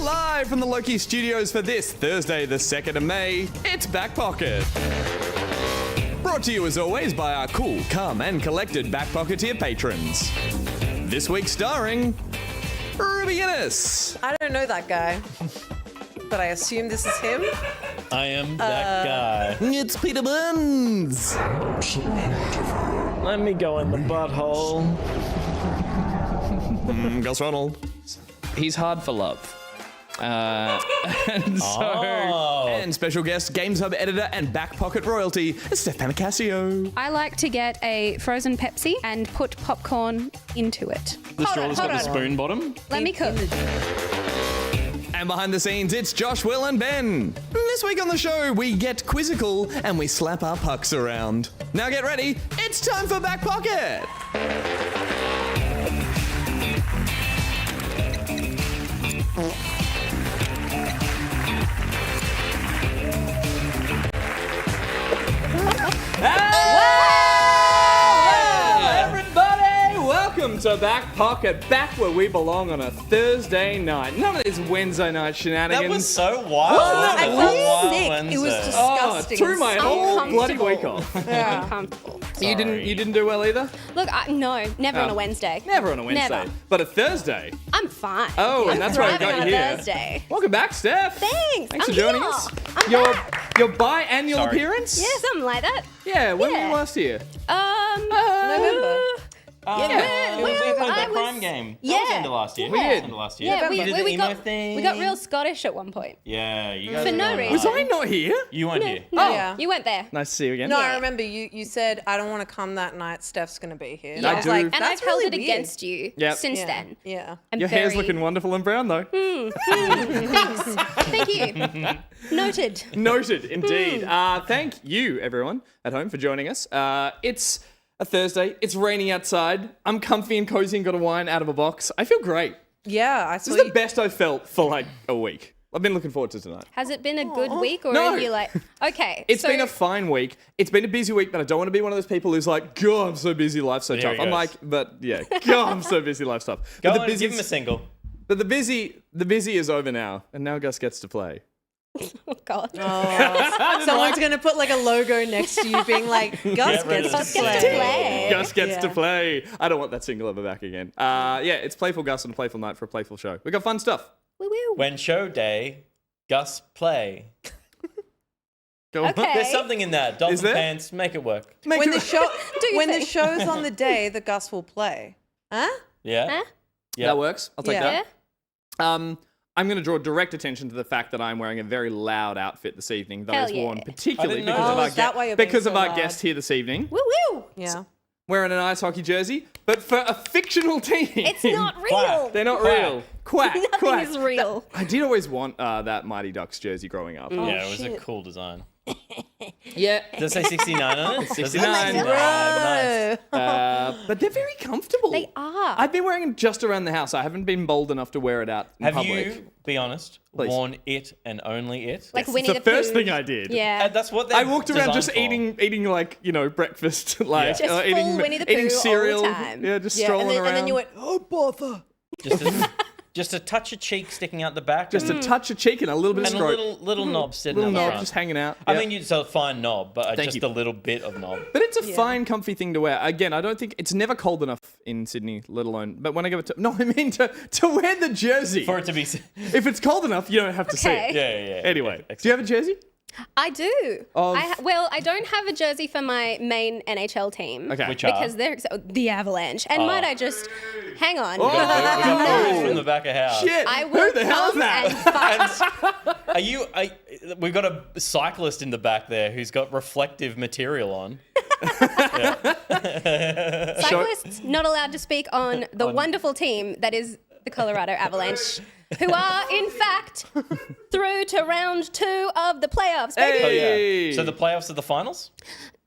Live from the Loki Studios for this Thursday, the 2nd of May, it's Back Pocket. Brought to you as always by our cool, calm and collected Back Pocketeer patrons. This week starring Rizz. I don't know that guy, but I assume this is him. I am that guy. It's Peter Burns. Let me go in the butthole. Gus Ronald. He's hard for love. And special guest, Games Hub editor and Back Pocket royalty, Steph Panecasio. I like to get a frozen Pepsi and put popcorn into it. The straw's got the spoon bottom. Let me cook. And behind the scenes, it's Josh, Will, and Ben. This week on the show, we get quizzical and we slap our pucks around. Now get ready, it's time for Back Pocket. Welcome to Back Pocket, back where we belong on a Thursday night. None of this Wednesday night shenanigans. That was so wild. I felt sick. Wednesday. It was disgusting. Threw my whole bloody week Uncomfortable. off. Yeah. Uncomfortable. You didn't do well either? Look, no, never on a Wednesday. Never on a Wednesday. Never. But a Thursday. I'm fine. Oh, and that's why I thriving got on you a here. Thursday. Welcome back, Steph. Thanks. Thanks I'm for joining here. us. I'm Your back. your biannual Sorry. appearance? Yeah, something like that. Yeah, when were Yeah. you last here? November. It was well, like I that was- crime game. Yeah. That was end of last year. Yeah. That was end of last year. Yeah, you did the emo thing. we got real Scottish at one point. Yeah, you guys For were no going reason. Was hard. I not here? You weren't here. No, Yeah. you weren't there. Nice to see you again. No, Yeah. I remember you said, I don't want to come that night. Steph's going to be here. And Yeah. I was do. like, And that's I've held really it weird. against you Yep. since Yeah. then. Yeah. I'm Your hair's very- looking wonderful and brown though. Thank you. Noted. Noted, indeed. Thank you, everyone at home, for joining us. It's a Thursday. It's raining outside. I'm comfy and cozy and got a wine out of a box. I feel great. Yeah, I saw This is you. the best I've felt for like a week. I've been looking forward to tonight. Has it been a good week or No. are you like, okay. It's so been a fine week. It's been a busy week, but I don't want to be one of those people who's like, God, I'm so busy, life's so There tough. he I'm goes. like, but yeah, God, I'm so busy, life's tough. Go But on, give him a single. But the busy is over now, and now Gus gets to play. Oh, God. Someone's going to put like a logo next to you being like, Gus Get rid gets of to the play. play. Gus gets to Yeah. play. I don't want that single ever back again. Yeah, it's Playful Gus and a Playful Night for a Playful Show. We got fun stuff. Woo woo. When show day, Gus play. Go on. Okay. There's something in that. Dolphin there? pants, make it work. Make When it- the show, your when the thing. show's on the day, the Gus will play. Huh? Yeah? Huh? Yeah. That works. I'll take Yeah. that. I'm going to draw direct attention to the fact that I'm wearing a very loud outfit this evening that Hell is worn yeah. particularly I didn't know. because of Oh, our is that why you're being so loud? guest here this evening. Woo woo. Yeah. Wearing an ice hockey jersey, but for a fictional team. It's not real. Quack. They're not Quack. real. Quack. Nothing quack. is real. I did always want that Mighty Ducks jersey growing up. Yeah, it was a shit. cool design. Yeah. Does it say 69 on it? 69. Nice. But they're very comfortable. They are. I've been wearing them just around the house. I haven't been bold enough to wear it out in Have public. you, be honest, Please. worn it and only it? Like It's Winnie the the first Pooh. thing I did. Yeah. That's what they're I walked around just designed for. eating like, breakfast, like Just full eating Winnie the eating Pooh all the cereal. time. Yeah, just Yeah. strolling And then, around. and then you went, oh, bother. Just a touch of cheek sticking out the back. just a touch of cheek and a little bit of and a scrote. little knob sitting Little up knob front. just hanging out. I Yeah. mean, it's a fine knob, but Thank just you. a little bit of knob. But it's a fine, comfy thing to wear. Again, I don't think it's never cold enough in Sydney, let alone. But when I go to I mean to wear the jersey. For it to be... If it's cold enough, you don't have to see Okay. it. Yeah. Anyway, Excellent. do you have a jersey? I do. Of- Well, I don't have a jersey for my main NHL team. Okay. Which are? Because they're the Avalanche. And might I just hang on? We got photos No. from the back of house. Shit. I will Who the hell is come that? and fight. We've got a cyclist in the back there who's got reflective material on. Cyclists not allowed to speak on the wonderful team that is the Colorado Avalanche, who are, in fact, through to round 2 of the playoffs, baby. Oh, Hey. yeah. So the playoffs are the finals?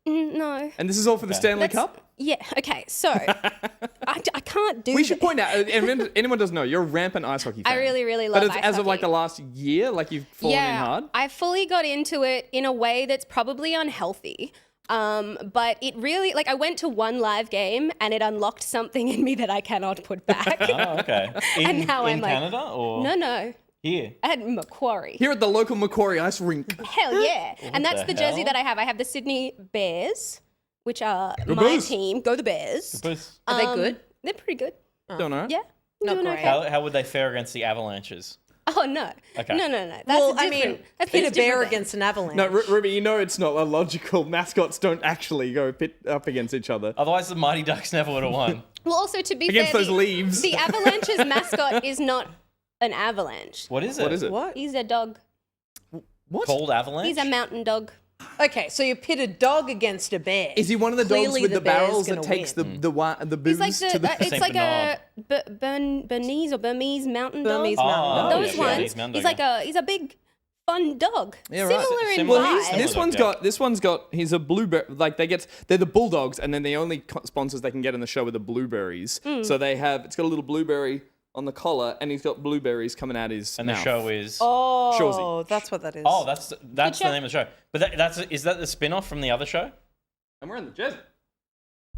No. And this is all for the Stanley Let's- Cup? Yeah, okay, so I can't do We should this. point out, if anyone doesn't know, you're a rampant ice hockey fan. I really, really love But ice as of like hockey. the last year, like you've fallen in hard? I fully got into it in a way that's probably unhealthy. But it really, like, I went to one live game and it unlocked something in me that I cannot put back. Oh, okay. And now in I'm like- Canada or No. Here. I had Macquarie. Here at the local Macquarie Ice Rink. Hell yeah. And that's the the jersey hell? that I have. I have the Sydney Bears, which are Go my Bears. team. Go the Bears. Are they good? They're pretty good. Don't know. Yeah. Not doing great. okay. How would they fare against the Avalanches? Oh, no. Okay. No. That's Well, I different. mean, That's pit a bear different. against an avalanche. No, Ruby, you know it's not a logical. Mascots don't actually go pit up against each other. Otherwise, the Mighty Ducks never would have won. Well, also, to be Against fair, those leaves. the Avalanche's mascot is not an avalanche. What is it? What is it? What? He's a dog. What? Called Avalanche? He's a mountain dog. Okay, so you pit a dog against a bear. Is he one of the Clearly dogs with the bear's barrels that gonna takes win. the booze He's like to the... it's Saint like a Bernard. Bernese or Burmese mountain Burmese dog. mountain Oh, dog. Those yeah, ones. Burmese mountain He's dog, he's a big fun dog. Yeah, right. Similar in Similar- Well, vibe. this one's got. He's a blueberry. Like they're the bulldogs, and then the only sponsors they can get in the show are the blueberries. So it's got a little blueberry on the collar, and he's got blueberries coming out his And mouth. the show is... Oh, Shorzy. that's what that is. Oh, that's the show. name of the show. But is that the spin-off from the other show? And we're in the jersey.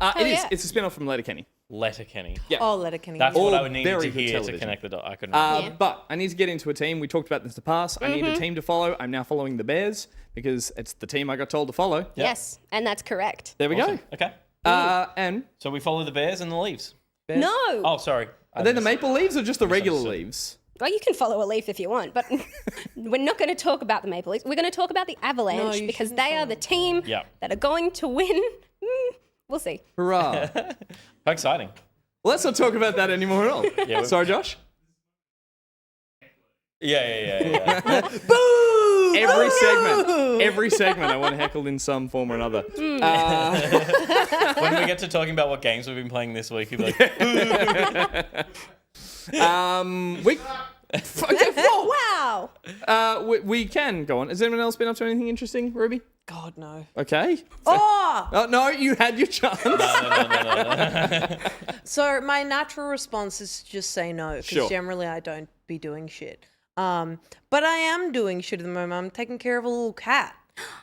It is. yeah. It's a spin-off from Letterkenny. Letterkenny. Yeah. Oh, Letterkenny. That's All what I would need very to good hear to television. connect the dot. I couldn't. Yeah. But I need to get into a team. We talked about this in the past. I need a team to follow. I'm now following the Bears because it's the team I got told to follow. Yes, and that's correct. There we Awesome. go. Okay. And So we follow the Bears and the Leaves. Bears. No. Oh, sorry. Are they the maple leaves or just the regular Misunderstood. leaves? Well, you can follow a leaf if you want, but we're not going to talk about the Maple Leafs. We're going to talk about the Avalanche you because shouldn't they are the team Yeah. that are going to win. We'll see. Hurrah. How exciting. Well, let's not talk about that anymore at all. Yeah, Sorry, Josh. Yeah. Boo! Every segment, I want heckled in some form or another. When we get to talking about what games we've been playing this week, you'll be like, Wow. we can go on. Has anyone else been up to anything interesting, Ruby? God, no. Okay. Oh! Oh, no, you had your chance. no. So my natural response is to just say no, because Sure. generally I don't be doing shit. But I am doing shit at the moment. I'm taking care of a little cat,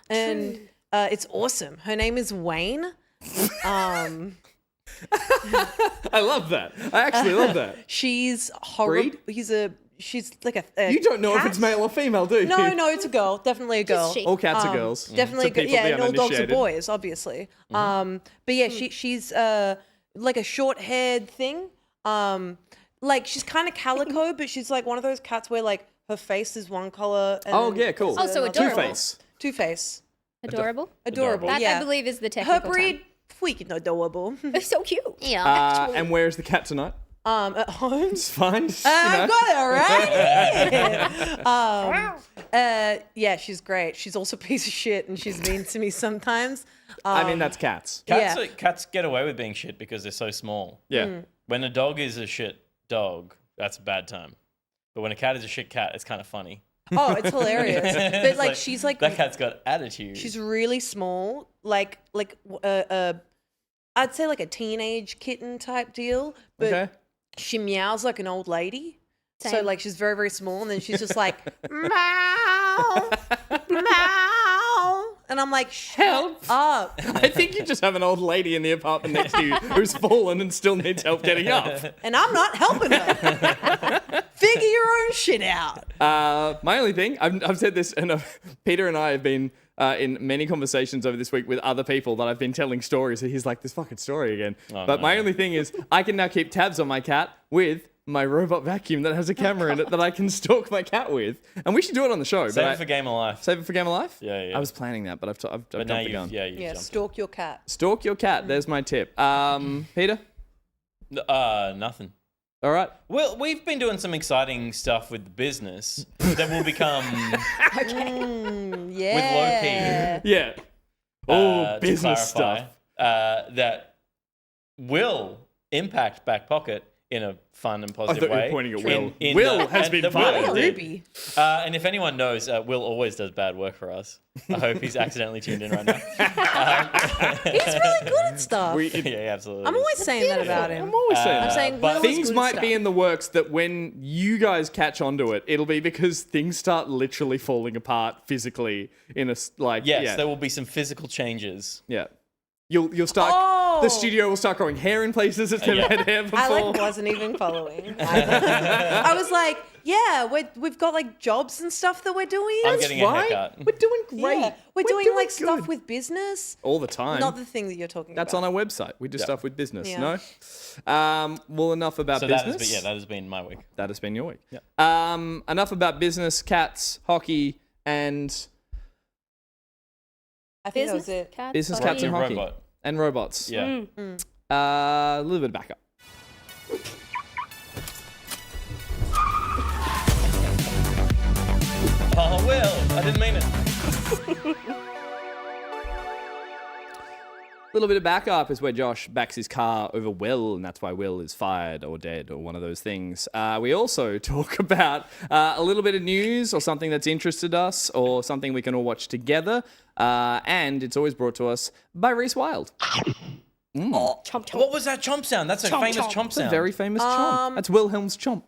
and it's awesome. Her name is Wayne. I love that. I actually love that. She's horrible. Breed? She's like a You don't know if cat? it's male or female, do you? No, it's a girl. Definitely a girl. she. All cats are girls. Definitely, To people yeah, the and all dogs are uninitiated. boys, obviously. But yeah, she's like a short-haired thing. Like she's kind of calico, but she's like one of those cats where like her face is one color. And Oh, yeah, cool. Oh, so another adorable. color. Two-Face. Two-Face. Adorable. Adorable. That, yeah. I believe, is the Her technical breed, freaking adorable. term. It's so cute. Yeah. And where's the cat tonight? At home. It's fine. I've got it right here. Yeah, she's great. She's also a piece of shit, and she's mean to me sometimes. I mean, that's cats. Cats get away with being shit because they're so small. Yeah. When a dog is a shit dog, that's a bad time. But when a cat is a shit cat, it's kind of funny. Oh, it's hilarious. But It's like, she's like that cat's got attitude. she's really small, like I'd say like a teenage kitten type deal. But Okay. she meows like an old lady. So Same. like she's very, very small, and then she's just like meow, meow, and I'm like, help up. I think you just have an old lady in the apartment next to you who's fallen and still needs help getting up. And I'm not helping her. Figure your own shit out. My only thing, I've said this, and Peter and I have been in many conversations over this week with other people that I've been telling stories. And he's like, this fucking story again. But my only thing is, I can now keep tabs on my cat with my robot vacuum that has a camera in it that I can stalk my cat with. And we should do it on the show. Save but it for Game of Life. Save it for Game of Life? Yeah. I was planning that, but I've But jumped now the gun. you've Yeah, jumped. stalk your cat. Stalk your cat. There's my tip. Peter? Nothing. All right. Well, we've been doing some exciting stuff with the business that will become Yeah. Yeah. Oh, to business clarify, stuff. that will impact Back Pocket in a fun and positive thought you were way. pointing at Will. In Will the- has and been the fun. Will Hey, did. Ruby. And if anyone knows, Will always does bad work for us. I hope he's accidentally tuned in right now. He's really good at stuff. Yeah, absolutely. I'm always saying that about him. I'm always saying I'm that. saying but Will is Things good might stuff. be in the works that when you guys catch onto it, it'll be because things start literally falling apart physically in a Yes, there will be some physical changes. yeah. You'll start. The studio will start growing hair in places it's never had hair before. I wasn't even following. I was like, yeah, we've got like jobs and stuff that we're doing. I'm getting a haircut. We're doing great. Yeah. We're doing like stuff with business. all the time. Not the thing that you're talking That's about. on our website. We do stuff with business. Yeah. No. Well, enough about So business. that has been my week. That has been your week. Yeah. Enough about business, cats, hockey, and I think that was Business, it. cats, business, hockey. cats, and hockey, Robot. and robots. Yeah. A little bit of backup. Oh, Will, I didn't mean it. A little bit of backup is where Josh backs his car over Will, and that's why Will is fired or dead or one of those things. We also talk about a little bit of news or something that's interested us or something we can all watch together. And it's always brought to us by Rizz Wild. Chomp, chomp. What was that chomp sound? That's a famous chomp It's a sound. very famous chomp. That's Wilhelm's chomp.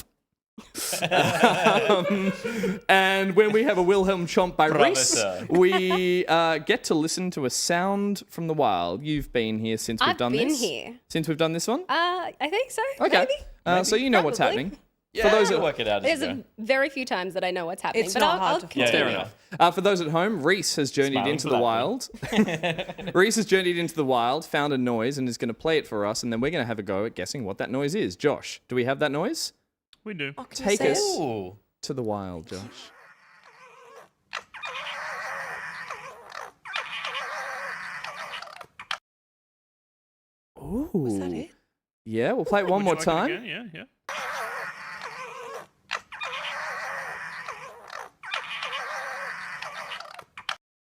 And when we have a Wilhelm chomp by Professor. Rizz, we get to listen to a sound from the wild. You've been here since we've I've done been this. here. Since we've done this one. I think so. Okay. Maybe. So you know what's Probably. happening. Yeah, For those we'll that work it out. as There's we go. a very few times that I know what's happening, It's but not I'll hard to continue. Fair Fair enough. enough. For those at home, Reese has journeyed Smiling into the politely. wild. Reese has journeyed into the wild, found a noise, and is going to play it for us, and then we're going to have a go at guessing what that noise is. Josh, do we have that noise? We do. Oh, can you Take say us it? Ooh. to the wild, Josh. Ooh. Was that it? Yeah, we'll play it one Would more you like it time. again? Yeah.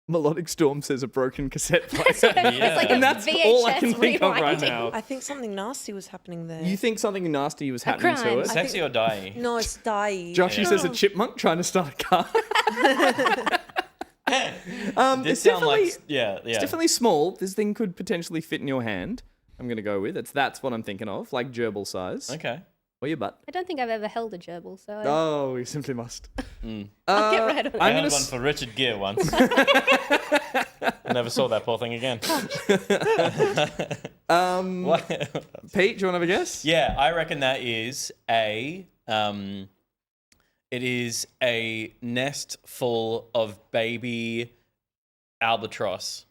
Melodic Storm says a broken cassette player. It's like Yeah. a And that's all I can VHS think of right rewinding. now. I think something nasty was happening there. You think something nasty was happening to crime. it? Sexy or die? No, it's dying. Joshy says a chipmunk trying to start a car. This it's sound definitely, like yeah. it's definitely small. This thing could potentially fit in your hand. I'm going to go with. That's what I'm thinking of, like gerbil size. Okay. Or your butt. I don't think I've ever held a gerbil, so Oh, we simply must. I'll get right on it. I I'm had gonna one for Richard Gere once. I never saw that poor thing again. What? Pete, do you want to have a guess? Yeah, I reckon that is it is a nest full of baby albatross.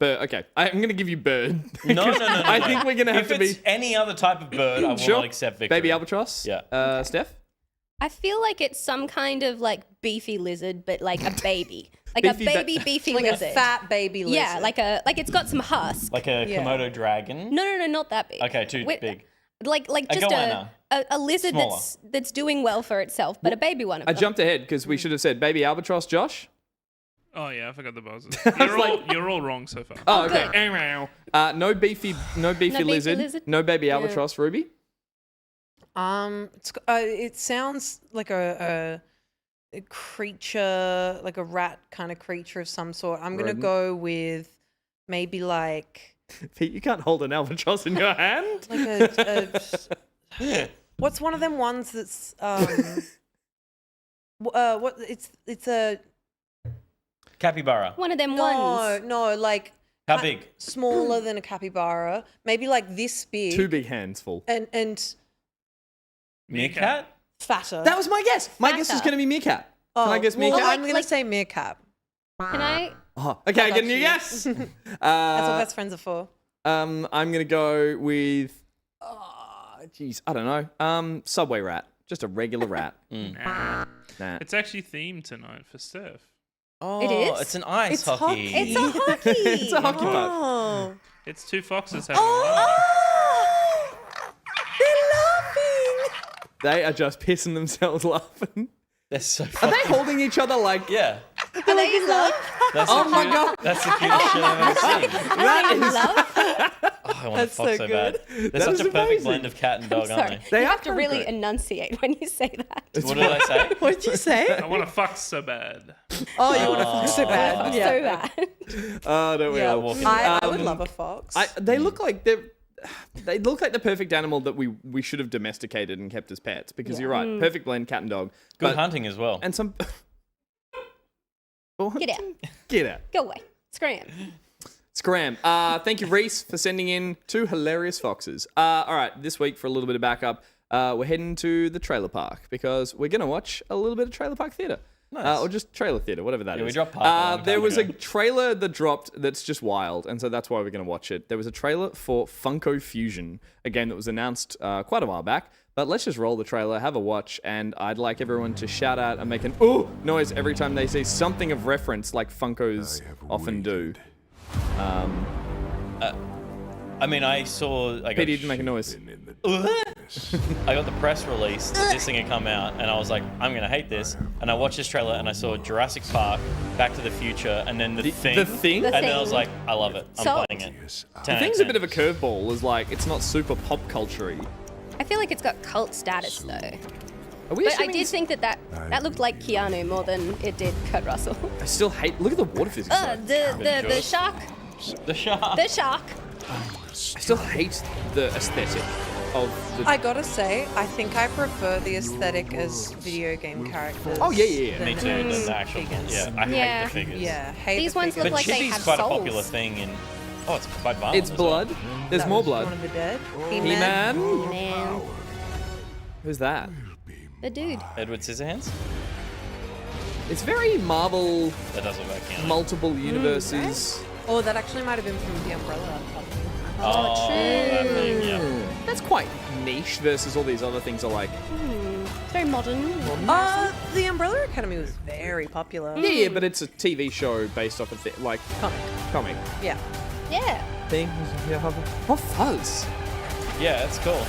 Okay, I'm going to give you bird. No. I think we're going to have If to it's be any other type of bird, I will Sure. not accept victory. baby albatross. Yeah. Steph? I feel like it's some kind of like beefy lizard, but like a baby, like Beefy a beefy like lizard. a fat baby lizard. Yeah, like it's got some husk. Like a Yeah. Komodo dragon. No, not that big. Okay, too Wait, big. Like A just goanna. a lizard Smaller. that's doing well for itself, but a baby one of I them. jumped ahead because we should have said baby albatross, Josh. Oh yeah, I forgot the buzzers. was You're all wrong so far. Oh, okay. good. No beefy lizard. lizard? No baby albatross, Ruby. It sounds like a creature, like a rat kind of creature of some sort. I'm gonna Rodent. go with maybe like Pete, you can't hold an albatross in your hand. what's one of them ones that's what it's a Capybara. One of them ones. no like How big? smaller than a capybara, maybe like this big, Two big hands full. and Meerkat? fatter. That was my guess. My guess is Fatter. going to be meerkat. Can I guess well, meerkat? I'm gonna Like- say meerkat. Can I? Oh, okay, I got get a new you. guess. That's what best friends are for. I'm going to go with, jeez, I don't know. Subway rat. Just a regular rat. Nah. Nah. It's actually themed tonight for Steph. Oh, It is? it's an ice It's hockey. hockey. It's a hockey. It's a hockey puck. Oh. It's two foxes having a Oh! They're laughing. They are just pissing themselves laughing. They're so Are funny. they holding each other like... Yeah. Are they in love? That's Oh the my cute- God. That's the cutest shit I've ever seen. Are they in love? Oh, I want That's a fox so so good. bad. They're That such is a perfect amazing. blend of cat and dog, Sorry. aren't They you are have to really perfect. enunciate when you say that. they? What did I say? What did you say? I want to fuck so bad. Oh, you want to fuck so bad. So Yeah. bad. Oh, don't we Yeah. all? walk in. I would love a fox. They look like they look like the perfect animal that we should have domesticated and kept as pets because you're right, perfect blend cat and dog. Good But- hunting as well. And some Get out. Get out. Go away. Scram. Scram. Thank you, Reese, for sending in 2 hilarious foxes. All right, this week for a little bit of backup, we're heading to the trailer park because we're going to watch a little bit of trailer park theatre. Nice. Or just trailer theatre, whatever that is. We dropped Park a long there time was a ago. trailer that dropped that's just wild, and so that's why we're going to watch it. There was a trailer for Funko Fusion, a game that was announced quite a while back. But let's just roll the trailer, have a watch, and I'd like everyone to shout out and make an ooh noise every time they see something of reference like Funkos often do. I mean, I saw. Peter, you didn't make a noise. I got the press release that this thing had come out, and I was like, I'm gonna hate this. And I watched this trailer, and I saw Jurassic Park, Back to the Future, and then the thing. The Thing? The And then I Thing. was like, I love it. I'm Sold. playing it. The Thing's a bit of a curveball, is like, it's not super pop culture-y. I feel like it's got cult status though. Are we But I assuming did it's- think that looked like Keanu more than it did Kurt Russell. I still hate, look at the water physics. The shark. The shark. The shark. I still hate the aesthetic of the... I gotta say, I think I prefer the aesthetic as video game characters. Oh, yeah. than Me too. as The actual. figures. Yeah, I Yeah. hate the figures. Yeah, hate These the ones figures. look But like they Chibi's have quite souls. a popular thing in. Oh, it's quite violent. It's as well. blood. There's That more was blood. Dawn of the Dead. He-Man. He-Man. Man, Who's that? the dude. Edward Scissorhands. It's very Marvel, That does look like Keanu. multiple universes. Oh, that actually might have been from the Umbrella. Oh, that thing, yeah. That's quite niche versus all these other things are like, It's very modern. The Umbrella Academy was very popular. yeah, but it's a TV show based off of like comic Yeah. Yeah. thing. What fuzz? Yeah, it's cool.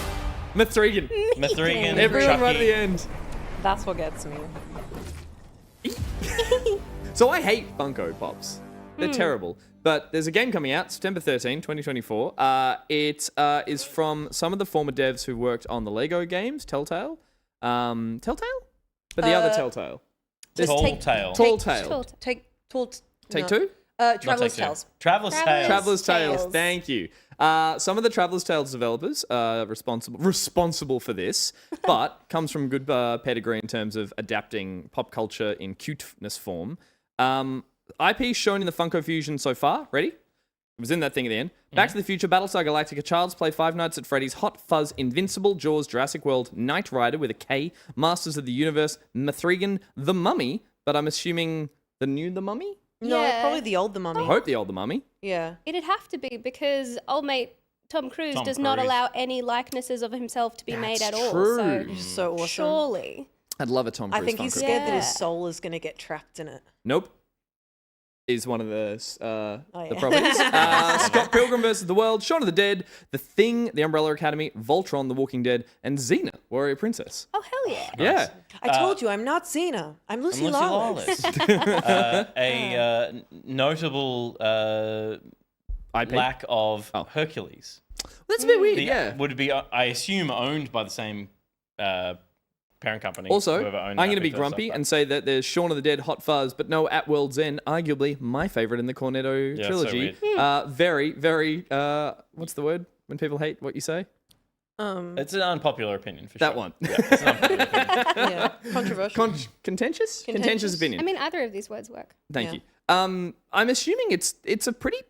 Mithrigan. Mithrigan, Everyone right at Chucky. the end. That's what gets me. So I hate Funko Pops. They're terrible. But there's a game coming out, September 13, 2024. It is from some of the former devs who worked on the Lego games, Telltale. Telltale? But the other Telltale. Tall take- Tale. Tall Tale. Tall- Take Take two? Traveler's Take two. Tales. Traveler's Tales. Traveler's Tales. Tales. Thank you. Some of the Traveler's Tales developers are responsible for this, but comes from good pedigree in terms of adapting pop culture in cuteness form. IP shown in the Funko Fusion so far. Ready? It was in that thing at the end. Back to the Future, Battlestar Galactica, Child's Play, Five Nights at Freddy's, Hot Fuzz, Invincible, Jaws, Jurassic World, Knight Rider with a K, Masters of the Universe, Mithrigan, The Mummy, but I'm assuming the new The Mummy? No, Yeah. probably the old The Mummy. I hope the old The Mummy. Yeah. It'd have to be because old mate Tom Cruise Tom does not Cruise. allow any likenesses of himself to be made at all. true. So So awesome. surely. I'd love a Tom Cruise I think he's Funko. scared that his Yeah. soul is going to get trapped in it. Nope. Is one of the yeah. properties. Scott Pilgrim vs. the World, Shaun of the Dead, The Thing, The Umbrella Academy, Voltron, The Walking Dead, and Xena, Warrior Princess. Oh hell yeah. Yeah. I told you, I'm not Xena. I'm Lucy, Lucy Lawless. A notable IP. lack of Oh. Hercules. That's a bit weird, The- yeah. Would be, I assume, owned by the same parent company. Also, whoever I'm owned going that to be before grumpy stuff, and say that there's Shaun of the Dead, Hot Fuzz, but no At World's End, arguably my favorite in the Cornetto Yeah, so trilogy. Very, very, what's the word when people hate what you say? It's an unpopular opinion for That sure. one. Yeah, it's an unpopular opinion. Yeah. Controversial. Contentious? Contentious opinion. I mean either of these words work. Thank Yeah. you. I'm assuming it's a pretty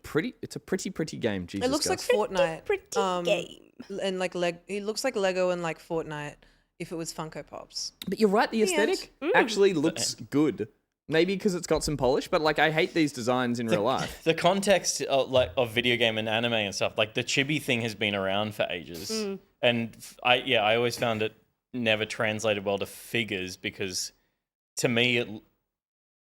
game. Jesus, It looks like guys. Fortnite. Pretty game. And like it looks like Lego and like Fortnite if it was Funko Pops. But you're right, the aesthetic actually looks good. Maybe because it's got some polish, but like I hate these designs in real life. The context of video game and anime and stuff, like the chibi thing has been around for ages. And I always found it never translated well to figures because to me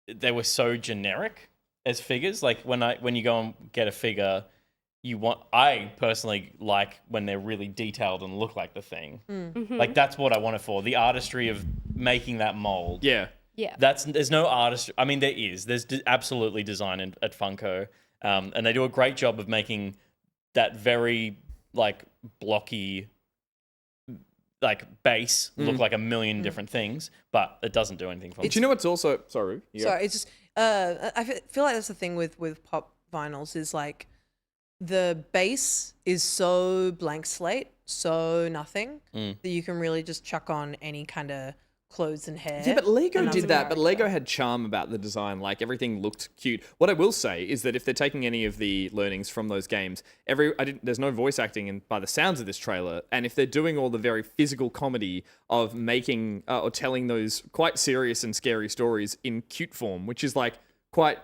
they were so generic as figures. Like when you go and get a figure, I personally like when they're really detailed and look like the thing. Like that's what I want it for. The artistry of making that mold. Yeah. Yeah. There's no artistry. I mean, there's absolutely design at Funko, and they do a great job of making that very like blocky like base look like a million different things, but it doesn't do anything for me. Do you know what's also sorry? You go. Sorry, it's just feel like that's the thing with pop vinyls is like the base is so blank slate, so nothing that you can really just chuck on any kind of clothes and hair. Yeah, but Lego and that's did a that. But Lego character. had charm about the design. Like everything looked cute. What I will say is that if they're taking any of the learnings from those games, there's no voice acting by the sounds of this trailer. And if they're doing all the very physical comedy of making or telling those quite serious and scary stories in cute form, which is like quite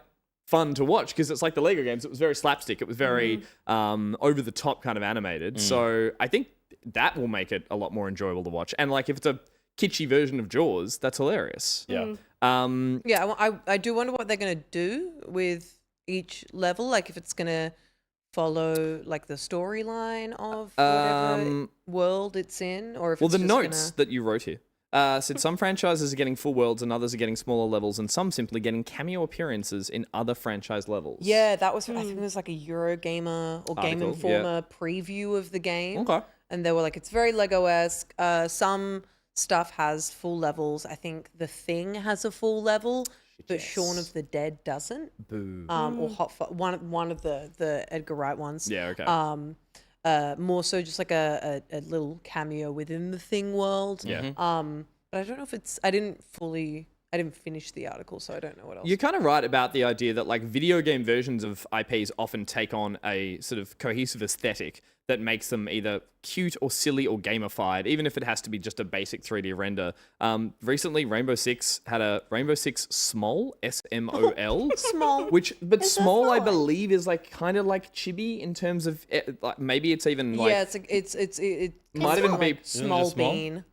fun to watch because it's like the Lego games. It was very slapstick. It was very over the top kind of animated. So I think that will make it a lot more enjoyable to watch. And like if it's a kitschy version of Jaws, that's hilarious. Yeah. I do wonder what they're going to do with each level. Like if it's going to follow like the storyline of whatever world it's in, or if Well, it's the just notes that you wrote here said some franchises are getting full worlds and others are getting smaller levels and some simply getting cameo appearances in other franchise levels. Yeah, that was, I think it was like a Eurogamer or Game Article, Informer preview of the game. Okay. And they were like, it's very Lego-esque. Some stuff has full levels. I think The Thing has a full level, but Shaun of the Dead doesn't. Boo. Or one of the Edgar Wright ones. Yeah, okay. More so just like a little cameo within the Thing world. Yeah. But I don't know if it's, I didn't finish the article, so I don't know what else. You're kind of right about the idea that like video game versions of IPs often take on a sort of cohesive aesthetic that makes them either cute or silly or gamified, even if it has to be just a basic 3D render. Recently, Rainbow Six had a Rainbow Six Small, SMOL. Small. Small, I believe, is like kind of like chibi in terms of like maybe it's even like it might even be small small? bean.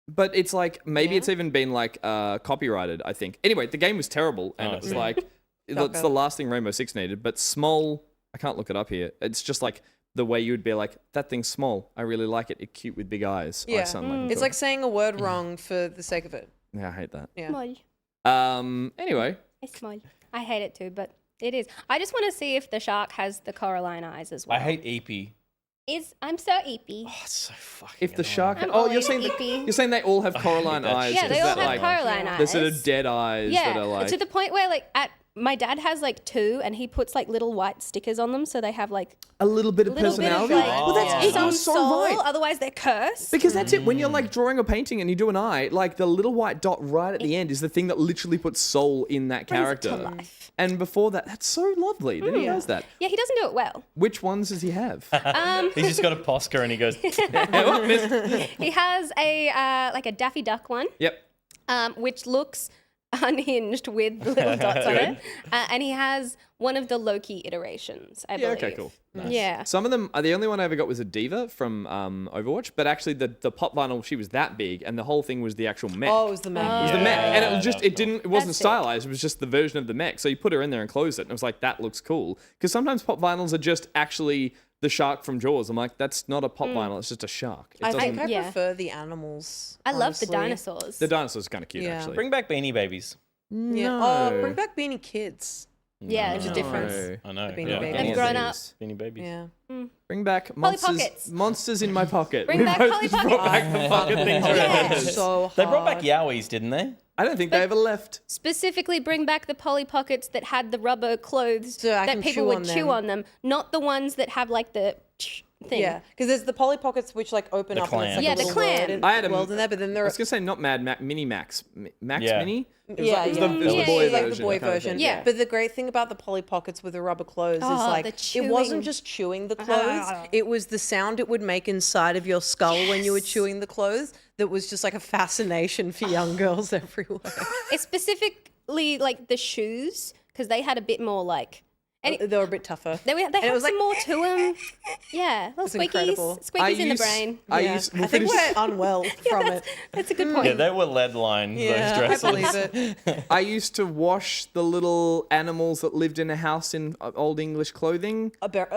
But it's like maybe it's even been like copyrighted, I think. Anyway, the game was terrible and it was like it's the last thing Rainbow Six needed. But Small, I can't look it up here. It's just like the way you would be like, that thing's small. I really like it. It's cute with big eyes. Yeah. It's like saying a word wrong for the sake of it. Yeah, I hate that. Yeah. Small. Anyway, It's small. I hate it too, but it is. I just want to see if the shark has the Coraline eyes as well. I hate EP. I'm so eepy. Oh, it's so fucking if the annoying. shark, I'm you're always saying ippy. you're saying they all have Coraline that eyes. Yeah, shit. they Is all that, have like, Coraline eyes. they're sort of dead eyes Yeah, that are like. to the point where like my dad has like 2 and he puts like little white stickers on them so they have like a little bit of little bit of personality. like Well, that's it. some You're so soul, right. otherwise they're cursed. Because that's it. When you're like drawing a painting and you do an eye, like the little white dot right at the end is the thing that literally puts soul in that Brings it to character. life. And before that, that's so lovely that he does that. Yeah, he doesn't do it well. Which ones does he have? He's just got a Posca and he goes, He has a like a Daffy Duck one, Yep. which looks unhinged with little dots on it, and he has one of the Loki iterations. I believe. Okay, cool. Yeah. Some of them, the only one I ever got was a diva from Overwatch, but actually the pop vinyl, she was that big, and the whole thing was the actual mech. Oh, it was the man. It was the mech, and it was just, that's it wasn't That's sick. stylized. It was just the version of the mech. So you put her in there and closed it, and it was like, that looks cool. Because sometimes pop vinyls are just actually the shark from Jaws. I'm like, that's not a pop vinyl. It's just a shark. It I doesn't. think I Yeah. prefer the animals. I love the honestly. dinosaurs. The dinosaur's kind of cute, Yeah. actually. bring back Beanie Babies. Yeah. No. Oh, bring back Beanie Kids. Yeah, there's a No. difference. I know. Beanie Yeah. Babies. They've grown up. Beanie Babies. Yeah. Bring back Polly Pockets. monsters in my pocket. Bring We back both Polly just brought Pockets. back the pocket things. Yeah. around us. So hard. They brought back Yowies, didn't they? I don't think they ever left. Specifically, bring back the Polly Pockets that had the rubber clothes So I that can people chew would on chew them. on them, not the ones that have like the thing. Yeah, because there's the Polly Pockets which like open The up and it's like clan. Yeah, a the little clan. I had a world in there, but then I there are was gonna say not Mad Max, Mini Max, Max Yeah. Mini. It was yeah, like, it was yeah. the, it was Yeah, the boy yeah, like version. the boy kind of version. thing. Yeah. But the great thing about the Polly Pockets with the rubber clothes is Oh, like the it wasn't chewing. just chewing the clothes; it was the sound it would make inside of your skull when you were chewing the clothes. That was just like a fascination for young girls everywhere. It's specifically like the shoes because they had a bit more like. And They were a bit tougher. they it had was some like- more to them. Yeah, little It's incredible. squeakies in the brain. I Yeah. used. I think we're unwell from it. That's a good point. Yeah, they were lead lined, Yeah, those I dresses. believe it. I used to wash the little animals that lived in a house in old English clothing. Like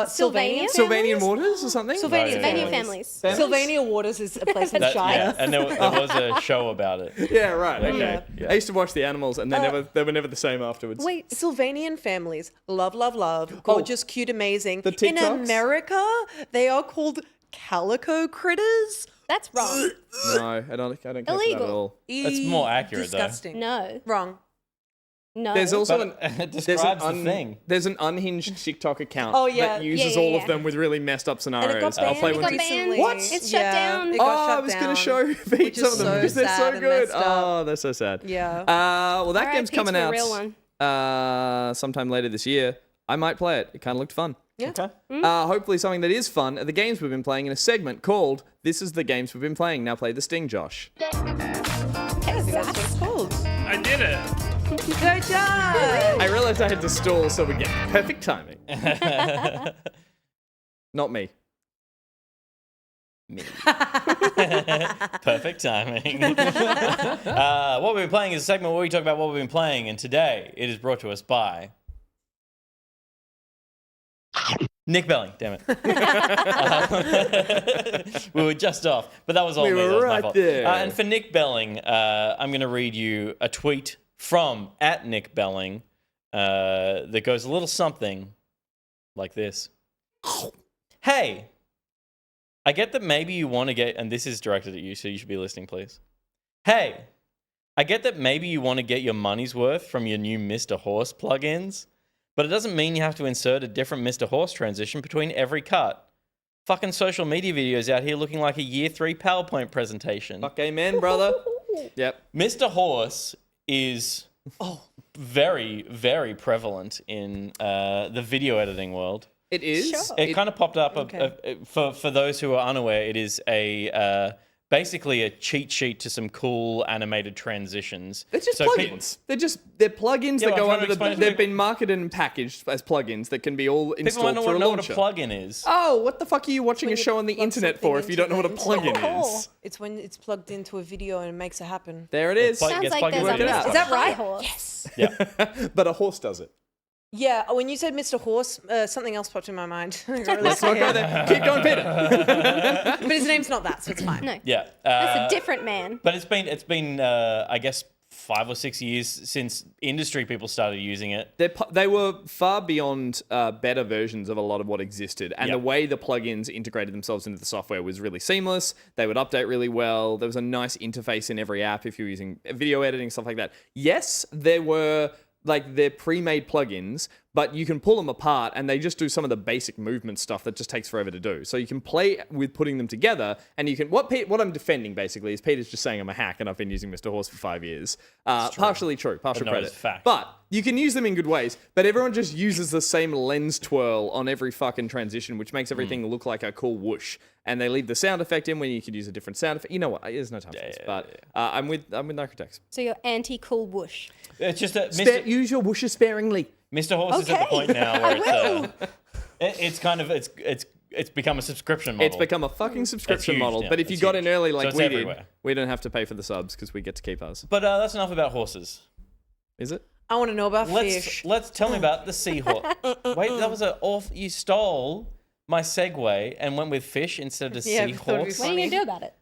Sylvania. Sylvania? Sylvanian Waters or something? Sylvania Sylvania families. families. Sylvania Waters is a place in That- Shire. yeah, and there was a show about it. Yeah, right. Okay. Yeah. I used to wash the animals, and they were never the same afterwards. Wait, Sylvanian families, love, gorgeous, cute, amazing. The In TikToks? America, they are called calico critters. That's wrong. No, I don't care for that at Illegal. all. That's more accurate, though. Disgusting. No. Wrong. No. There's also But it there's describes the thing. There's an unhinged TikTok account Oh, yeah. that uses Yeah, all yeah, of them with really messed up And it got scenarios. banned. I'll play It one got to banned. What? It's shut down. It got Oh, I shut was going down, to show Pete which some is of them so because they're so sad and good. messed up. Oh, they're so sad. Yeah. Well, that Alright, game's Pete's coming the out real one. sometime later this year. I might play it. It kind of looked fun. Yeah. Okay. Hopefully something that is fun are the games we've been playing in a segment called This is the Games We've Been Playing. Now play the sting, Josh. That's what it's called. I did it. Good job. I realized I had to stall so we get perfect timing. Not me. Perfect timing. What we've been playing is a segment where we talk about what we've been playing, and today it is brought to us by Nick Belling. Damn it. We were just off, but that was all We me. were That was my right fault. there. And for Nick Belling, I'm going to read you a tweet from @NickBelling that goes a little something like this. Hey, I get that maybe you want to get, and this is directed at you, so you should be listening, please. Hey, I get that maybe you want to get your money's worth from your new Mr. Horse plugins, but it doesn't mean you have to insert a different Mr. Horse transition between every cut. Fucking social media videos out here looking like a year 3 PowerPoint presentation. Fuck amen, brother. Yep. Mr. Horse is very, very prevalent in the video editing world. It is. Sure. It kind of popped up Okay. for those who are unaware. It is a basically a cheat sheet to some cool animated transitions. They're just So plugins. They're plugins Yeah, that well, go I'm trying to under explain the. to They've people. been marketed and packaged as plugins that can be all People might installed not through a know what a launcher. plugin is. Oh, what the fuck are you watching a When you show on the plug internet something for if you into don't know what a the plugin internet. is? It's when it's plugged into a video and it makes it happen. There it is. Plug- Sounds gets like plugged there's into a it out. Mr. Is that right? Horse. Yes. Yeah. But a horse does it. Yeah, when you said Mr. Horse, something else popped in my mind. Let's not go there. Keep going, Peter. But his name's not that, so it's fine. No. Yeah. That's a different man. But it's been I guess 5 or 6 years since industry people started using it. They were far beyond better versions of a lot of what existed. And Yep. the way the plugins integrated themselves into the software was really seamless. They would update really well. There was a nice interface in every app if you were using video editing, stuff like that. Yes, there were they're pre-made plugins, but you can pull them apart and they just do some of the basic movement stuff that just takes forever to do. So you can play with putting them together, and you can what I'm defending basically is Peter's just saying I'm a hack and I've been using Mr. Horse for 5 years. Partially true, partial no, credit. it's fact. But you can use them in good ways, but everyone just uses the same lens twirl on every fucking transition, which makes everything look like a cool whoosh. And they leave the sound effect in when you could use a different sound effect. You know what? There's no time for this. But I'm with Nicotex. So you're anti-cool whoosh. It's just that Use your whooshes sparingly. Mr. Horse is at the Okay. point now where it's kind of it's become a subscription model. It's become a fucking subscription huge model. now. But if you It's got huge. in early like So it's we everywhere. did, we don't have to pay for the subs because we get to keep ours. But that's enough about horses. Is it? I want to know about fish. Let's tell me about the seahorse. Wait, that was you stole my segue and went with fish instead of Yeah, I thought it'd be seahorse. What are you going to do about it?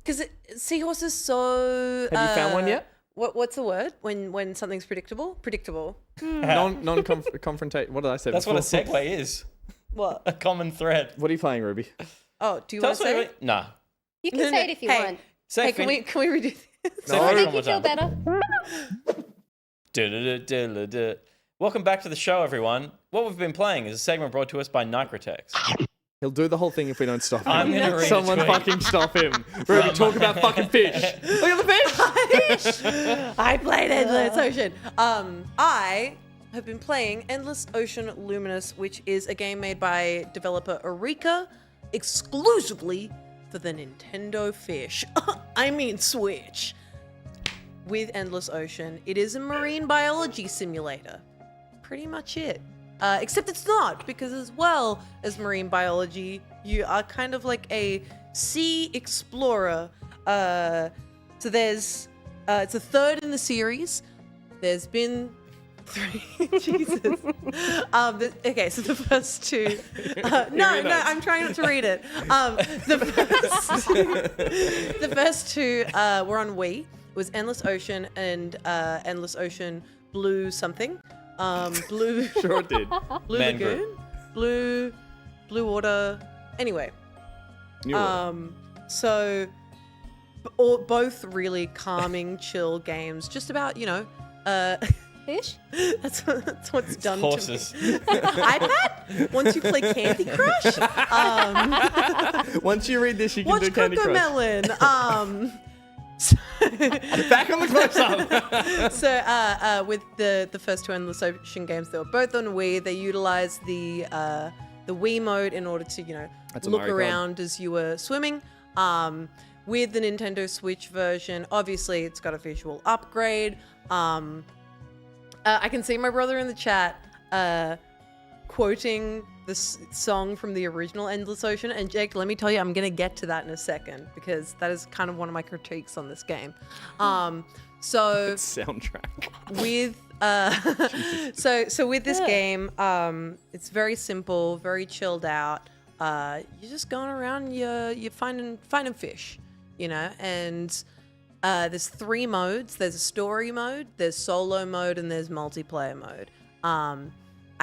Because seahorse is so... Have you found one yet? What's the word when something's predictable? Predictable. Non-confrontation. What did I say That's before? what a segue is. What? A common thread. What are you playing, Ruby? Oh, do you Tell want us to what say? Nah. You can No, say no. it if you Hey. want. Say Hey, can we redo this? Say I Finn make one you feel more time. better. Du-du-du-du-du-du. Welcome back to the show, everyone. What we've been playing is a segment brought to us by Nicotex. He'll do the whole thing if we don't stop him. I'm gonna read a Someone tweet. fucking stop him. Ruby, talk about fucking fish. Look at the fish. I played Endless Ocean. I have been playing Endless Ocean Luminous, which is a game made by developer Eureka exclusively for the Nintendo Fish. I mean Switch. With Endless Ocean, it is a marine biology simulator. Pretty much it. Except it's not, because as well as marine biology, you are kind of like a sea explorer. So there's, it's a third in the series. There's been 3. Jesus. Okay, so the first 2. No, I'm trying not to read it. The first 2 were on Wii. It was Endless Ocean and Endless Ocean Blue something. Blue. Sure it did. Man Blue Lagoon? Blue Water. Anyway. New one. So both really calming, chill games. Just about, Fish? That's what's done Horses. to me. iPad? Once you play Candy Crush? Once you read this, you can Watch do Candy Crush. Cocomelon. Back on the close-up. So with the first two Endless Ocean games, they were both on Wii. They utilized the Wii mode in order to, That's a look Mario Kart. around as you were swimming. With the Nintendo Switch version, obviously it's got a visual upgrade. I can see my brother in the chat quoting this song from the original Endless Ocean. And Jake, let me tell you, I'm going to get to that in a second because that is kind of one of my critiques on this game. So Soundtrack. with so with this game, it's very simple, very chilled out. You're just going around, you're finding fish, and there's 3 modes. There's a story mode, there's solo mode, and there's multiplayer mode.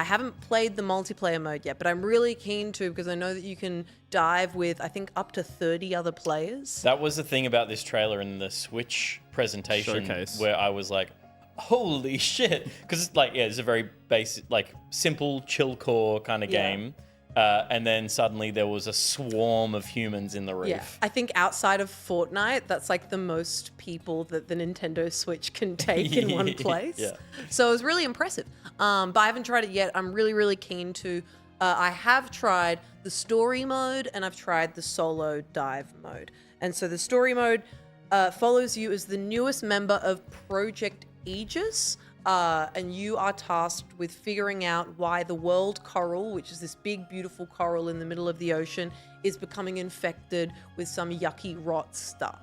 I haven't played the multiplayer mode yet, but I'm really keen to because I know that you can dive with, I think, up to 30 other players. That was the thing about this trailer in the Switch presentation Showcase. where I was like, holy shit. Because it's like, it's a very basic, like simple chill core kind of game. And then suddenly there was a swarm of humans in the reef. Yeah, I think outside of Fortnite, that's like the most people that the Nintendo Switch can take in one place. Yeah. So it was really impressive. But I haven't tried it yet. I'm really, really keen to. I have tried the story mode and I've tried the solo dive mode. And so the story mode follows you as the newest member of Project Aegis. And you are tasked with figuring out why the world coral, which is this big, beautiful coral in the middle of the ocean, is becoming infected with some yucky rot stuff.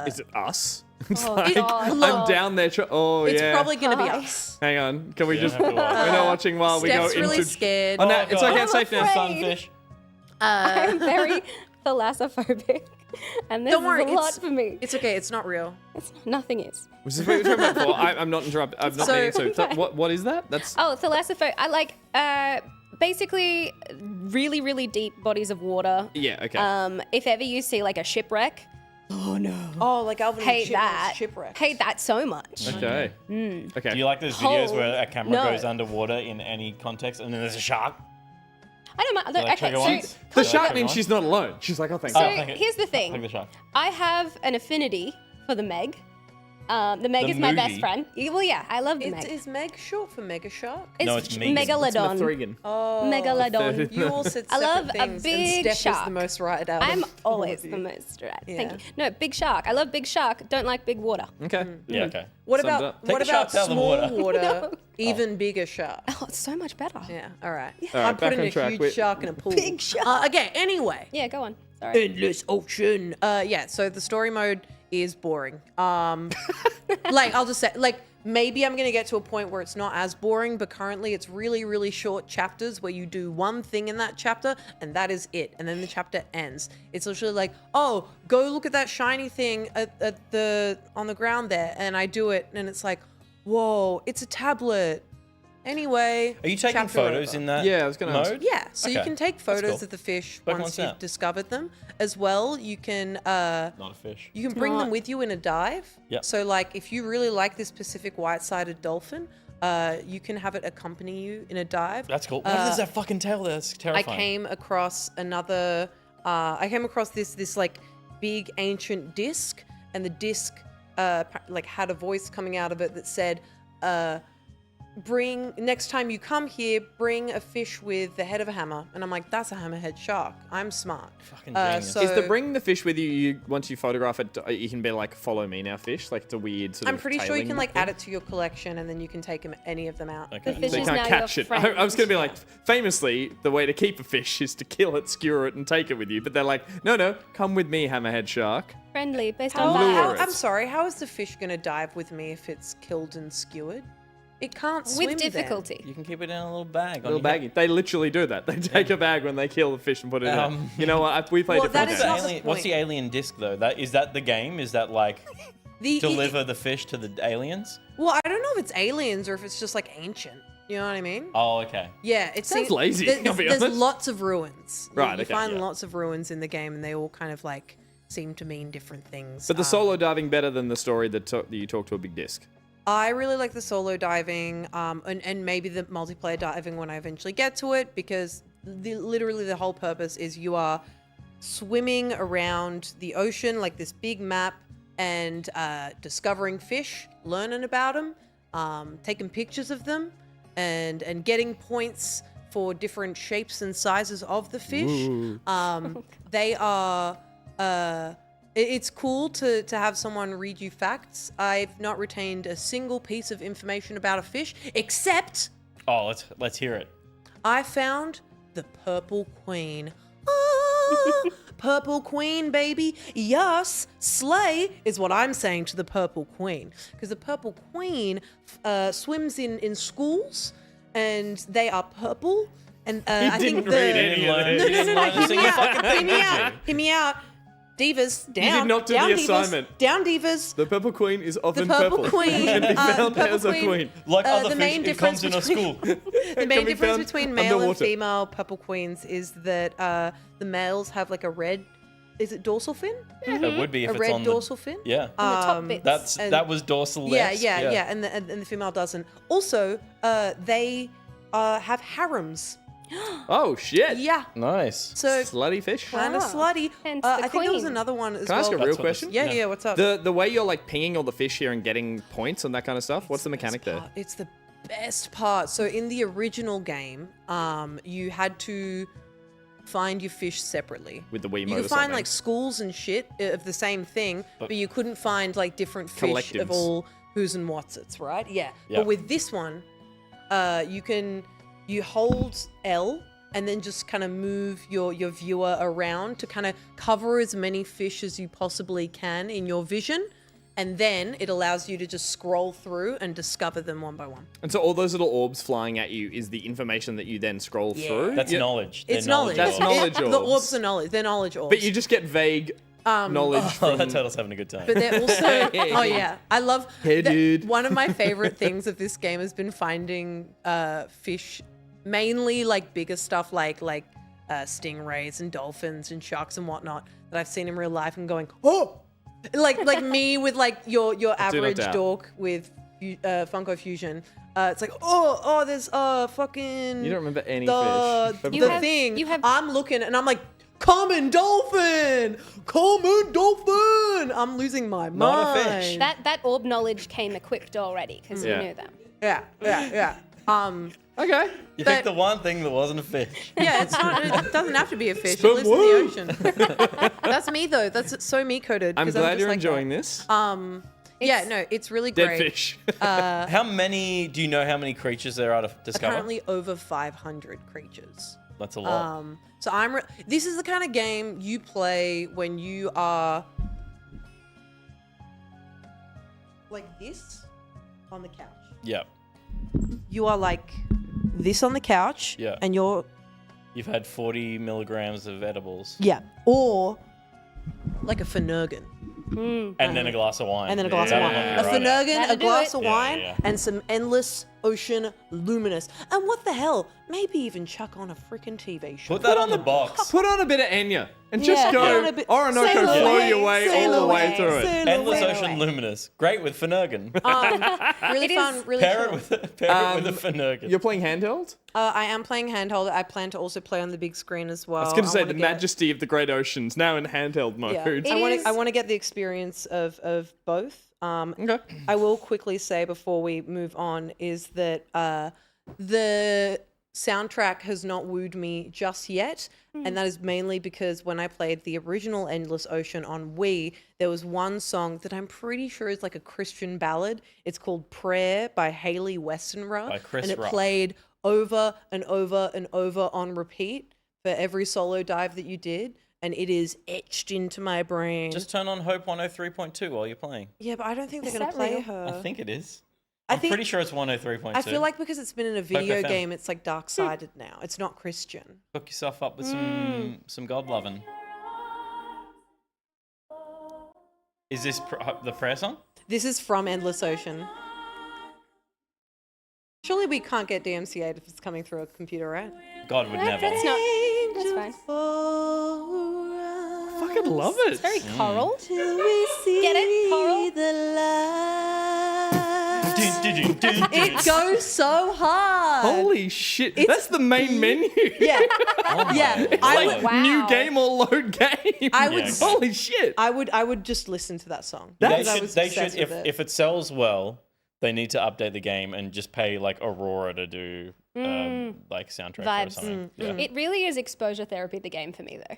Is it us? It's Oh, like, God. I'm down there. It's yeah. probably going to be Hi. us. Hang on. Can we just? have We're to watch. not watching while we go Steph's really into. scared. Oh no, it's God. okay. I'm It's safe now. afraid. Sunfish. I'm very thalassophobic, and this Don't worry, is a lot for me. It's okay. It's not real. Nothing is. Was this what you were talking about before? I'm not interrupting. I'm not So- meaning to. What is that? That's. Oh, thalassophobic. I like basically really, really deep bodies of water. Yeah. Okay. If ever you see like a shipwreck, oh no, Oh, like Alvin hate and that. Shipwreck. Hate that so much. Okay. Okay. Do you like those videos Hold. where a camera No. goes underwater in any context and then there's a shark? I don't mind. like Okay, trigger so ones? The So- shark means she's not alone. She's like, oh, thank So God. thank you. here's the Take thing. the shark. I have an affinity for the Meg. The Meg The is my best movie? friend. Well, yeah, I love the Meg. Is Meg short for Mega Shark? No, it's Megan. Megalodon. Threegan. Oh, Megalodon. you all said I separate love a things, big and Steph was shark. the most right out I'm of all always of the you. most right. Yeah. Thank you. No, big shark. I love big shark. Don't like big water. Okay. Yeah, okay. What Summed about up. Take what the about sharks out of the small water. water, even bigger shark? Oh, it's so much better. Yeah, all right. All right, I'm back putting on a track. huge Wait. shark in a pool. Big shark. Okay, anyway. Yeah, go on. Sorry. Endless Ocean. Yeah, so the story mode is boring. Like, I'll just say, like, maybe I'm going to get to a point where it's not as boring, but currently it's really, really short chapters where you do one thing in that chapter and that is it. And then the chapter ends. It's literally like, oh, go look at that shiny thing on the ground there. And I do it and it's like, whoa, it's a tablet. Anyway. Are you taking chapter photos over. in that Yeah, I was gonna ask. mode? Yeah, so you Okay, can take that's photos cool. of the fish Pokemon once you've Snap. discovered them. As well, you can Not a fish. you can bring them not. with you in a dive. Yep. So like if you really like this Pacific white-sided dolphin, you can have it accompany you in a dive. That's cool. What is that fucking tail there? That's I terrifying. came across another I came across this like big ancient disc, and the disc like had a voice coming out of it that said bring next time you come here, bring a fish with the head of a hammer. And I'm like, that's a hammerhead shark. I'm smart. Fucking genius. so Is the bring the fish with you? Once you photograph it, you can be like, follow me now, fish. Like it's a weird sort I'm of. pretty sure you tailing can like thing. add it to your collection, and then you can take any of them out. Okay. The fish So you is can't now catch your it. friend. I was gonna be like, famously, the way to keep a fish is to kill it, skewer it, and take it with you. But they're like, no, come with me, hammerhead shark. Friendly, based How, on Lure that. it. I'm sorry, how is the fish going to dive with me if it's killed and skewered? It can't swim With then. difficulty. You can keep it in a little bag. on Little your hip. baggie. They literally do that. They take a bag when they kill the fish and put it in. It. You know what? We played Well, that different is not games. the What's the point. alien disc though? Is that the game? Is that like deliver the fish to the aliens? Well, I don't know if it's aliens or if it's just like ancient. You know what I mean? Oh, okay. Yeah, it Sounds seems lazy, There's, I'll be there's honest. lots of ruins. Right, You okay, find yeah. lots of ruins in the game, and they all kind of like seem to mean different things. But the solo diving better than the story that you talk to a big disc. I really like the solo diving, and maybe the multiplayer diving when I eventually get to it, because literally the whole purpose is you are swimming around the ocean like this big map and discovering fish, learning about them, taking pictures of them, and getting points for different shapes and sizes of the fish. They are... It's cool to have someone read you facts. I've not retained a single piece of information about a fish, except Oh, let's hear it. I found the purple queen. Ah, purple queen, baby. Yes, slay is what I'm saying to the purple queen. Because the purple queen swims in schools, and they are purple. And I think read any of it. No. Hear me out. Divas, down. did not do down the divas, assignment. Down divas. The purple queen is The often purple queen. Can be found purple as a queen. Like other the fish, main it difference comes in a school. The main be difference found between male and underwater. female purple queens is that the males have like a red, is it dorsal fin? It would be if A it's red on dorsal fin? Yeah. On the top bits. That was dorsal Yeah, less. yeah. And the female doesn't. Also, they have harems. Oh, shit. Yeah. Nice. So Slutty fish. kind of Wow. slutty. Hence the I think there was queen. another one as Can I well. ask a That's real what question? it's- Yeah, what's up? The way you're like pinging all the fish here and getting points and that kind of stuff, what's the mechanic there? It's the best part. So in the original game, you had to find your fish separately. With the Wiimote You or could find something? like schools and shit of the same thing, but you couldn't find like different fish of Collectives. all who's and what's it's, right? Yeah. Yeah. But with this one, you hold L and then just kind of move your viewer around to kind of cover as many fish as you possibly can in your vision. And then it allows you to just scroll through and discover them one by one. And so all those little orbs flying at you is the information that you then scroll through? That's Yeah. knowledge. It's They're knowledge. That's orbs. knowledge The orbs. orbs are knowledge. They're knowledge orbs. But you just get vague knowledge Oh, from... that turtle's having a good time. But they're also, oh yeah, I love. Hey, dude. One of my favorite things of this game has been finding fish, mainly like bigger stuff like stingrays and dolphins and sharks and whatnot that I've seen in real life and going, oh, like me with like your average doubt. dork with Funko Fusion. It's like, oh, there's fucking. You don't remember any the, fish. The thing. you have- I'm looking and I'm like, common dolphin. I'm losing my mind. Not a fish. That orb knowledge came equipped already because Yeah. you knew them. Yeah. Okay. You but- picked the one thing that wasn't a fish. Yeah, it's not. It doesn't have to be a fish. It But lives in the ocean. That's me though. That's so me coded. I'm glad you're enjoying this. Yeah, no, it's really Dead great. fish. How many? Do you know how many creatures there are to discover? Apparently over 500 creatures. That's a lot. So this is the kind of game you play when you are like this on the couch. Yeah. You are like this on the couch. Yeah. And you're You've had 40 milligrams of edibles. or like a Finnegan. And then a glass of wine. And then a glass of That wine. one A you're right at. Finnegan, That'll a do glass it. of Yeah, wine, yeah. and some endless ocean luminous. And what the hell? Maybe even chuck on a freaking TV show. Put that on the box. Put on a bit of Enya and just Yeah, go put on a bit- Orinoco sail flow away, your way sail all the way away, through it. sail Endless away. Ocean Luminous. Great with Finnegan. Really It fun, is- really Pair it chill. with a Finnegan. You're playing handheld? I am playing handheld. I plan to also play on the big screen as well. I was going to say wanna the get- majesty of the great oceans now in handheld mode. Yeah. It is- I want to get the experience of both. Okay. I will quickly say before we move on is that the soundtrack has not wooed me just yet, and that is mainly because when I played the original Endless Ocean on Wii, there was one song that I'm pretty sure is like a Christian ballad. It's called Prayer by Hayley Westenra, By Chris and it Rock. played over and over and over on repeat for every solo dive that you did, and it is etched into my brain. Just turn on Hope 103.2 while you're playing. Yeah, but I don't think they're Is going to that play real? her. I think it is. I I'm think- pretty sure it's 103.2. I feel like because it's been in a video FM. game, it's like dark-sided now. It's not Christian. Hook yourself up with some God loving. Is this the prayer song? This is from Endless Ocean. Surely we can't get DMCA'd if it's coming through a computer, right? God would never. That's not. That's fine. I fucking love it. It's very choral. Till we see Get it? Choral? the light. It goes so hard. Holy shit! That's the main menu. Yeah. Yeah. I Like, would, Wow. New game or load game. I would Yeah, say- Holy shit! I would just listen to that song. They because I should, was they obsessed should with it. if it sells well, they need to update the game and just pay like Aurora to do like soundtrack or Vibes. something. Yeah. It really is exposure therapy, the game for me, though.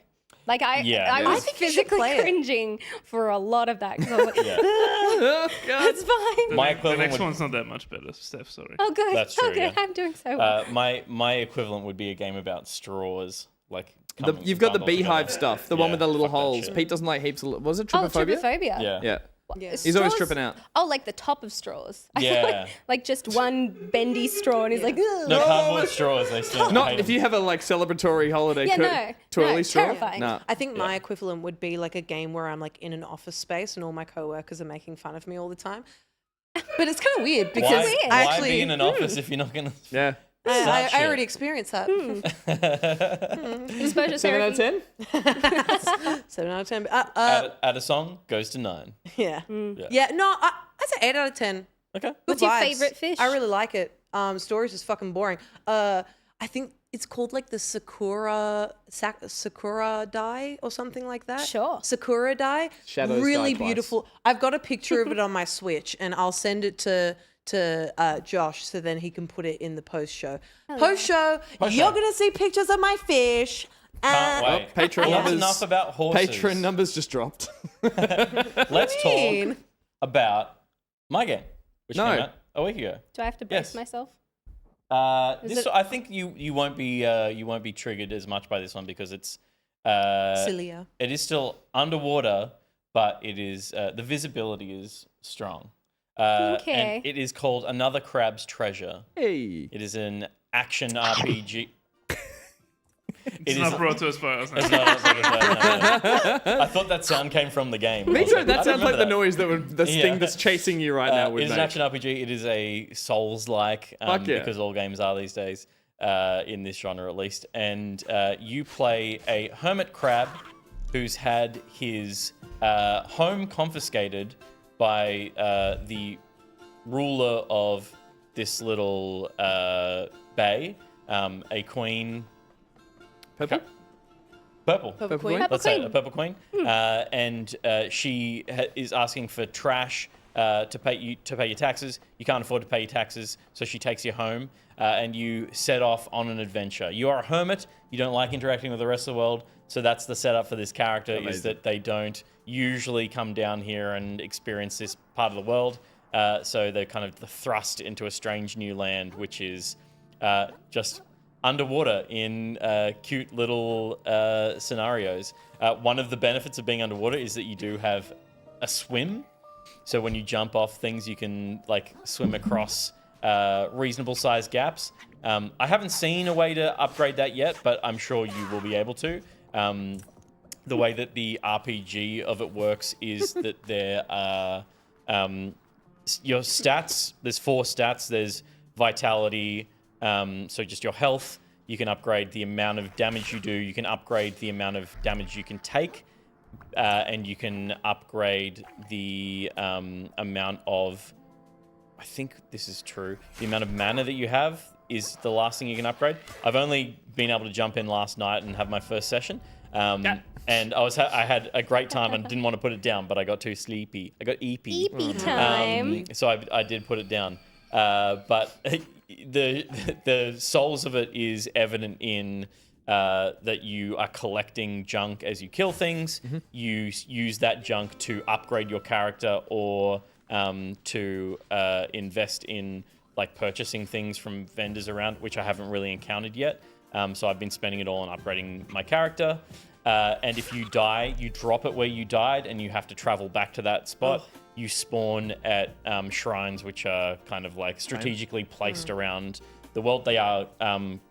Like, I Yeah, it was is. I think you should physically play it. cringing for a lot of that. 'Cause I was like, Yeah. Oh, God. it's fine. My The equivalent next would, one's not that much better, Steph. Sorry. Oh, good. That's true, Oh, good. yeah. I'm doing so well. my equivalent would be a game about straws. Like You've got the bundled beehive together. stuff, the one Yeah, with the little fuck that holes. shit. Pete doesn't like heaps of. Was it Oh, trypophobia? trypophobia. Yeah. Yeah. Yeah. He's always Straws- tripping out. Oh, like the top of straws. I feel Yeah. like just one bendy straw, and he's like, ugh. No, cardboard straws. They still Not hate if you them. have a like celebratory holiday Yeah, no, twirly no, straw. terrifying. Nah. I think my equivalent would be like a game where I'm like in an office space and all my coworkers are making fun of me all the time. But it's kind of weird because Why, weird. I why actually be in an office if you're not gonna? Yeah. I shit. already experienced that. Exposure 7 out of therapy. 10? 7 out of 10. Add a song goes to 9. Yeah. Yeah. No, I'd say 8 out of 10. Okay. What's Good your vibes. favorite fish? I really like it. Stories is fucking boring. I think it's called like the Sakura die or something like that. Sure. Sakura die. Shadows really die twice. beautiful. I've got a picture of it on my Switch, and I'll send it to Josh so then he can put it in the post show. Post show, you're gonna see pictures of my fish. Can't wait. Patreon Well, that's numbers. enough about horses. Patreon numbers just dropped. Let's mean? talk about my game, which No. came out a week ago. Do I have to brace Yes. myself? This it- I think you won't be triggered as much by this one because it's Cilia. it is still underwater, but it is the visibility is strong. Okay. And it is called Another Crab's Treasure. Hey. It is an action RPG. It's not brought to us by us. It's not- no. I thought that sound came from the game. Me I was too. like, I That don't sounds like remember the that. noise that would the Yeah. thing that's chasing you right now would It is make. an action RPG. It is a Souls-like, Fuck yeah. because all games are these days, in this genre at least. And you play a hermit crab who's had his home confiscated by the ruler of this little bay, a queen. Purple? Purple. Purple Queen. Purple Let's say Queen. a purple queen, and she is asking for trash to pay your taxes. You can't afford to pay your taxes, so she takes you home, and you set off on an adventure. You are a hermit. You don't like interacting with the rest of the world, so that's the setup for this character. Is Amazing. that they don't usually come down here and experience this part of the world. So they're kind of thrust into a strange new land, which is just underwater in cute little scenarios. One of the benefits of being underwater is that you do have a swim. So when you jump off things, you can like swim across reasonable sized gaps. I haven't seen a way to upgrade that yet, but I'm sure you will be able to. The way that the RPG of it works is that there are your stats. There's 4 stats. There's vitality, so just your health. You can upgrade the amount of damage you do. You can upgrade the amount of damage you can take. And you can upgrade the amount of... I think this is true. The amount of mana that you have is the last thing you can upgrade. I've only been able to jump in last night and have my first session. And I had a great time and didn't want to put it down, but I got too sleepy. I got eepy. Eepy time. So I did put it down. But the souls of it is evident in that you are collecting junk as you kill things. You use that junk to upgrade your character or to invest in like purchasing things from vendors around, which I haven't really encountered yet. So I've been spending it all on upgrading my character. And if you die, you drop it where you died and you have to travel back to that spot. You spawn at shrines, which are kind of like strategically placed around the world. They are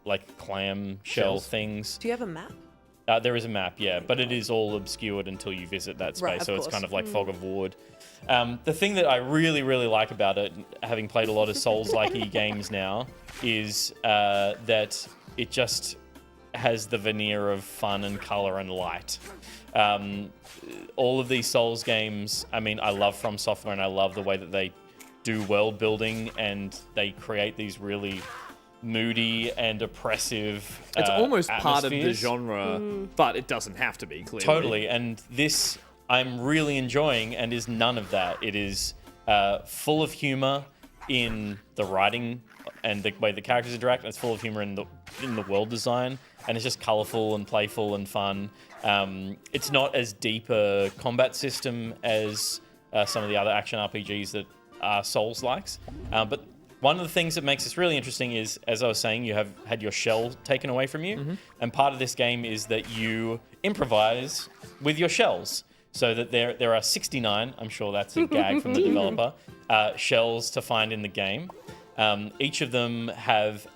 like clam shell things. Do you have a map? There is a map, yeah, but it is all obscured until you visit that space, Right, of so it's course. kind of like Fog of Ward. The thing that I really, really like about it, having played a lot of Souls-like games now, is that it just has the veneer of fun and color and light. All of these Souls games, I mean, I love From Software and I love the way that they do world building, and they create these really moody and oppressive It's almost part of the atmospheres. genre, but it doesn't have to be, clearly. Totally, and this I'm really enjoying, and is none of that. It is full of humor in the writing and the way the characters interact, and it's full of humor in the world design, and it's just colorful and playful and fun. It's not as deep a combat system as some of the other action RPGs that are Souls-likes, but one of the things that makes this really interesting is, as I was saying, you have had your shell taken away from you, and part of this game is that you improvise with your shells. So that there are 69, I'm sure that's a gag from the developer, shells to find in the game. Each of them have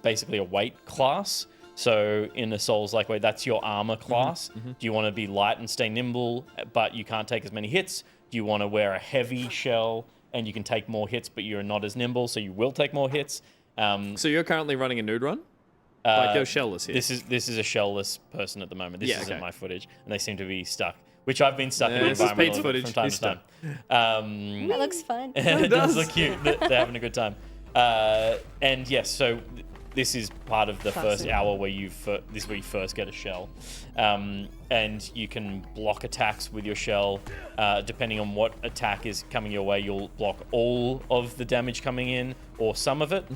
basically a weight class. So in a Souls-like way, that's your armor class. Do you want to be light and stay nimble, but you can't take as many hits? Do you want to wear a heavy shell and you can take more hits, but you're not as nimble, so you will take more hits? So you're currently running a nude run? Like you're shellless here? This is a shellless person in the moment. This isn't okay. my footage, and they seem to be stuck. Which I've been stuck in this is Pete's environmentally footage. from time He's to time. That looks fun. It does look cute. They're having a good time. And yes, so this is part of the first hour where this is where you first get a shell, and you can block attacks with your shell. Depending on what attack is coming your way, you'll block all of the damage coming in or some of it.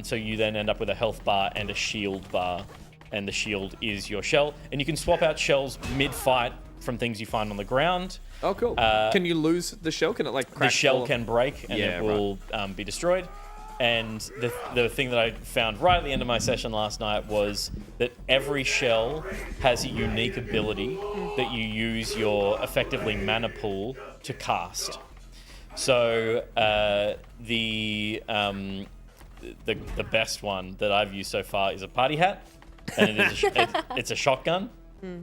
So you then end up with a health bar and a shield bar, and the shield is your shell. And you can swap out shells mid-fight from things you find on the ground. Oh, cool. Can you lose the shell? Can it like crack? The shell can break and Yeah, it will be destroyed. And the thing that I found right at the end of my session last night was that every shell has a unique ability that you use your effectively mana pool to cast. So the best one that I've used so far is a party hat, and it's a shotgun.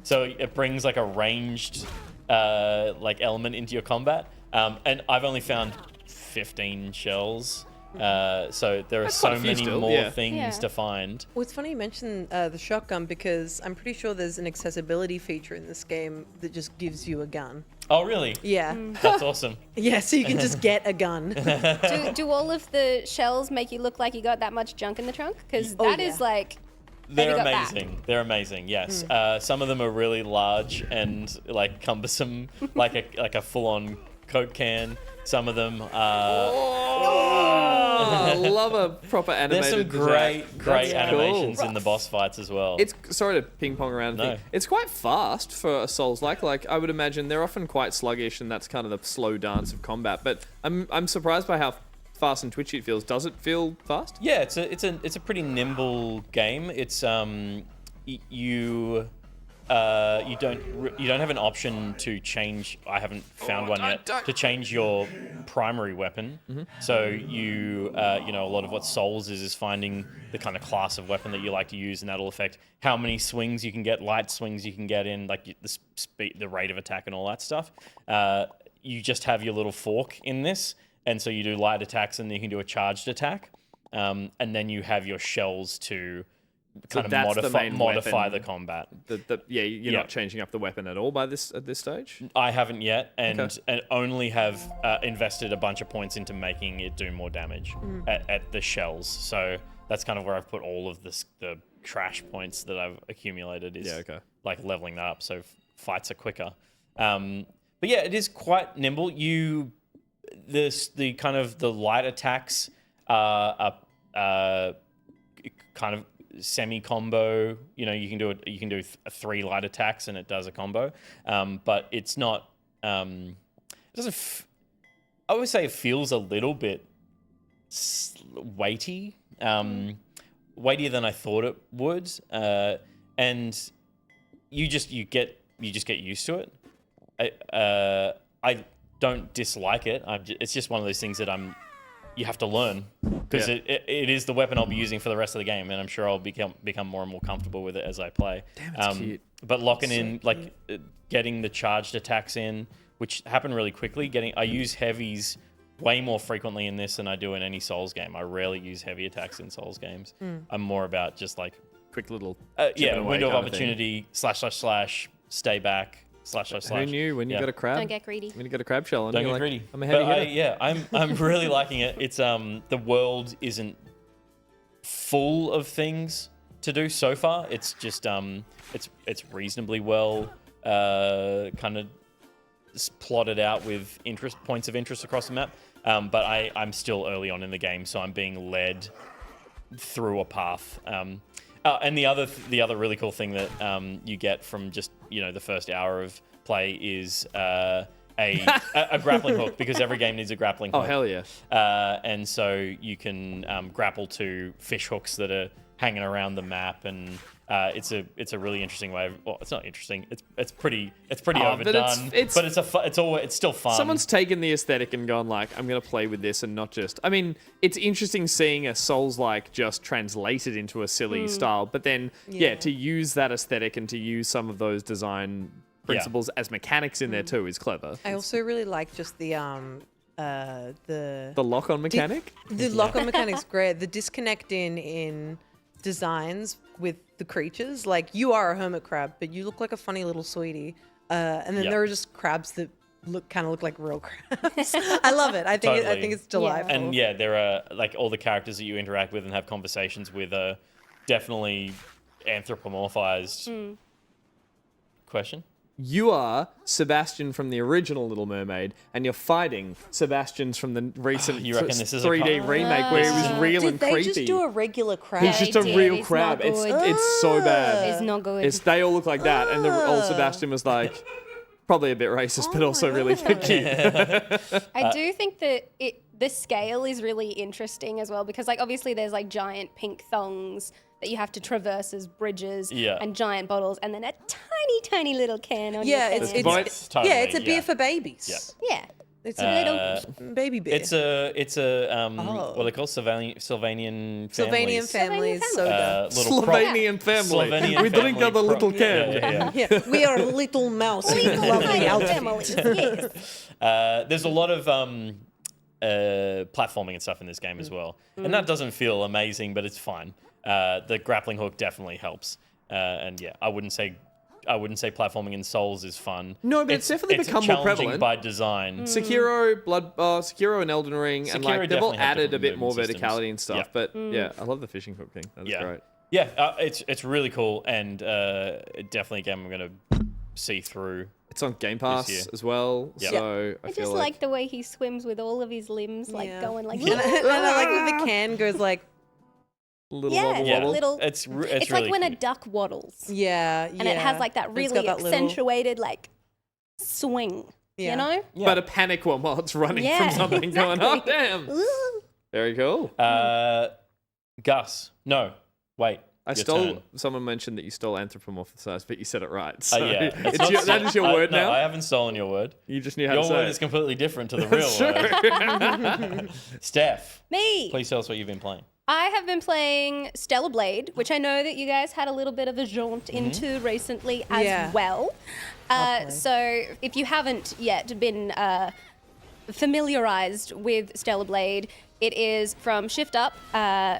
So it brings like a ranged element into your combat. And I've only found 15 shells. So there are That's so quite a few many still, more yeah. things to find. Well, it's funny you mention the shotgun because I'm pretty sure there's an accessibility feature in this game that just gives you a gun. Oh, really? Yeah. That's awesome. Yeah, so you can just get a gun. Do all of the shells make you look like you got that much junk in the trunk? Because that is like... They're got that. amazing. They're amazing. Yes. Some of them are really large and like cumbersome, like a full-on Coke can. Some of them I love a proper animated. There's some design. great That's animations cool. in the boss fights as well. It's sorry to ping pong around. No. It's quite fast for a Souls-like. Like I would imagine they're often quite sluggish, and that's kind of the slow dance of combat. But I'm surprised by how fast and twitchy it feels. Does it feel fast? Yeah, it's a pretty nimble game. It's you don't have an option to change. I haven't found one yet to change your primary weapon. So you a lot of what Souls is finding the kind of class of weapon that you like to use, and that'll affect how many swings you can get, light swings you can get in, like the speed, the rate of attack, and all that stuff. You just have your little fork in this, and so you do light attacks, and then you can do a charged attack, and then you have your shells to kind of modify the combat. You're not changing up the weapon at all at this stage. I haven't yet, and only have invested a bunch of points into making it do more damage at the shells. So that's kind of where I've put all of the trash points that I've accumulated. Is like leveling that up, so fights are quicker. But yeah, it is quite nimble. The kind of the light attacks are kind of semi-combo. You can do 3 light attacks and it does a combo, but it's not it doesn't I would say it feels a little bit weighty, weightier than I thought it would, and you just get used to it. I don't dislike it. It's just one of those things that you have to learn, because it is the weapon I'll be using for the rest of the game, and I'm sure I'll become more and more comfortable with it as I play. Damn, it's cute. But locking in, getting the charged attacks in, which happen really quickly. I use heavies way more frequently in this than I do in any Souls game. I rarely use heavy attacks in Souls games. I'm more about just like Quick little window of opportunity, // stay back, // Who knew when you Yeah. got a crab? Don't get greedy. When you got a crab shell on, Don't you're get like, greedy. I'm a heavy hitter. I'm really liking it. It's the world isn't full of things to do so far. It's just it's reasonably well kind of plotted out with points of interest across the map. But I'm still early on in the game, so I'm being led through a path. And the other really cool thing that you get from just the first hour of play is a grappling hook, because every game needs a grappling hook. Oh, hell yeah. And so you can grapple to fish hooks that are hanging around the map, and it's a really interesting way. Well, it's not interesting. It's pretty overdone. But it's still fun. Someone's taken the aesthetic and gone like, I'm going to play with this and not just... I mean, it's interesting seeing a Souls-like just translated into a silly style, but then, to use that aesthetic and to use some of those design principles as mechanics in there too is clever. I also really like just the lock-on mechanic? The lock-on mechanic's great. The disconnect in designs with the creatures. Like, you are a hermit crab, but you look like a funny little sweetie. And then there are just crabs that look like real crabs. I love it. I think it's delightful. And there are like all the characters that you interact with and have conversations with are definitely anthropomorphized. Question? You are Sebastian from the original Little Mermaid, and you're fighting Sebastian's from the recent You reckon this is a 3D remake where he was real and Did they creepy. just do a regular crab? He's just a did. real It's crab. not It's good. so bad. It's not good. They all look like that, and the old Sebastian was like probably a bit racist, but also really cute. I do think that the scale is really interesting as well, because like obviously there's like giant pink thongs that you have to traverse as bridges and giant bottles, and then a tiny little can on your Yeah, hand. it's a beer for babies. Yeah. It's a little baby beer. It's a what they call Sylvanian families. families. So Little Slovenian family. Slovenian We drink family out the little can. yeah, we are little mouse in lovely outfit. families, yes. There's a lot of platforming and stuff in this game as well, and that doesn't feel amazing, but it's fine. The grappling hook definitely helps, and I wouldn't say platforming in Souls is fun. No, but it's definitely become more challenging prevalent. by design. Sekiro and Elden Ring, and like Sekiro they've all definitely have added a different bit more movement verticality and systems. stuff. But I love the fishing hook thing. That's great. Yeah, it's really cool, and definitely a game I'm gonna see through. It's on Game Pass year. as well, Yep. so I I feel just like the way he swims with all of his limbs, like going like. and I like that the can goes like, little Yeah, wobble yeah. wobble. Little. It's It's really like when a cute. duck waddles, yeah, and it has like that It's really got that little- accentuated like swing. Yeah. You know. But a panic while it's running Yeah, from something going, oh exactly. damn. Ooh. Very cool. Gus. No, wait. I your stole. turn. Someone mentioned that you stole anthropomorphized, but you said it right. So Yeah, that is your word no, now. I haven't stolen your word. You just knew how Your to say word it. is completely different to the real word. Steph, Me. please tell us what you've been playing. I have been playing Stellar Blade, which I know that you guys had a little bit of a jaunt into recently as Yeah. well. So if you haven't yet been familiarized with Stellar Blade, it is from Shift Up,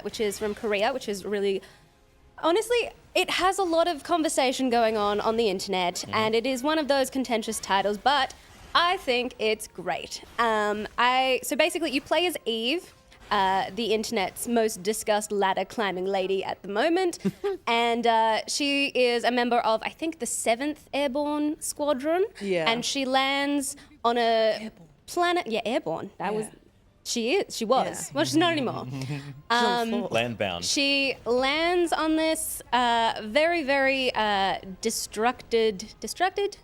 which is from Korea, which is really, honestly, it has a lot of conversation going on the internet, and it is one of those contentious titles, but I think it's great. So basically, you play as Eve, the internet's most discussed ladder climbing lady at the moment. And she is a member of, I think, the 7th Airborne Squadron. Yeah. And she lands on a planet. Yeah, Airborne. That was. She was. Yeah. Well, she's not anymore. Landbound. She lands on this very, very distracted.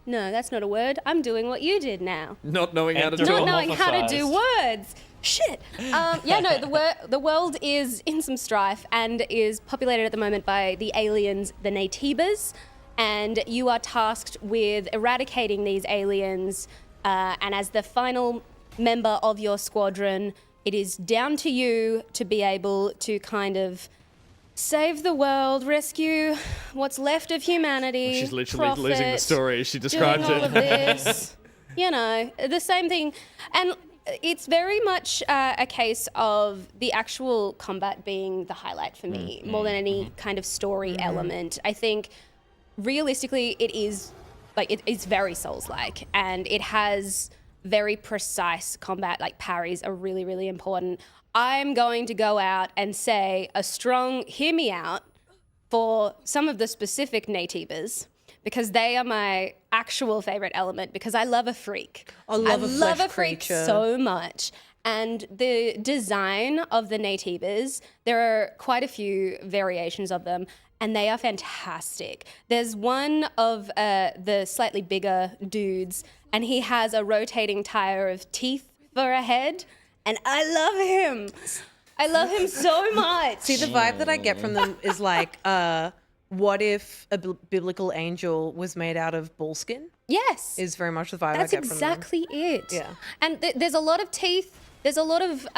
No, that's not a word. I'm doing what you did now. Not knowing how to Not do Not it. knowing how to do Anthropomorphized. words. Shit. The world is in some strife and is populated at the moment by the aliens, the Naytibas, and you are tasked with eradicating these aliens. And as the final member of your squadron, it is down to you to be able to kind of save the world, rescue what's left of humanity. She's literally losing the profit, story as she doing describes all of it. this. You know, the same thing. And it's very much a case of the actual combat being the highlight for me, more than any kind of story element. I think realistically it is like it's very Souls-like, and it has very precise combat. Like parries are really, really important. I'm going to go out and say a strong hear me out for some of the specific Natives, because they are my actual favorite element, because I love a freak. I love a flesh freak creature. so much. And the design of the Natives, there are quite a few variations of them, and they are fantastic. There's one of the slightly bigger dudes, and he has a rotating tire of teeth for a head, and I love him. I love him so much. See, the vibe that I get from them is like, what if a biblical angel was made out of bull skin? Yes. Is very much the vibe That's I get from them. exactly it. Yeah. And there's a lot of teeth. There's a lot of,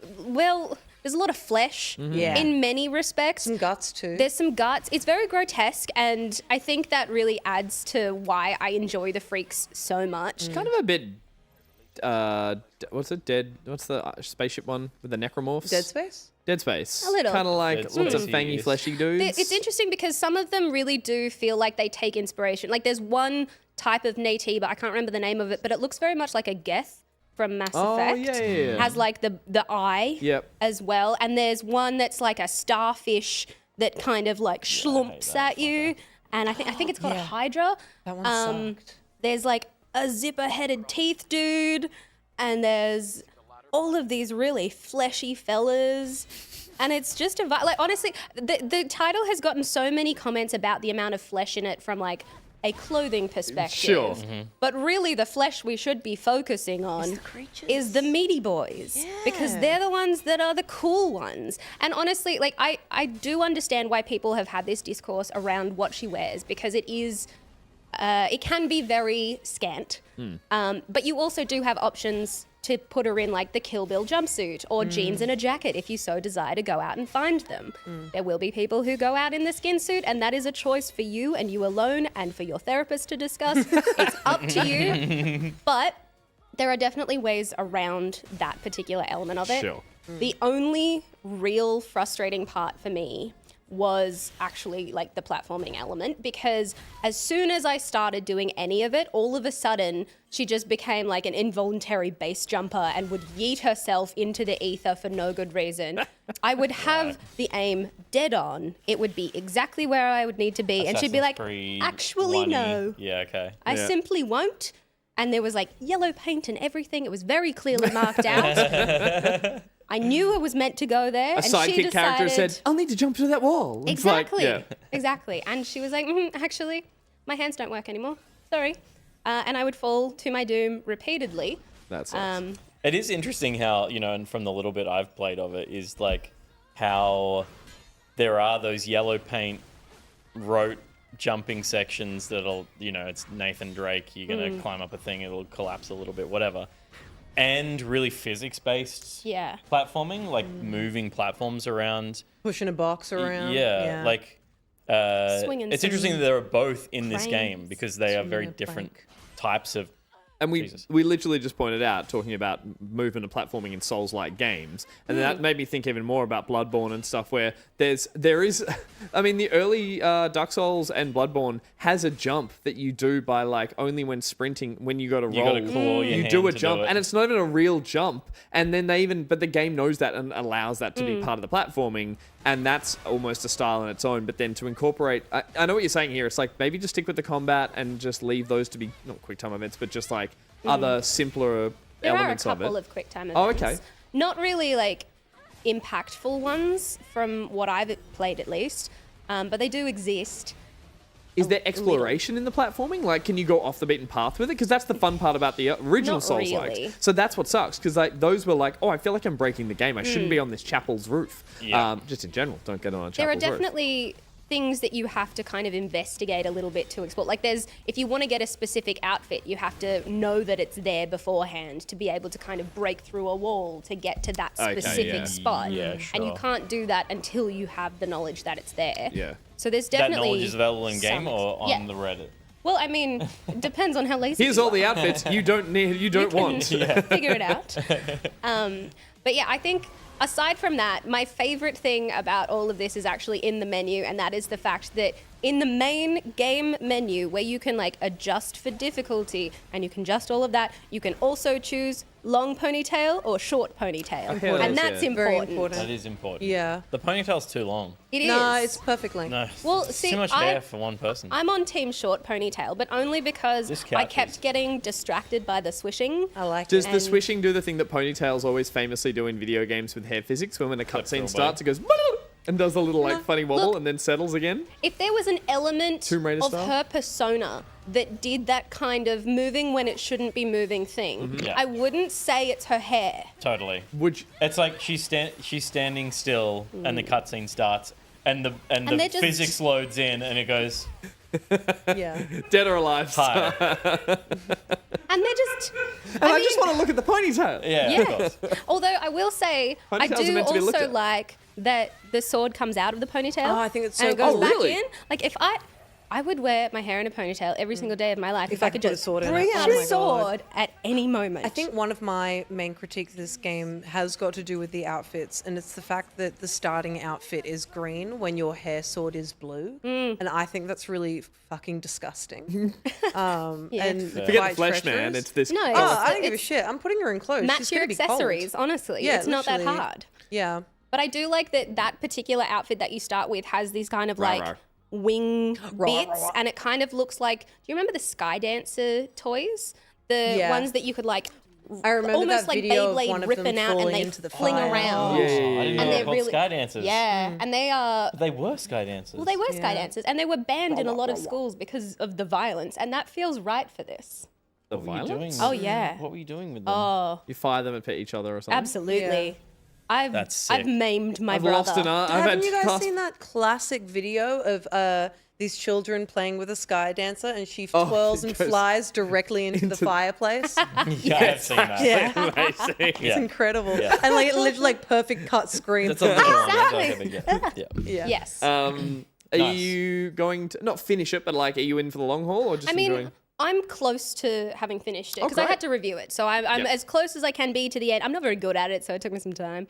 there's a lot of flesh Yeah. in many respects. Some guts too. There's some guts. It's very grotesque, and I think that really adds to why I enjoy the freaks so much. Kind of a bit. What's it? What's the spaceship one with the necromorphs? Dead Space? Dead Space. A little. Kind of like Dead lots of Space. fangy, fleshy dudes. It's interesting because some of them really do feel like they take inspiration. Like there's one type of Native, I can't remember the name of it, but it looks very much like a Geth from Mass Effect. yeah. Has like the eye Yep. as well. And there's one that's like a starfish that kind of like schlumps at you. And I think it's called a Hydra. That one sucked. There's like a zipper-headed teeth dude, and there's all of these really fleshy fellas. And it's just like, honestly, the title has gotten so many comments about the amount of flesh in it from like a clothing perspective. Sure. But really the flesh we should be focusing on is the meaty boys. Because they're the ones that are the cool ones. And honestly, like I do understand why people have had this discourse around what she wears, because it is, it can be very scant. But you also do have options to put her in like the Kill Bill jumpsuit or jeans and a jacket if you so desire to go out and find them. There will be people who go out in the skin suit, and that is a choice for you and you alone and for your therapist to discuss. It's up to you. But there are definitely ways around that particular element of it. Sure. The only real frustrating part for me was actually like the platforming element, because as soon as I started doing any of it, all of a sudden she just became like an involuntary base jumper and would yeet herself into the ether for no good reason. I would have the aim dead on. It would be exactly where I would need to be. And she'd be Assassin's like, Creed actually, 1-y. no. Yeah, okay. I simply won't. And there was like yellow paint and everything. It was very clearly marked out. I knew it was meant to go there. A and she sidekick character decided- said, "I'll need to jump through that wall." It's like, Exactly. yeah. Exactly. And she was like, actually, my hands don't work anymore. Sorry. And I would fall to my doom repeatedly. That sucks. It is interesting how, you know, and from the little bit I've played of it, is like how there are those yellow paint rote jumping sections that'll, you know, it's Nathan Drake, you're going to climb up a thing, it'll collapse a little bit, whatever. And really physics-based platforming, like moving platforms around. Pushing a box around. Yeah, like Swinging it's some interesting that there are both in this game cranes. because they are very Swinging a different plank. types of. And Jesus. we literally just pointed out, talking about movement and platforming in Souls-like games, and that made me think even more about Bloodborne and stuff, where there is, I mean, the early Dark Souls and Bloodborne has a jump that you do by like only when sprinting, when you got to roll, gotta claw your you hand do a to do jump, it. and it's not even a real jump. And then but the game knows that and allows that to be part of the platforming, and that's almost a style in its own. But then to incorporate, I know what you're saying here. It's like maybe just stick with the combat and just leave those to be not quick time events, but just like other simpler There are a elements of couple it. of quick time Oh, events. okay. Not really like impactful ones from what I've played at least, but they do exist. Is there exploration in the platforming? Like, can you go off the beaten path with it? Because that's the fun part about the original Not Souls really. likes. So that's what sucks. Because like those were like, oh, I feel like I'm breaking the game. I shouldn't be on this chapel's roof. Yeah. Just in general, don't get on a There are chapel's roof. definitely things that you have to kind of investigate a little bit to explore. Like if you want to get a specific outfit, you have to know that it's there beforehand to be able to kind of break through a wall to get to that Okay, specific yeah. spot. Yeah, And you sure. can't do that until you have the knowledge that it's there. Yeah. So there's That definitely knowledge is available in game some- or on Yeah. the Reddit. Well, I mean, it depends on how lazy Here's you all are. the outfits you don't need, you don't want. Figure it out. But yeah, I think aside from that, my favorite thing about all of this is actually in the menu, and that is the fact that in the main game menu where you can like adjust for difficulty and you can adjust all of that, you can also choose long ponytail or short ponytail. And that's Very important. important. That is important. Yeah. The ponytail's too long. It is. No, it's perfect length. No. Well, it's see, too much hair for one person. I'm on team short ponytail, but only because This I couch kept is- getting distracted by the swishing. I like Does it. the swishing do the thing that ponytails always famously do in video games with hair physics? When a cutscene away. starts, it goes and does a little like funny wobble Look. and then settles again. If there was an element Tomb Raider of style? her persona that did that kind of moving when it shouldn't be moving thing, Yeah. I wouldn't say it's her hair. Totally. Would you, It's like she's standing still, and the cutscene starts, and the they're just- physics loads in, and it goes Yeah. dead or alive? higher. And they're just. And I just want to look at the ponytail. Yeah, of course. Although I will say, I Ponytails are do meant to be looked also at. like that the sword comes out of the ponytail. Oh, I think it's so and it goes cool. back really? in. Like if I would wear my hair in a ponytail every single day of my life if I I could could put a just sword in bring it. out Oh a my God. sword at any moment. I think one of my main critiques of this game has got to do with the outfits, and it's the fact that the starting outfit is green when your hair sword is blue, and I think that's really fucking disgusting. Yeah. And Forget the quite flesh, man. treacherous. It's this. No, Oh, it's- I don't give a it's- shit. I'm putting her in clothes. match She's your gonna be cold. accessories. Honestly, Yeah, it's not that literally. hard. Yeah. But I do like that particular outfit that you start with has these kind of like rah. wing Rah, bits, rah. and it kind of looks like. Do you remember the Sky Dancer toys? The Yeah. ones that you could like. I remember almost that like video of Beyblade one of ripping them out and falling they into the fling fire. around. I didn't know And they they're were called really sky dancers. Yeah, and they are. They were sky dancers. Well, they were sky Yeah. dancers, and they were banned in a lot of schools because of the violence, and that feels right for this. The What were you violence? doing? Oh yeah. What were you doing with them? Oh, You fire them at each other or something? absolutely. Yeah. That's sick. I've maimed my I've brother. lost an arm. I've Haven't had you guys cast- seen that classic video of these children playing with a sky dancer, and she twirls and goes flies directly into the fireplace? Yeah, I've seen that. Yeah. Amazing. It's Yeah. incredible. Yeah. And like it literally like perfect cut screen. That's a little one. Exactly. Yeah. Yeah. Yes. Are Nice. you going to not finish it, but like, are you in for the long haul or just I mean, enjoying? I'm close to having finished it because I great. had to review it. So I'm Yep. as close as I can be to the end. I'm not very good at it, so it took me some time.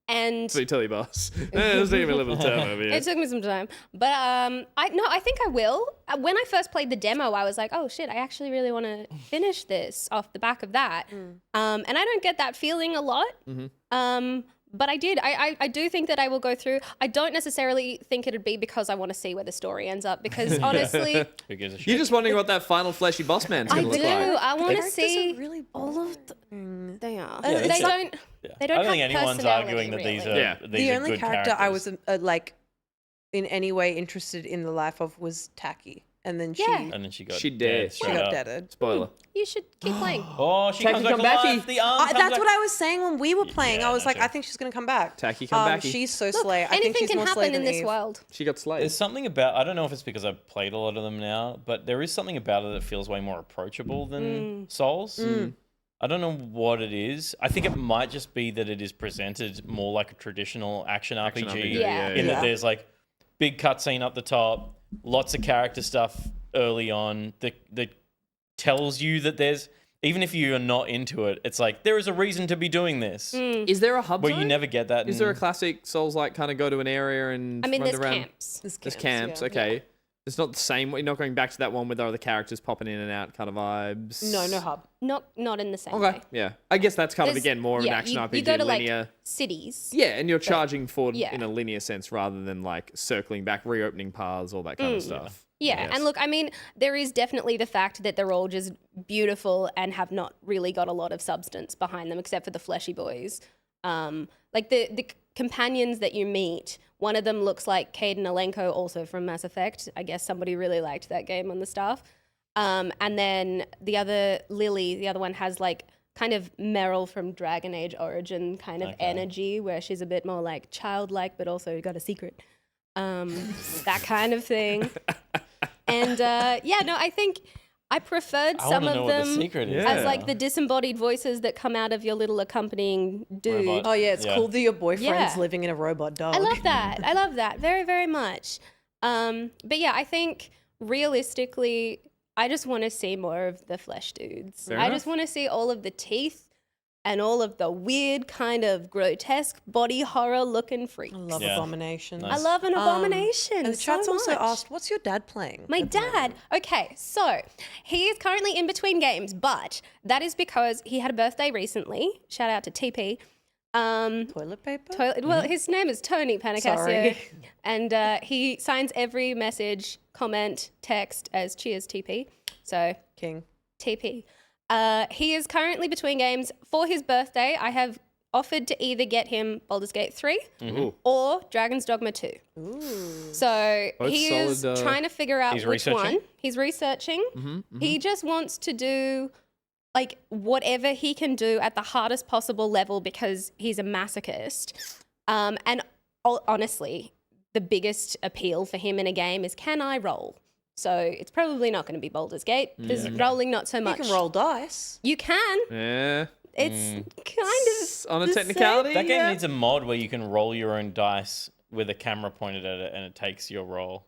And So you tell your boss. Let's take a little time over here. it took me some time. But I think I will. When I first played the demo, I was like, oh shit, I actually really want to finish this off the back of that. And I don't get that feeling a lot. But I did. I do think that I will go through. I don't necessarily think it'd be because I want to see where the story ends up. Because honestly, Who gives a shit? You're just wondering what that final fleshy boss man's I going to do. look like. I want to Characters see are really all of the. They are. Yeah, they it's don't. Yeah. They don't I don't think have anyone's personality, arguing that these are really. Yeah. these The are only good character I characters. was like in any way interested in the life of was Tacky, and then Yeah. And then she got She did. she straight got up. deaded. Spoiler. You should keep playing. Oh, she Tacky comes back come backy. alive. The arm comes That's back. what I was saying when we were playing. Yeah, I was no, like, too. I think she's gonna come back. Tacky come backy. She's so Look, slay. I think anything she's can more slay happen than in this Eve. world. She got slayed. There's something about, I don't know if it's because I've played a lot of them now, but there is something about it that feels way more approachable than Souls. I don't know what it is. I think it might just be that it is presented more like a traditional action RPG. Yeah. In that there's like big cutscene up the top, lots of character stuff early on that tells you that there's, even if you are not into it, it's like there is a reason to be doing this. Is there a hub Where zone? you never get that. Is there a classic Souls-like kind of go to an area and I mean, run there's around? camps. There's camps, okay. It's not the same. You're not going back to that one with other characters popping in and out kind of vibes. No hub. Not in the same Okay, way. yeah. I guess that's kind of, There's- again, more of an yeah, action you, RPG, You go to linear. like cities. Yeah, and you're charging forward yeah. in a linear sense rather than like circling back, reopening paths, all that kind of stuff. Yeah, Yes. and look, I mean, there is definitely the fact that they're all just beautiful and have not really got a lot of substance behind them, except for the fleshy boys. Like the companions that you meet, one of them looks like Caden Alenko, also from Mass Effect. I guess somebody really liked that game on the staff. And then the other, Lily, the other one has like kind of Meryl from Dragon Age Origin kind of energy, where she's a bit more like childlike, but also got a secret. That kind of thing. And I think I preferred I some want to know of what the them secret is. as like the disembodied voices that come out of your little accompanying dude. Robot. Oh yeah, it's Yeah. cool that your boyfriend's Yeah. living in a robot dog. I love that. I love that very, very much. But yeah, I think realistically, I just want to see more of the flesh dudes. Fair I enough. just want to see all of the teeth and all of the weird kind of grotesque body horror looking freaks. I love Yeah. abominations. I love an abomination. And the chat's so also much. asked, what's your dad playing? My dad. Okay, so he is currently in between games, but that is because he had a birthday recently. Shout out to TP. Toilet paper? Well, his name is Tony Panecasio, Sorry. and he signs every message, comment, text as Cheers TP. So King. TP. He is currently between games. For his birthday, I have offered to either get him Baldur's Gate 3 or Dragon's Dogma 2. So Both he is solid, trying to figure out He's which researching? one. He's researching. He just wants to do like whatever he can do at the hardest possible level because he's a masochist. And honestly, the biggest appeal for him in a game is, can I roll? So it's probably not going to be Baldur's Gate because rolling not so You much. can roll dice. You can. Yeah. It's kind of On a the technicality? That game yeah. needs a mod where you can roll your own dice with a camera pointed at it and it takes your roll.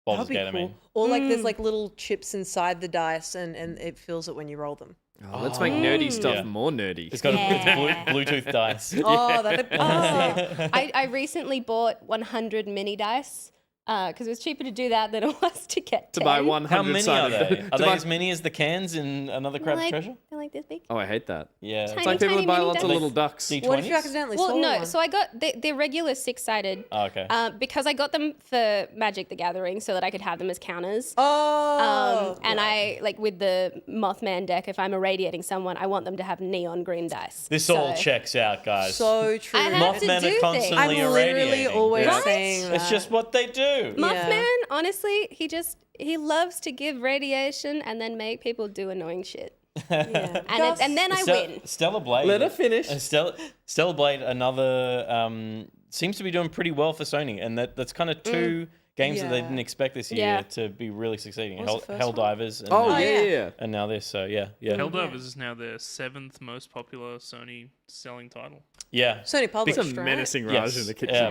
Baldur's That'd be Gate, I cool. mean. Or like there's like little chips inside the dice and it feels it when you roll them. Oh, let's make nerdy stuff Yeah. more nerdy. It's got Yeah. it's Bluetooth dice. Oh, that'd be sick. I recently bought 100 mini dice because it was cheaper to do that than it was to get 10. To buy 100 How many are sided. they? Are to they buy- as many as the cans in Another Crab's like, Treasure? They're like this big. Oh, I hate that. Yeah. Tiny, It's like people tiny who buy mini lots of dice. little ducks. D20s? What if you accidentally Well, swallow no. one? So I got they're regular 6-sided. Oh, okay. Because I got them for Magic the Gathering so that I could have them as counters. Oh. And I, like with the Mothman deck, if I'm irradiating someone, I want them to have neon green dice. This So all checks out, guys. So true. I have to Mothman do are things. constantly I'm literally irradiating. always Yeah. saying that. It's just what they do. Mothman, honestly, he loves to give radiation and then make people do annoying shit. Yeah. And then I win. Stellar Blade. Let her finish. Stellar Blade, another seems to be doing pretty well for Sony, and that's kind of two games that they Yeah. didn't expect this year Yeah. to be really succeeding. What was the first Helldivers. And, Oh, Oh, yeah, yeah. yeah. and now this. So yeah. Helldivers is now their 7th most popular Sony selling title. Yeah. Sony published, It's a right? menacing Raj Yes. in the kitchen. Yeah,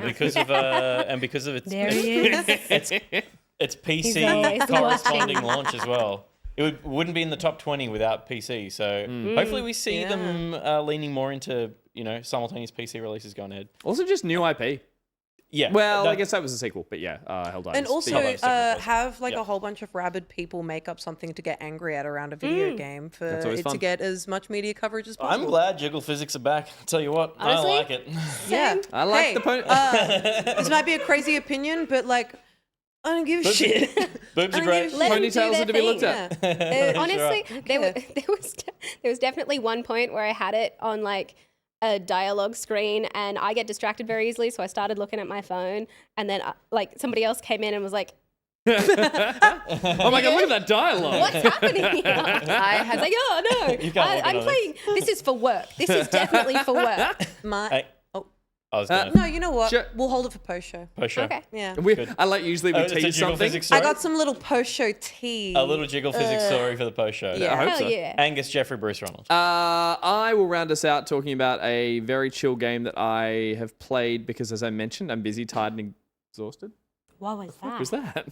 because of its There he is. its always PC corresponding watching. launch as well. It wouldn't be in the top 20 without PC. So hopefully we see Yeah. them leaning more into simultaneous PC releases going ahead. Also, just new IP. Yeah. Well, that- I guess that was a sequel, but yeah, Helldivers. And also Helldivers technically was. have like Yeah. a whole bunch of rabid people make up something to get angry at around a video game for That's always it to fun. get as much media coverage as possible. I'm glad jiggle physics are back. I'll tell you what, Honestly? I like it. Yeah. I like Hey, the pony. this might be a crazy opinion, but like, I don't give a shit. Boobs I are don't great. give a Let 'em do Ponytails their are to be looked thing. at. Honestly, there Okay. was definitely one point where I had it on like a dialogue screen and I get distracted very easily, so I started looking at my phone and then like somebody else came in and was like, Oh my god, look at that dialogue. "What's happening here?" I was like, "Oh no, You can't look at I'm others. playing. This is for work. This is definitely for work." My, Hey, oh I was going no, you know what? Sure. We'll hold it for post show. post show. Okay. Yeah. I like usually we Oh, it's a tease jiggle something. physics I story? got some little post show tea. A little jiggle physics story for the post show. yeah. I hope Hell so. yeah. Angus Jeffrey Bruce Ronald. I will round us out talking about a very chill game that I have played because, as I mentioned, I'm busy, tired, and exhausted. What was that? What was that?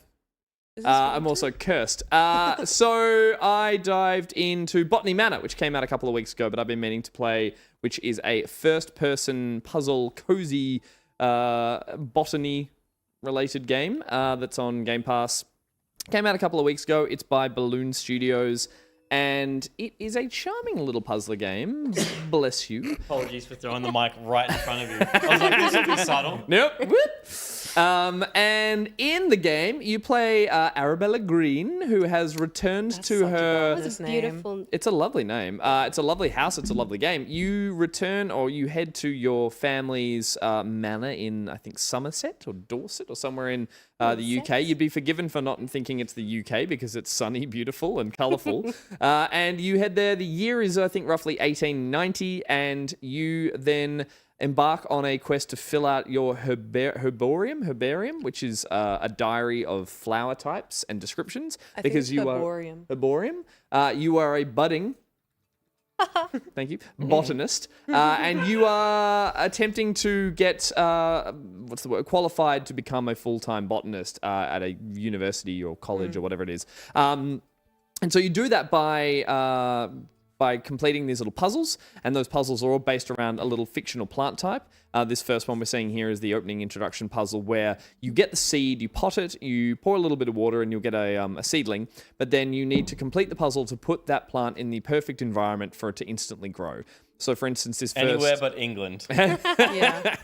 Is this I'm one also cursed. So I dived into Botany Manor, which came out a couple of weeks ago, but I've been meaning to play, which is a first-person puzzle, cozy botany-related game that's on Game Pass. Came out a couple of weeks ago. It's by Balloon Studios, and it is a charming little puzzler game. Bless you. Apologies for throwing the mic right in front of you. I was like, this will be subtle. Nope. Whoop. And in the game, you play Arabella Green, who has returned to such a her. bummer. That's a name. beautiful. It's a lovely name. It's a lovely house. It's a lovely game. You return or you head to your family's manor in, I think, Somerset or Dorset or somewhere in the UK. You'd be forgiven for not thinking it's the UK because it's sunny, beautiful, and colourful. And you head there. The year is, I think, roughly 1890, and you then embark on a quest to fill out your herbarium, which is a diary of flower types and descriptions. I think it's herbarium. You are a budding thank you, botanist, and you are attempting to get qualified to become a full-time botanist at a university or college or whatever it is. And so you do that by by completing these little puzzles, and those puzzles are all based around a little fictional plant type. This first one we're seeing here is the opening introduction puzzle, where you get the seed, you pot it, you pour a little bit of water, and you'll get a seedling. But then you need to complete the puzzle to put that plant in the perfect environment for it to instantly grow. So, for instance, this first... Anywhere but England. Yeah.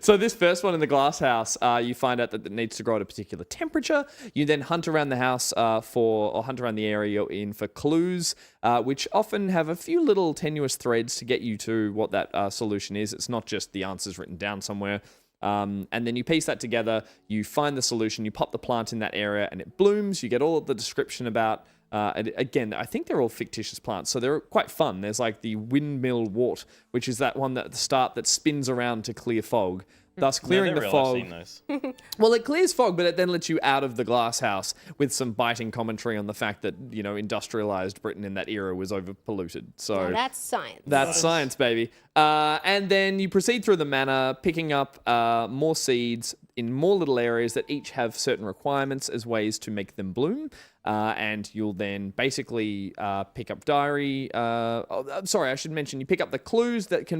So this first one in the glass house, you find out that it needs to grow at a particular temperature. You then hunt around the house hunt around the area you're in for clues, which often have a few little tenuous threads to get you to what that solution is. It's not just the answers written down somewhere. And then you piece that together, you find the solution, you pop the plant in that area and it blooms. You get all of the description about... again, I think they're all fictitious plants, so they're quite fun. There's like the windmill wart, which is that one at the start that spins around to clear fog, thus clearing the fog. I've seen those. Well, it clears fog, but it then lets you out of the glass house with some biting commentary on the fact that, industrialized Britain in that era was overpolluted. So Now that's science. that's science, baby. And then you proceed through the manor, picking up more seeds in more little areas that each have certain requirements as ways to make them bloom. And you'll then basically pick up diary. I should mention you pick up the clues that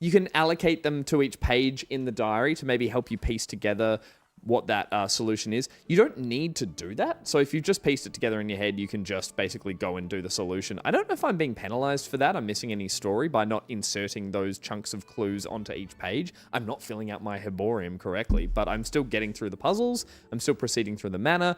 you can allocate them to each page in the diary to maybe help you piece together what that solution is. You don't need to do that. So if you've just pieced it together in your head, you can just basically go and do the solution. I don't know if I'm being penalized for that. I'm missing any story by not inserting those chunks of clues onto each page. I'm not filling out my herbarium correctly, but I'm still getting through the puzzles. I'm still proceeding through the manor.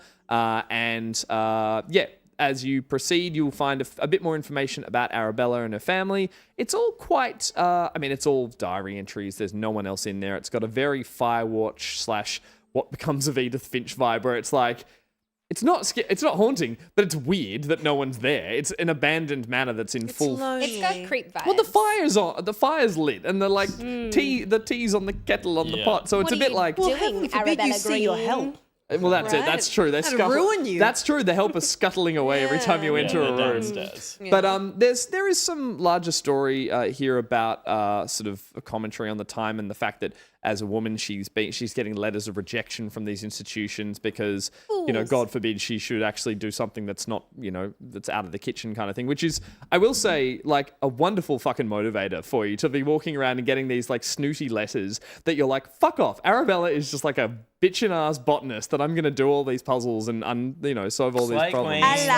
As you proceed, you'll find a bit more information about Arabella and her family. It's all quite, it's all diary entries. There's no one else in there. It's got a very Firewatch / What Becomes of Edith Finch vibe, where it's like, it's not haunting, but it's weird that no one's there. It's an abandoned manor that's in full. Lonely. It's got creep vibes. Well, the fire's lit, and the tea's on the kettle on the pot, so it's What a bit are you like. doing, heaven forbid you Arabella see your Green? help. Well, that's it. Right. That's true. They That'll ruin you. That's true. The help is scuttling away every time you enter a room. Downstairs. But there is some larger story here about sort of a commentary on the time and the fact that as a woman she's getting letters of rejection from these institutions because God forbid she should actually do something that's not that's out of the kitchen kind of thing, which is, I will say, like a wonderful fucking motivator for you to be walking around and getting these like snooty letters that you're like, fuck off. Arabella is just like a bitchin' ass botanist that I'm gonna do all these puzzles and solve all these Slay problems. queen.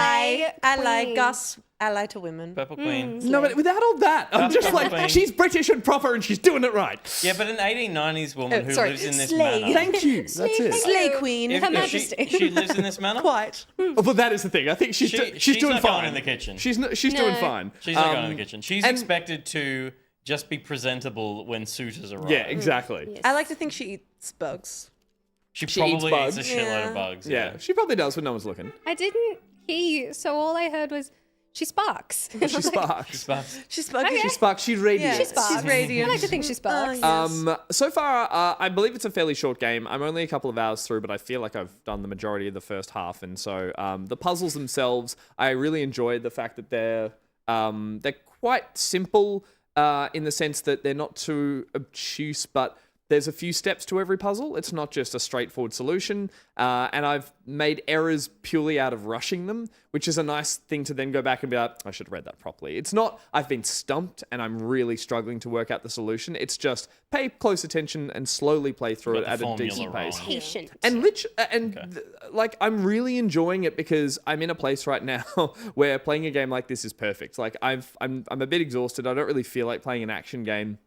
Ally, Queen. Gus, ally to women. Purple Queen. No, but without all that, I'm just Purple like, Queen. she's British and proper and she's doing it right. Yeah, but an 1890s woman who sorry, lives in this slay. manor. Thank you. That's it. Slay queen. If Her she, Majesty. she lives in this manor? Quite. Oh, but that is the thing. I think she's doing not fine. going in the kitchen. She's doing No. fine. She's not going in the kitchen. She's and- expected to just be presentable when suitors arrive. Yeah, exactly. I like to think she eats bugs. She eats probably bugs. eats a shitload of bugs. Yeah, she probably does when no one's looking. I didn't hear you, so all I heard was she sparks. She sparks. But She's bugs. Okay. She sparks. She's radiant. Yeah, She sparks. she's radiant. I like to think she sparks. Yes. So far, I believe it's a fairly short game. I'm only a couple of hours through, but I feel like I've done the majority of the first half. And so the puzzles themselves, I really enjoyed the fact that they're quite simple in the sense that they're not too obtuse, but there's a few steps to every puzzle. It's not just a straightforward solution. And I've made errors purely out of rushing them, which is a nice thing to then go back and be like, I should have read that properly. It's not, I've been stumped and I'm really struggling to work out the solution. It's just pay close attention and slowly play through it Got the at a decent formula pace. wrong. Patient. And I'm really enjoying it because I'm in a place right now where playing a game like this is perfect. Like I'm a bit exhausted. I don't really feel like playing an action game.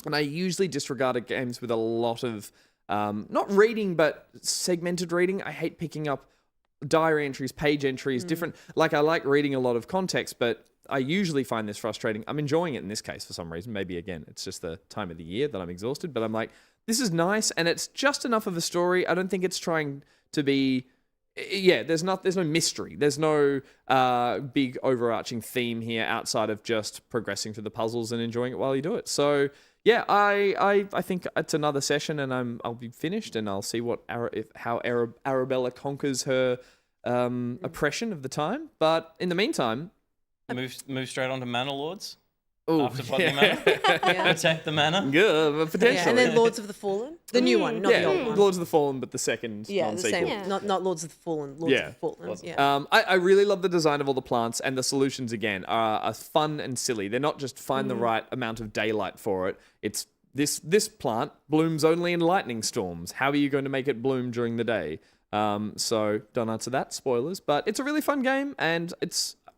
And I usually disregard games with a lot of, not reading, but segmented reading. I hate picking up diary entries, page entries, different, like I like reading a lot of context, but I usually find this frustrating. I'm enjoying it in this case for some reason. Maybe again, it's just the time of the year that I'm exhausted, but I'm like, this is nice. And it's just enough of a story. I don't think it's trying to be, there's no mystery. There's no big overarching theme here outside of just progressing through the puzzles and enjoying it while you do it. So yeah, I think it's another session and I'll be finished and I'll see how Arabella conquers her oppression of the time. But in the meantime, Move straight on to Manor Lords. Ooh, after Botany Manor. Protect the manor. Good, potentially. Yeah, and then Lords of the Fallen, the new one, not the old one. Lords of the Fallen, but the second Yeah, the non-sequel. same. Not Lords of the Fallen. Lords of the Fallen. Yeah. I really love the design of all the plants, and the solutions again are fun and silly. They're not just find the right amount of daylight for it. It's this plant blooms only in lightning storms. How are you going to make it bloom during the day? So don't answer that, spoilers. But it's a really fun game, and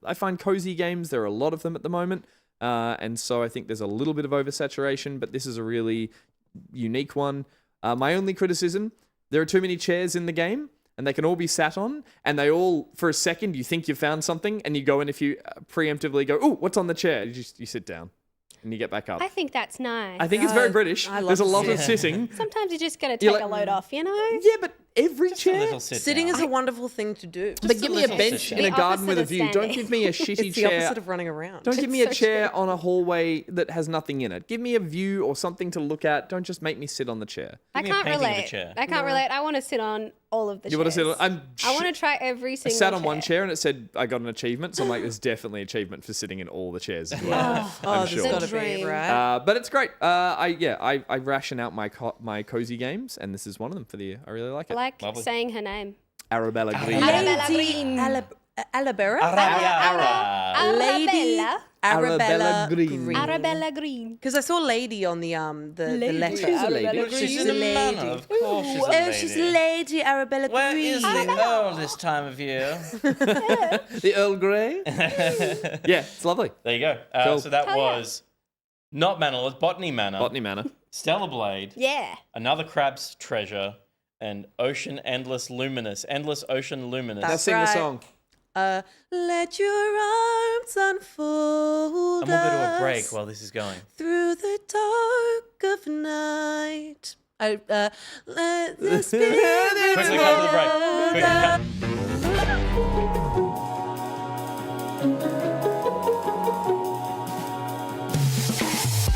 I find cozy games. There are a lot of them at the moment. And so I think there's a little bit of oversaturation, but this is a really unique one. My only criticism, there are too many chairs in the game, and they can all be sat on, and they all, for a second, you think you've found something, and you go in if you preemptively go, ooh, what's on the chair? You sit down, and you get back up. I think that's nice. I think it's very British. There's a lot of sitting. Sometimes you just got to take a load off, you know? Yeah, but every Just a chair... little sit Sitting down. is a wonderful thing to do. But give me a bench in a The garden with a opposite view. of Don't standing. give me a shitty It's the chair. opposite of running around. Don't give me a so chair on a hallway that has nothing in it. Give me a view or something to look at. Don't just make me sit on the chair. I Give me a can't painting of a relate. chair. I can't relate. I want to sit on all of the You want to chairs. sit on... I want to try every I single sat on one chair and it said I got an achievement. So I'm like, there's definitely an achievement for sitting in all the chairs as well. Oh, sure. there's got to be, Dream. right? But it's great. I ration out my cozy games, and this is one of them for the year. I really like it. I like Lovely. saying her name. Arabella Green. Arabella Green. Alabera? Lady Arabella. Arabella Green. Green. Arabella Green. Because I saw Lady on the letter. She's a lady. Arabella She's She's in a the lady. manor, of course she's a Oh, lady. she's Lady Arabella Where Green. is the Earl this time of year? The Earl Grey. Yeah, it's lovely. There you go. Cool. So that Hell yeah. was not Manor, it was Botany Manor, Botany Manor. Stellar Blade, Yeah. Another Crab's Treasure, and Ocean Endless Luminous. Endless Ocean Luminous. Now That's sing the right. song. Let your arms unfold And we'll go to a break us while this is going. through the dark of night. Let the spirit Quickly come to the break. Quickly come.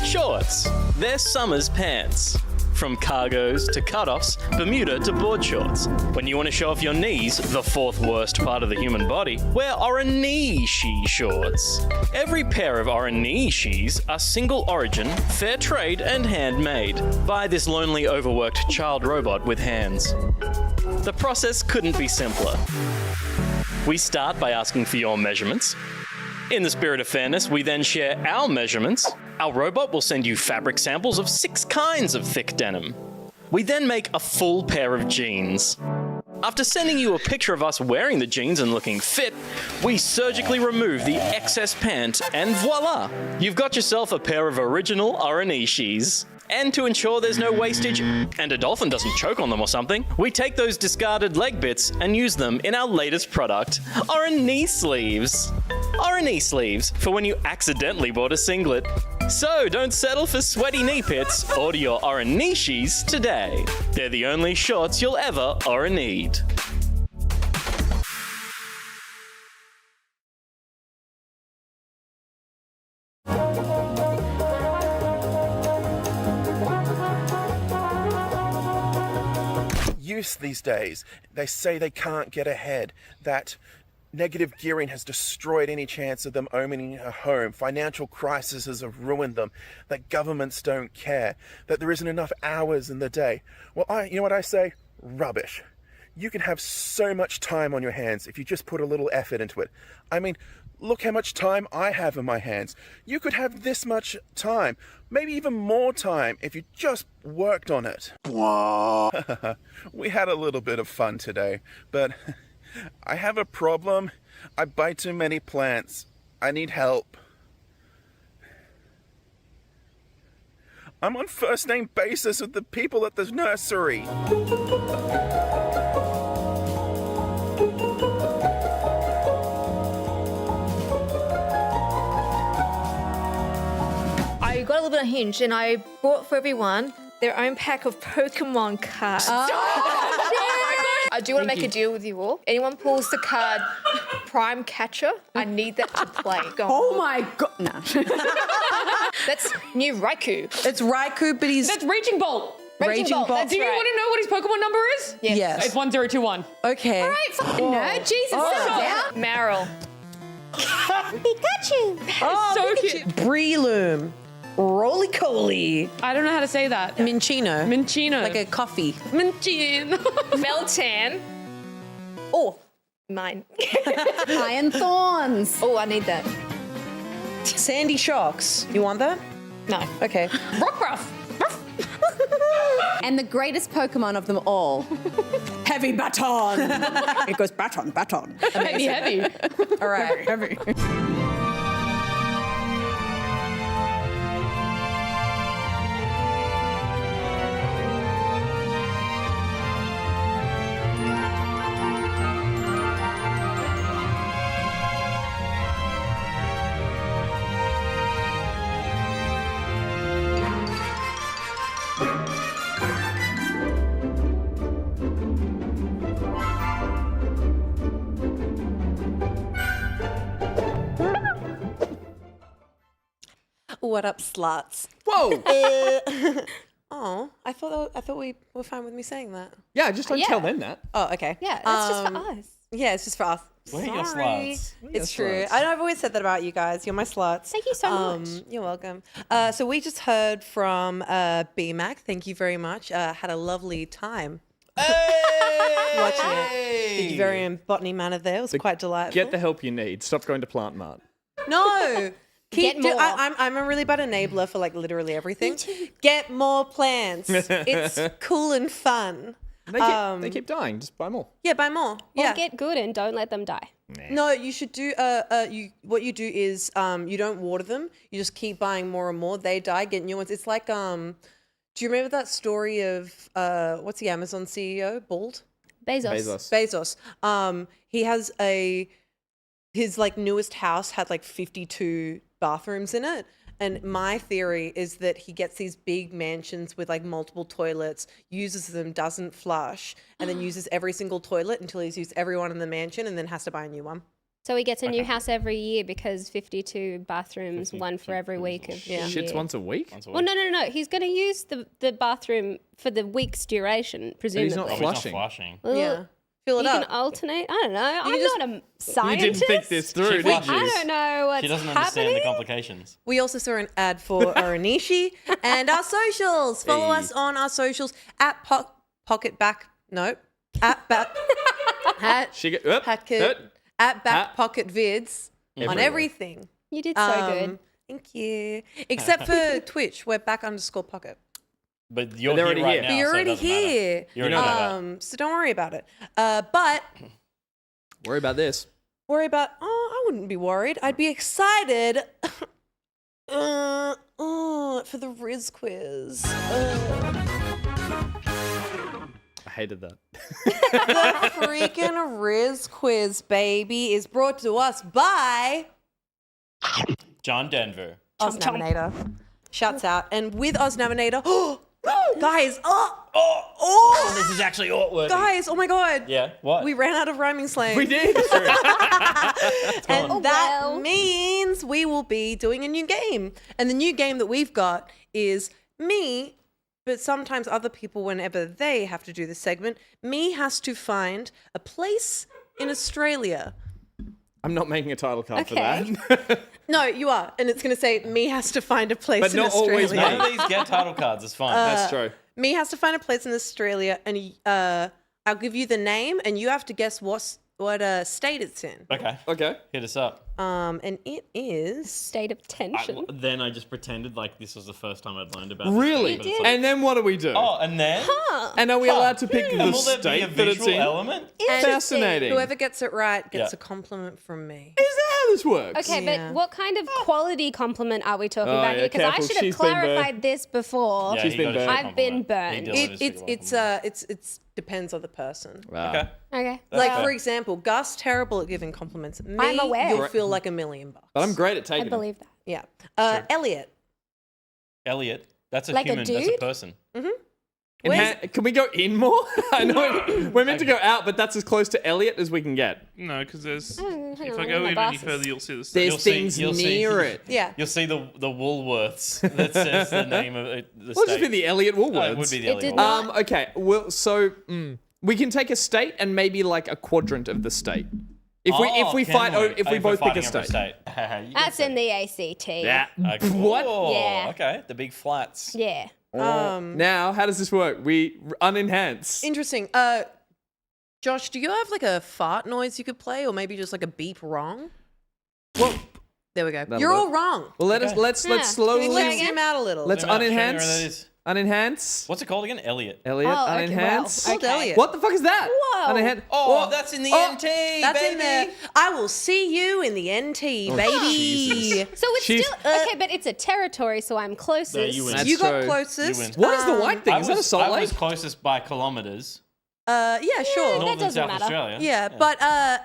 Shorts. They're summer's pants. From cargos to cutoffs, Bermuda to board shorts. When you want to show off your knees, the fourth worst part of the human body, wear Oranishi shorts. Every pair of Oranishis are single origin, fair trade, and handmade by this lonely, overworked child robot with hands. The process couldn't be simpler. We start by asking for your measurements. In the spirit of fairness, we then share our measurements. Our robot will send you fabric samples of 6 kinds of thick denim. We then make a full pair of jeans. After sending you a picture of us wearing the jeans and looking fit, we surgically remove the excess pant and voila! You've got yourself a pair of original Oranishis. And to ensure there's no wastage and a dolphin doesn't choke on them or something, we take those discarded leg bits and use them in our latest product, Orani sleeves. Orani sleeves for when you accidentally bought a singlet. So don't settle for sweaty knee pits. Order your Oranishis today. They're the only shorts you'll ever need. Youth these days, they say they can't get ahead, that negative gearing has destroyed any chance of them owning a home, financial crises have ruined them, that governments don't care, that there isn't enough hours in the day. Well, you know what I say? Rubbish. You can have so much time on your hands if you just put a little effort into it. I mean, look how much time I have in my hands. You could have this much time, maybe even more time if you just worked on it. We had a little bit of fun today, but I have a problem. I buy too many plants. I need help. I'm on first name basis with the people at the nursery. I got a little bit of Hinge and I bought for everyone their own pack of Pokemon cards. I do want to make a deal with you all. Anyone pulls the card Prime Catcher, I need that to play. Go on. Oh my god. Nah. That's new Raikou. It's Raikou, but he's That's Raging Bolt. Raging Bolt. That's Do you right. want to know what his Pokemon number is? Yes. It's 1021. Okay. All right, fucking nerd. Jesus, settle down. Meryl. Pikachu. Oh, so look at cute. you. Breloom. Roly-coly. I don't know how to say that. Minchino. Minchino. Like a coffee. Minchin. Meltan. Oh, Mine. Iron Thorns. Oh, I need that. Sandy Shocks. You want that? No. Okay. Rockruff. And the greatest Pokemon of them all. Heavy Baton. It goes baton. Heavy. All right. Heavy. What up, sluts? Whoa. Oh, I thought we were fine with me saying that. Yeah, just don't tell them that. Oh, okay. Yeah, that's just for us. Yeah, it's just for us. We're your Sorry. sluts. It's true. I know I've always said that about you guys. You're my sluts. Thank you so much. You're welcome. So we just heard from BMAC. Thank you very much. Had a lovely time watching it. Did you very in Botany Manor there? It was quite delightful. Get the help you need. Stop going to Plant Mart. No. Get more. I'm a really bad enabler for like literally everything. Get more plants. It's cool and fun. They keep dying. Just buy more. Yeah, buy more. Or Yeah. get good and don't let them die. No, you should do. What you do is you don't water them. You just keep buying more and more. They die, get new ones. It's like Do you remember that story of what's the Amazon CEO? Bald. Bezos. He has his like newest house had like 52 bathrooms in it. And my theory is that he gets these big mansions with like multiple toilets, uses them, doesn't flush, and then uses every single toilet until he's used everyone in the mansion and then has to buy a new one. So he gets a new house every year because 52 bathrooms, one for every week of the year. Shits once a week? Well, no. He's going to use the bathroom for the week's duration, presumably. not Oh, he's flushing. not flushing. Well, Yeah. Fill it you can up. alternate. I don't know. I'm just- not a You scientist. didn't think this through, did you? I don't know what's She doesn't happening. understand the complications. We also saw an ad for Oranishi and our socials. Follow Hey. us on our socials at Pocketback. No, at Back. at She get, up, Packet. At Back Pocket Vids on Everywhere. everything. You did so good. Thank you. Except for Twitch, we're back_pocket. But you're they're here already right here. now. But you're so it already doesn't matter. here. You already know that. So don't worry about it. But Worry about this. worry about, I wouldn't be worried. I'd be excited for the Rizz Quiz. I hated that. The freaking Rizz Quiz, baby, is brought to us by John Denver. Osnaminator. Shouts out. And with Osnaminator, guys, This is actually awkward. guys, oh my God. Yeah, what? We ran out of rhyming slang. We did. And Oh, that well. means we will be doing a new game. And the new game that we've got is me, but sometimes other people, whenever they have to do this segment, me has to find a place in Australia. I'm not making a title card Okay. for that. No, you are. And it's going to say, me has to find a place But in not always Australia. None of these get title cards. It's fine. That's true. Me has to find a place in Australia, and I'll give you the name, and you have to guess what state it's in. Okay. Okay. Hit us up. And it is. State of tension. Then I just pretended like this was the first time I'd learned about Really? this. But it's like- And then what do we do? Oh, and then? And are we allowed to pick And the will there be a state that it's visual in? element? Fascinating. Whoever gets it right gets Yeah. a compliment from me. Is that how this works? Okay, Yeah. but what kind of quality compliment are we talking Oh, about yeah, here? Because I careful. should have She's been burnt. clarified this before. Yeah, She's he been got a burnt. shit I've been compliment. He burnt. did It it's depends on the person. Wow. Okay. Okay. Like fair. for example, Gus terrible at giving compliments. Me, I'm aware. you'll feel like $1 million. But I'm great at I taking them. believe that. Yeah. Elliot. Elliot. That's a Like a human. That's a dude? person. Can we go in more? I know we're meant to go out, but that's as close to Elliot as we can get. No, because there's. hang If on, I I go need my in any glasses. further, you'll see the state. There's You'll see- things you'll see- near it. Yeah. You'll see the Woolworths that says the name of the We'll state. just be the Elliot Woolworths. Oh, it would be the It Elliot did Woolworths. not- Okay. Well, so we can take a state and maybe like a quadrant of the state. If we fight, if we both pick a state. state. That's in the ACT. Yeah. What? Yeah. Okay, the big flats. Yeah. Now, how does this work? We unenhance. Interesting. Josh, do you have like a fart noise you could play, or maybe just like a beep wrong? Well, There we go. That'll You're work. all wrong. well, let's Can we slowly try Zoom out a little. let's Zoom out, show me where that unenhance. is. Unenhance. What's it called again? Elliot. Elliot, Oh, okay, unenhance. wow. Called Elliot. What the fuck is that? Whoa. Unenhance. Oh, that's in the NT, That's baby. in there. I will see you in the NT, baby. Jesus. So it's She's- still okay, but it's a territory, so I'm closest. No, you win. That's You got true. closest. You win. What is the white thing? I Is that a salt I lake? was closest by kilometers. Yeah, sure. that Northern doesn't South matter. Australia. Yeah, but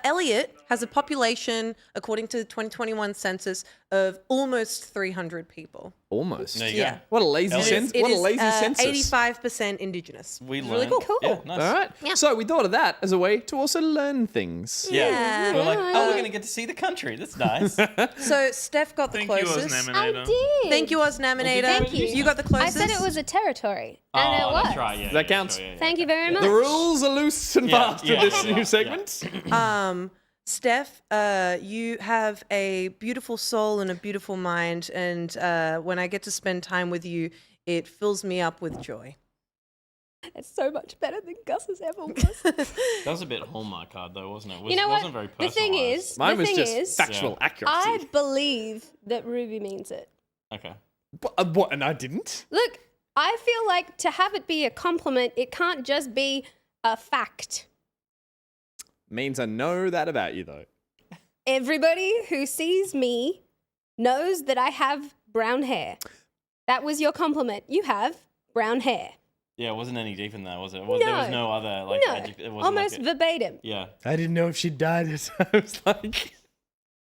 Elliot has a population, according to the 2021 census, of almost 300 people. Almost. There you Yeah. go. What a lazy Elliot. sense. It What a is, lazy census. 85% indigenous. We It's learned. really cool. Yeah, nice. All right. Yeah. So we thought of that as a way to also learn things. Yeah. We're like, Yeah. oh, we're going to get to see the country. That's nice. So Steph got the Thank you, closest. I Osnaminator. did. Thank you, Osnaminator. Thank you. You got the I closest. said it was a territory, Oh, and it was. that's right. Yeah, That yeah, counts. sure, yeah, yeah. Thank you very much. The rules are loose and Yeah, fast yeah, for this yeah, new yeah. segment. Steph, you have a beautiful soul and a beautiful mind, and when I get to spend time with you, it fills me up with joy. It's so much better than Gus's ever was. That was a bit Hallmark card, though, wasn't it? You know what? Wasn't very The thing personalised. is, Mine the was thing just is, factual accuracy. I believe that Ruby means it. Okay. What? And I didn't? Look, I feel like to have it be a compliment, it can't just be a fact. Means I know that about you, though. Everybody who sees me knows that I have brown hair. That was your compliment. You have brown hair. Yeah, it wasn't any deeper than that, was it? There was no other, like, No, it wasn't almost like verbatim. yeah. I didn't know if she died. I was like,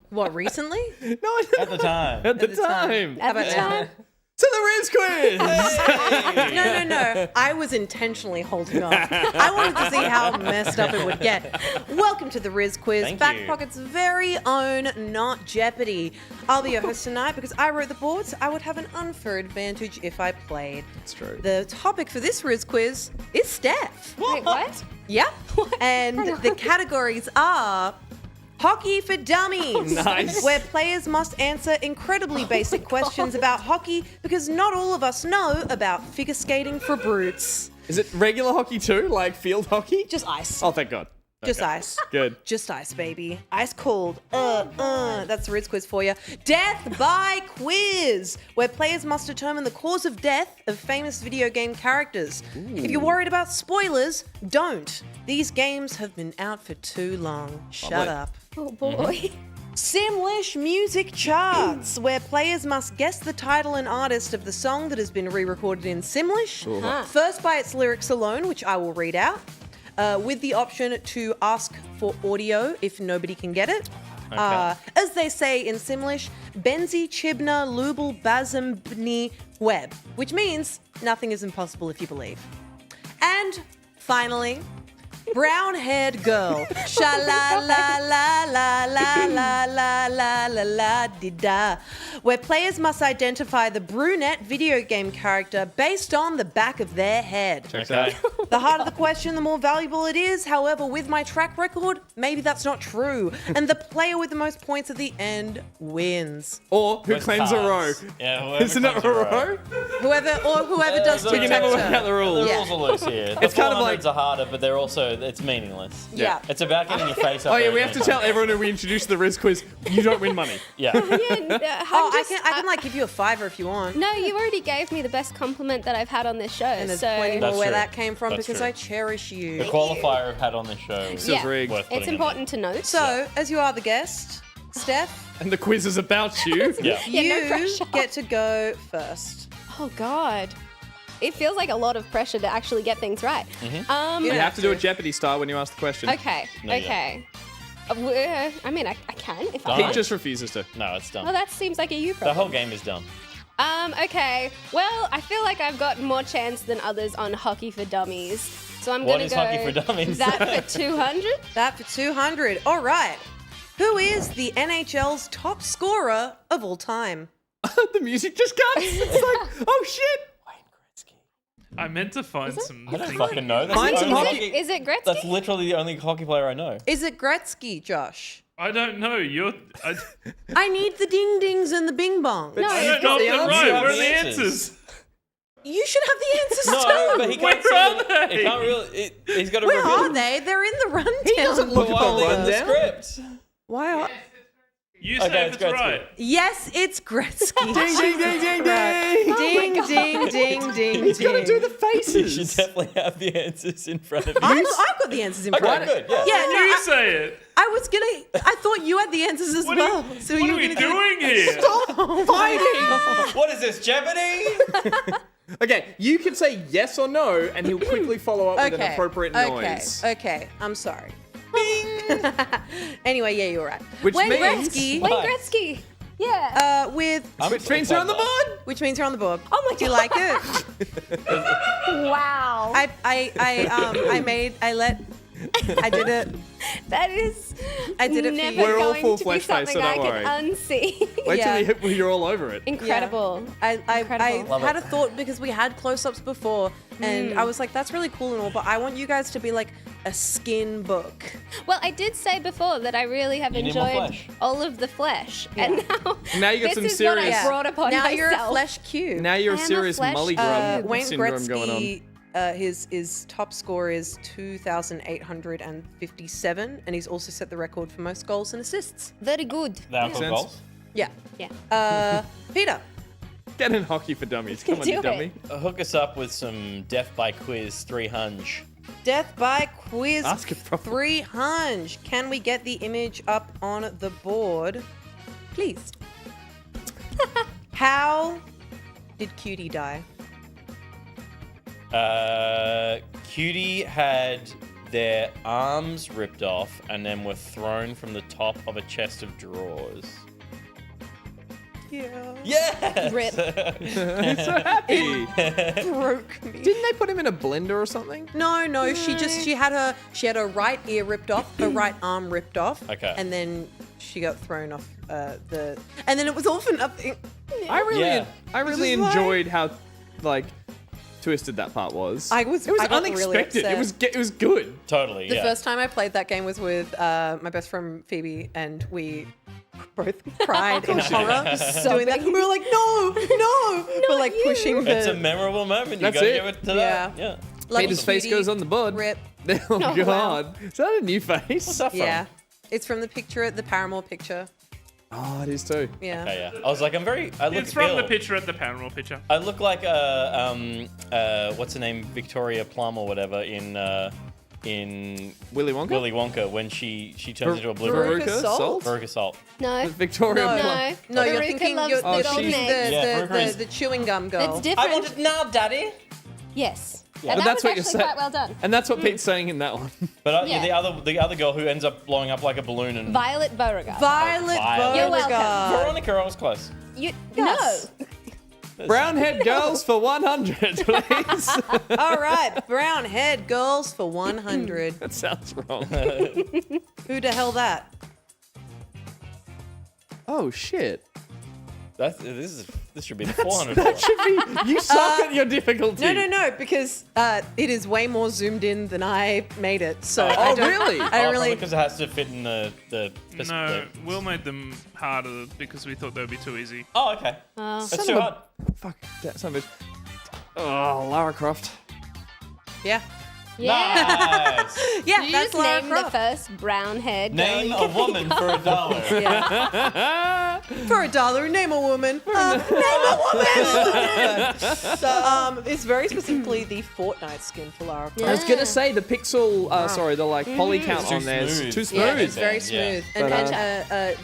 What, recently? no, I At the time. At the time. At the about now? time, To the Rizz Quiz. No. I was intentionally holding off. I wanted to see how messed up it would get. Welcome to the Rizz Quiz, Thank Back you. Pocket's very own Not Jeopardy. I'll be your host tonight because I wrote the boards. I would have an unfair advantage if I played. That's true. The topic for this Rizz Quiz is Steph. wait, what? Yep. And the categories are Hockey for Dummies. Nice. Where players must answer incredibly basic questions about hockey because not all of us know about figure skating for brutes. Is it regular hockey too? Like field hockey? Just ice. Oh, thank God. Just ice. Good. Just ice, baby. Ice cold. That's the Rizz Quiz for you. Death by quiz, where players must determine the cause of death of famous video game characters. If you're worried about spoilers, don't. These games have been out for too long. Shut Lovely. up. Oh boy. Simlish music charts, where players must guess the title and artist of the song that has been re-recorded in Simlish. First by its lyrics alone, which I will read out, with the option to ask for audio if nobody can get it. As they say in Simlish, Benzi Chibna Lubal Bazambni Web, which means nothing is impossible if you believe. And finally, brown-haired girl. Sha la la la la la la la la la la di da. Where players must identify the brunette video game character based on the back of their head. Okay. The harder the question, the more valuable it is. However, with my track record, maybe that's not true. And the player with the most points at the end wins. Or who With claims a row? cards. Yeah, whoever Isn't it claims a row? Whoever does we We can never work out tic-tac-toe. the rules. The Yeah. rules are loose here. It's The kind of like- 400s are harder, but they're also, it's meaningless. Yeah. It's about getting your face up Oh yeah, there we have to tell everyone who we introduce the Rizz Quiz, you don't win money. Yeah. Oh, I can like give you a $5 if you want. No, you already gave me the best compliment that I've had on this show. And there's so plenty more That's where true. that came from That's because true. I cherish The you. qualifier I've had on this show is Yeah. rigged. worth it's putting in important to note. So, as you are the guest, Steph, And the quiz is about you. there. Yeah. Yeah, no you pressure. get to go first. Oh God, it feels like a lot of pressure to actually get things right. Mm-hmm. You have to do it Jeopardy style when you ask the question. Okay, No, you okay. I mean, I can if I Don't. Pete want. just refuses to. No, it's done. Well, that seems like a you The problem. whole game is done. Okay. Well, I feel like I've got more chance than others on Hockey for Dummies. So I'm What gonna is go Hockey for Dummies? that for 200. That for 200. All right. Who is the NHL's top scorer of all time? The music just cuts. It's like, oh shit. I meant to find some. I don't things. fucking know. That's Find the some only hockey- Is it Gretzky? That's literally the only hockey player I know. Is it Gretzky, Josh? I don't know. I need the ding dings and the bing bongs. No, I it's don't know got if the they're right. answers. Where are You the have the answers? You should have the answers No, too. but he Where can't see are them. they? He can't really. He's got to Where reveal are them. they? They're in the rundown. He doesn't look But at why are the they in the rundown. script? Why are? You say Okay, if it's it's Gretzky. right. Yes, it's Gretzky. Ding, ding, ding, ding, ding. Ding, ding, ding, ding. He's got to do the You should faces. definitely have the answers in front of you. I've got the answers in front. Okay, good. Yeah. Yeah, no, You say it. I thought you had the answers as What well. are, So what you are were we gonna doing here? Fighting. What is this, Jeopardy? Okay, you can say yes or no, and he'll quickly follow up with an Okay. appropriate noise. Okay. I'm sorry. Anyway, yeah, you're right. Which Wayne means- Gretzky, Wayne Gretzky. Yeah. with Which means you're on the board. which means you're on the board. Oh my! Do you like it? Wow. I did it. That is I did it for never you. We're all going full to be flesh face, something so I don't can unsee. Wait Yeah. till you're all over it. Incredible. I Incredible. Love had it. a thought because we had close-ups before, and I was like, that's really cool and all, but I want you guys to be like a skin book. Well, I did say before that I really have You need more enjoyed flesh. all of the flesh, and Now you got this some is serious- what I brought upon Now myself. you're a flesh cube. Now you're a I am a serious flesh- mully grub Wayne syndrome going on. Gretzky, his top score is 2,857, and he's also set the record for most goals and assists. Very good. The alcohol sense. goals? Yeah. Yeah. Peter. Get in hockey for dummies. Come on, Do you it. dummy. Hook us up with some Death by Quiz 300. Death by quiz Ask it properly. 300. Can we get the image up on the board, please? How did Cutie die? Cutie had their arms ripped off and then were thrown from the top of a chest of drawers. Yeah. Yes! Rip. He's so happy. Broke me. Didn't they put him in a blender or something? No, she had her right ear ripped off, her right arm ripped off. Okay. And then she got thrown off and then it was all for nothing. I really Just like- enjoyed how like twisted that part was. I It was got really unexpected. upset. It was good. Totally, The yeah. first time I played that game was with my best friend Phoebe, and we both cried in horror doing that. We were like, no. We're like pushing the. It's a memorable moment. You That's gotta it. give it to Yeah. that. Yeah. Lucky Peter's face Cutie, goes on the board. Rip. Oh, wow. God. Is that a new face? What's that from? Yeah. It's from the picture, the Paramore picture. Oh, it is too. Yeah. Okay, yeah. I was like, I look It's from ill. the picture at the Paramore picture. I look like what's her name, Victoria Plum or whatever in Willy Wonka? Willy Wonka when she turns into a blue Veruca Veruca Salt? Salt? Veruca Salt. No. Victoria No. Plum. No, you're Veruca thinking loves you're the Oh, golden she's- eggs. Yeah, Veruca is- the chewing gum girl. It's different. now, Daddy. Yes. Yeah. And But that that's was what you actually said. quite well done. And that's what Pete's saying in that one. But Yeah. the other girl who ends up blowing up like a balloon and Violet Beauregard. Violet Violet. You're welcome. Beauregard. Veronica, I was close. No. Brown head girls for 100, please. All right, brown head girls for 100. That sounds wrong. Who the hell that? Oh, shit. This should be the 400. That should be. You suck at your difficulty. No, because it is way more zoomed in than I made it. So Oh, I don't, really? I don't really. Because it has to fit in the No, Will made them harder because we thought they would be too easy. Oh, okay. Oh. That's too hard. Fuck. That son of a. Oh, Lara Croft. Yeah, Yeah. Nice. yeah. Did you That's just Lara name Croft. the first brown head? Name a woman for $1. Yeah. For $1, name a woman. Name a woman. So, it's very specifically the Fortnite skin for Lara Croft. I was gonna say the pixel. Sorry, the like poly count Too on there is smooth. too smooth. Yeah, it's very Yeah. smooth and, But,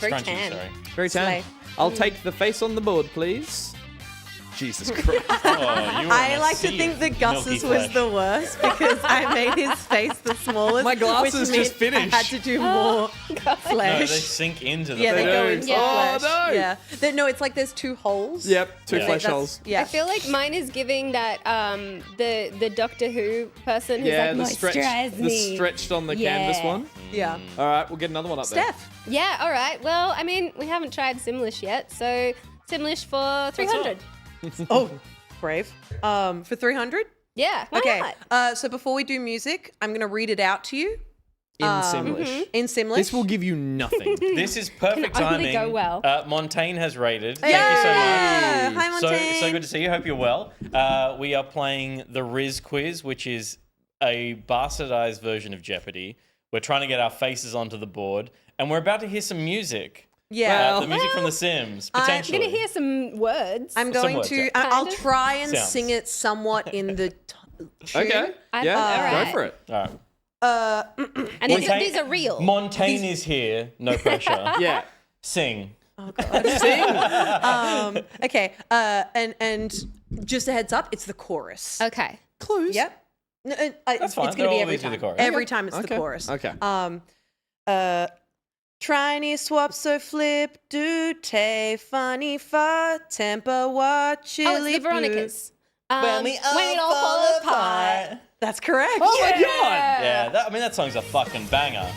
very Crunchy, tan. sorry. Very tan. Slay. I'll take the face on the board, please. Jesus Christ. Oh, you were I in a like to sea think of that milky Gus's was flesh. the worst because I made his face the smallest. My glasses which just meant finished. I had to do more No, flesh. they sink into the Yeah, they flesh. go do. into Yeah. the flesh. Oh, no. Yeah. No, it's like there's two holes. Yep, two Yeah. flesh That's- holes. Yeah. I feel like mine is giving that the Doctor Who person who's Yeah, like moisturize the me. stretched on the Yeah. canvas one. Yeah. All right, we'll get another one up there. Steph. Yeah, all right. Well, I mean, we haven't tried Simlish yet, so Simlish for 300. Oh, brave. For 300? Yeah. Why Okay. not? So before we do music, I'm going to read it out to you In Simlish. in Simlish. This will give you nothing. This is perfect Can only timing. go well. Montaigne has rated. Thank Yeah. you so much. Hi, So Montaigne. good to see you. Hope you're well. We are playing the Rizz Quiz, which is a bastardized version of Jeopardy. We're trying to get our faces onto the board, and we're about to hear some music. Yeah. The music from The Sims, I'm I'm potentially. going to hear some words. I'm going words, to. yeah. I'll Kind of. try and Sounds. sing it somewhat in the tune. Okay. I- Yeah, alright. go for it. All right. and these are real. Montaigne is here. No pressure. Yeah. Sing. Okay. And just a heads up, it's the chorus. Okay. Clues. Yep. No, That's fine. It's They'll going to be always every do time. the chorus. Every time it's the Okay. chorus. Okay. Trini swap so flip do te funny fa temper what chili Oh, it's the blue. Veronicas. When it all falls apart. That's correct. Oh my god! Yeah, that song's a fucking banger.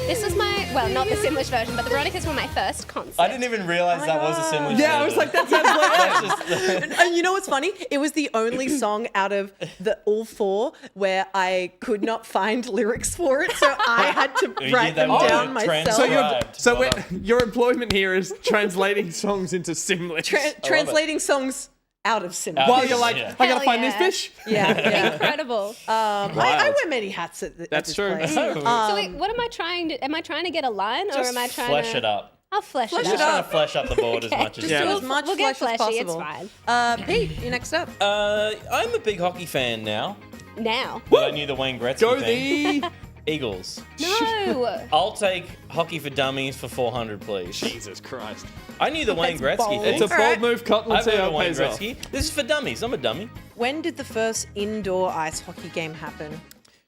This was not the Simlish version, but the Veronicas were my first concert. I didn't even realize that was a Simlish Yeah, I was like, that sounds like That's just, And you know what's funny? It was the only song out of the all four where I could not find lyrics for it, so I had to You write did that them well. down myself. So Transcribed. your employment here is translating songs into Simlish. Translating songs out of Simlish. Out While of you're like, Yeah. I gotta Hell find this yeah. fish. Yeah. Incredible. I wear many hats at That's this true. place. So wait, what am I trying to? Am I trying to get a line, or am I trying flesh to it up. I'll flesh it Just up. trying to flesh up the board as much as Just you do can. as much We'll get flesh as fleshy. It's possible. fine. Pete, you're next up. I'm a big hockey fan now. Now. But I knew the Wayne Gretzky Go thing. the. Eagles. No. I'll take hockey for dummies for 400, please. Jesus Christ. I knew the Wayne That's Gretzky bold. thing. It's a bold Alright. move, Cotton. I've Let's see heard how of it Wayne pays off. Gretzky. This is for dummies. I'm a dummy. When did the first indoor ice hockey game happen?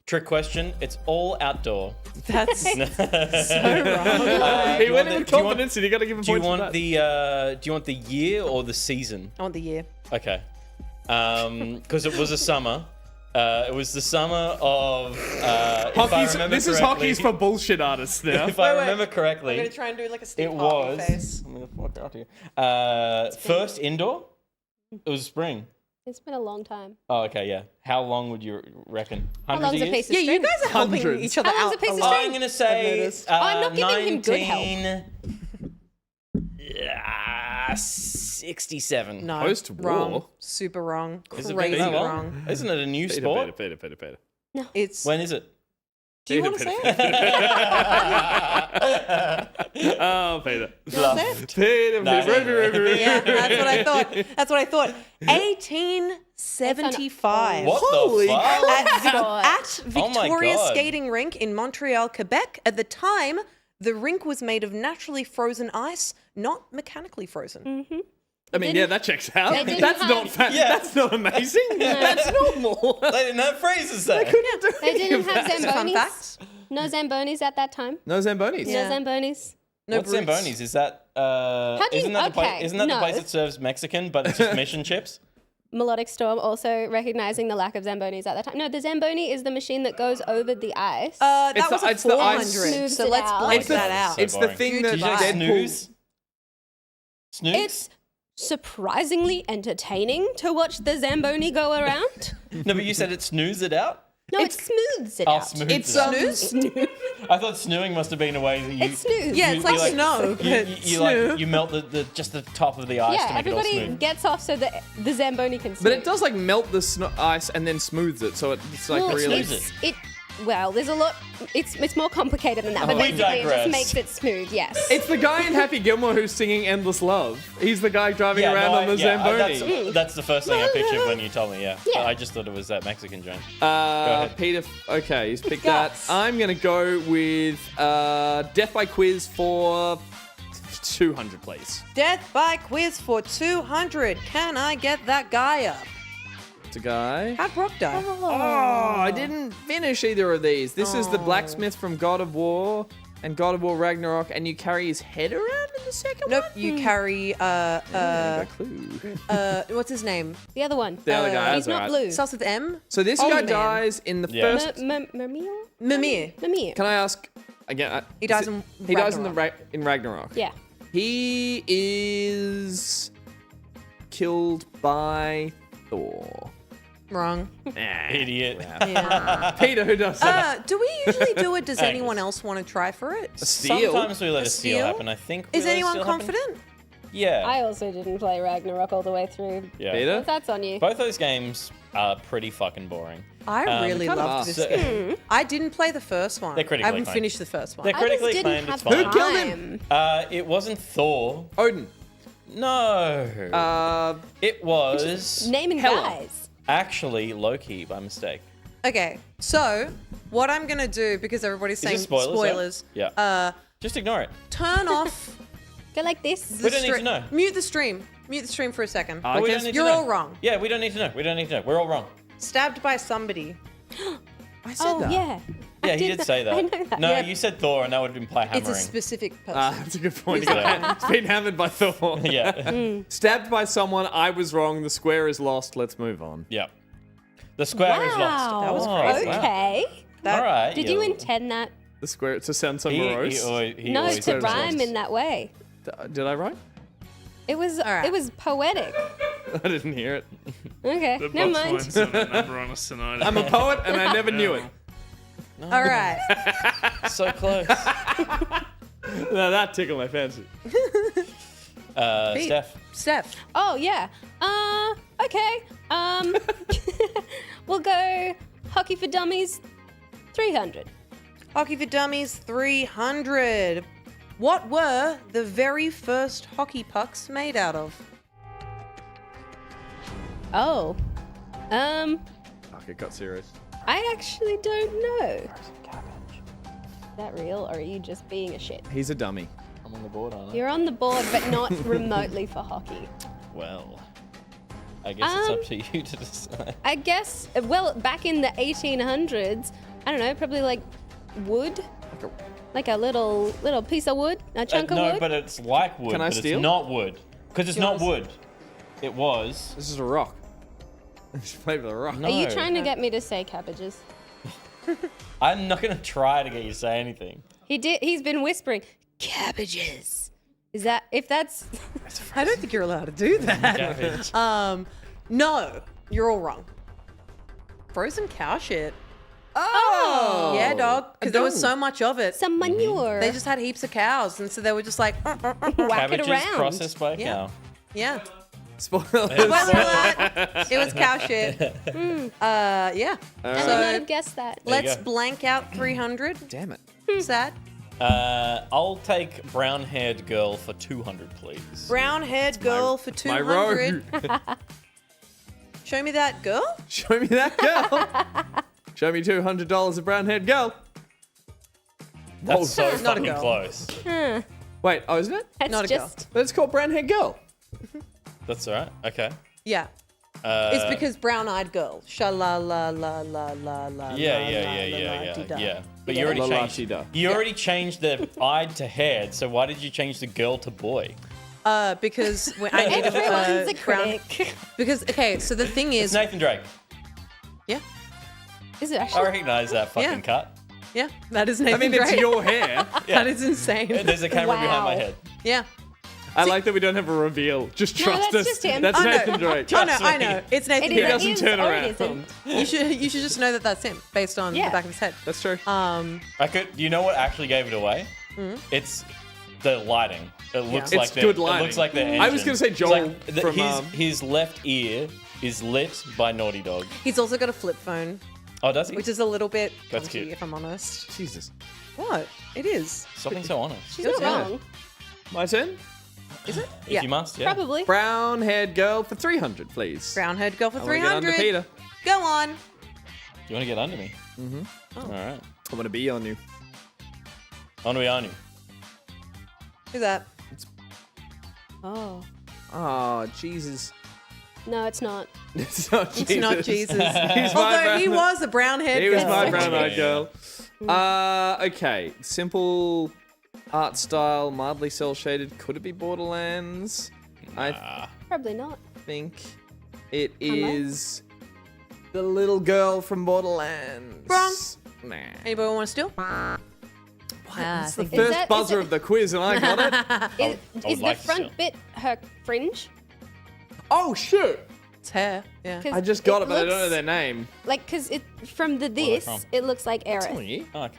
Trick question. It's all outdoor. That's so wrong. He Do you went want in with the- do you want- confidence and you gotta give him Do you points for want that. the year or the season? I want the year. Okay. Because it was a summer. It was the summer of. If I Hockey's, remember this is correctly- hockey's for bullshit artists now. If I Wait. remember I'm correctly, gonna try and do like a Steve it Harvey was. face. Let me look out here. First indoor. It was spring. It's been a long time. Oh, okay, yeah. How long would you reckon? How Hundreds long's of a years? piece of Yeah, you string? guys are helping Hundreds. each other How long's out. a piece of lot. string? I'm gonna I've say. noticed. I'm not giving him good help. 67. No, Post-war? wrong. Super wrong. Is it Crazy been that long? wrong. Isn't it a new Peter, sport? Peter. It's. When is it? Do you want to say it? Oh, Peter. Bluff. Peter, No, Peter. Yeah, that's what I thought. That's what I thought. 1875. What Holy the fuck? At Oh my Victoria God. Skating Rink in Montreal, Quebec. At the time, the rink was made of naturally frozen ice, not mechanically frozen. I mean, yeah, that checks out. They didn't That's not have- Yeah. That's not amazing. That's normal. They didn't have phrases there. They didn't have Fun Zambonis. fact. No Zambonis at that time. No Zambonis. Yeah. No Zambonis. No What's brutes. Zambonis? Is that do you- isn't that the place? okay, Isn't that the no. place that serves Mexican, but it's just mission chips? Melodic Storm also recognizing the lack of Zambonis at that time. No, the Zamboni is the machine that goes over the ice. That It's was the- a it's the ice- 400, Smooths so it let's out. blank It's the- that out. So It's the boring. thing Did that Did you say Deadpool. snooze? Snooze? It's surprisingly entertaining to watch the Zamboni go around. No, but you said it snooze it out. No, it smooths it Oh, out. smooth It's it out. Snooze? I thought snooing must have been a way that you. It's snooze. Yeah, it's like you snow, You, but you snoo. like you melt the just the top of the ice to Yeah, make it all everybody smooth. gets off so that the Zamboni can smooth. But it does like melt the ice and then smooths it, so it's like Well, really. smooths well, there's a lot. It's more complicated than that, but We basically it digress. just makes it smooth. Yes. It's the guy in Happy Gilmore who's singing "Endless Love." He's the guy driving around on the Zamboni. That's the first thing I pictured when you told me. Yeah, Yeah. I just thought it was that Mexican joint. ahead. Peter. Okay, he's picked Yes. that. I'm gonna go with Death by Quiz for 200, please. Death by quiz for 200. Can I get that guy up? It's a guy. How'd Brock die? Oh, I didn't finish either of these. This is the blacksmith from God of War and God of War Ragnarok, and you carry his head around in the second Nope, one? you carry, A clue. what's his name? the other one. The other guy, He's that's not alright. blue. Starts with M? So this Old guy man. dies in the Yeah. first. Mimir? Mimir. Mimir. Can I ask again? He dies in He dies in the Ragnarok. in Ragnarok. Yeah. He is killed by Thor. Wrong. Idiot. Peter, who does that? Do we usually do it? Does Agnes. anyone else want to try for it? Steal? Sometimes we let a steal steal? happen. I think. we Is let a anyone steal happen. confident? Yeah. I also didn't play Ragnarok all the way through. yeah. Peter? That's on you. Both those games are pretty fucking boring. I really kind of loved are. this game. I didn't play the first one. They're critically I haven't acclaimed. finished the first one. They're I just critically didn't acclaimed. It's have fine. time. killed him? It wasn't Thor. Odin. No. It was Naming Hela. guys. actually Loki by mistake. Okay, so what I'm gonna do, because everybody's Is saying this spoilers? though? Yeah. Just ignore it. turn off Go like this. the We don't need to stream. know. Mute the stream. Mute the stream for a second. But we Okay. don't need to You're know. all wrong. Yeah, we don't need to know. We don't need to know. We're all wrong. Stabbed by somebody. I said Oh that. yeah. Yeah, he did say that. I know that. No, Yeah. you said Thor, and that would imply hammering. It's a specific person. That's a good point. Yeah. It's been hammered by Thor. Yeah. Stabbed by someone. I was wrong. The square is lost. Let's move on. Yeah. The square is lost. Wow. That was Oh, crazy. wow. Okay. That- All right. Did you intend that? The square to sound so He morose. No, always to does. rhyme in that way. Did I write? It was right. it was poetic. I didn't hear it. Okay, The never box mind. lines on a number on us tonight. I'm a poet and I never knew it. All right. So close. Now that tickled my fancy. Pete. Steph. Steph. Oh yeah. Okay. We'll go hockey for dummies. 300. Hockey for Dummies 300. What were the very first hockey pucks made out of? Oh. Fuck, it got serious. I actually don't know. Is that real, or are you just being a shit? He's a dummy. I'm on the board, aren't I? You're on the board, but not remotely for hockey. Well, I guess it's up to you to decide. I guess, well, back in the 1800s, I don't know, probably like wood. Like a little piece of wood, a chunk of No, wood. but it's like wood. Can I but steal? It's not wood. Because it's not Yours. wood. It was. This is a rock. Just play with a rock. No. Are you trying to get me to say cabbages? I'm not going to try to get you to say anything. He did. He's been whispering cabbages. Is that if that's? I don't think you're allowed to do that. Cabbage. No, you're all wrong. Frozen cow shit. Oh! Yeah, dog. Because there was so much of it. Some manure. They just had heaps of cows, and so they were just like, whack Cabbages it around. processed by a Yeah. cow. yeah. Spoilers. Spoiler alert, it was cow shit. Yeah. I would So not have guessed that. There you let's go. blank out 300. Damn it. Sad. I'll take brown-haired girl for 200, please. Brown-haired girl for My 200. rogue. Show me that girl. Show me that girl. Show me $200 of brown-haired girl. That's so Not a fucking girl. close. Wait, oh, isn't it? That's Not a girl. just. But it's called brown-haired girl. That's all right. Okay. Yeah. It's because brown-eyed girl. Sha la la la la la la. Yeah. But you already La la changed. chi da. You already changed the eyed to haired. So why did you change the girl to boy? Because when I needed Everyone's a brown. critic. Because okay, so the thing It's is, Nathan Drake. yeah, Is it I actually? recognize that fucking Yeah. cut. yeah, that is Nathan I mean, it's Drake. your hair. That is insane. There's a camera behind my Wow. head. Yeah. I like that we don't have a reveal. Just No, trust that's us. just him. That's I know. Nathan Drake. I know, Trust I me. know. It's Nathan It He either Drake. doesn't is turn or around. it isn't. You should just know that that's him based on Yeah. the back of his head. That's true. I could. You know what actually gave it away? It's the lighting. It looks It's like the- good It lighting. looks like the I was engine. gonna say It's Joel like from, his left ear is lit by Naughty Dog. He's also got a flip phone, Oh, does he? which is a little bit That's clunky, cute. if I'm honest. Jesus. What? It is. Stop being so honest. She's not Yeah. wrong. My turn? Is it? If you must, yeah. Probably. Brown-haired girl for 300, please. Brown-haired girl for I wanna get under 300. Peter. Go on. You want to get under me? Mm-hmm. All right. I want to be on you. On we on you. Who's that? Oh. Oh, Jesus. No, it's not. It's not Jesus. It's not Jesus. He's my Although he brown- was a brown-haired He girl. was my so brown-eyed true. girl. Okay. Simple art style, mildly cell-shaded. Could it be Borderlands? I Probably not. think it is the little girl from Borderlands. Wrong. Nah. Anybody want to steal? It's the Is first that- buzzer is it- of the quiz, and I got it. Is, would is like the to front steal. bit her fringe? Oh shit! It's hair. Yeah. 'Cause I just got it, but I don't know looks their name. Like, because it from the this, from? it looks like Aerith. Oh, okay.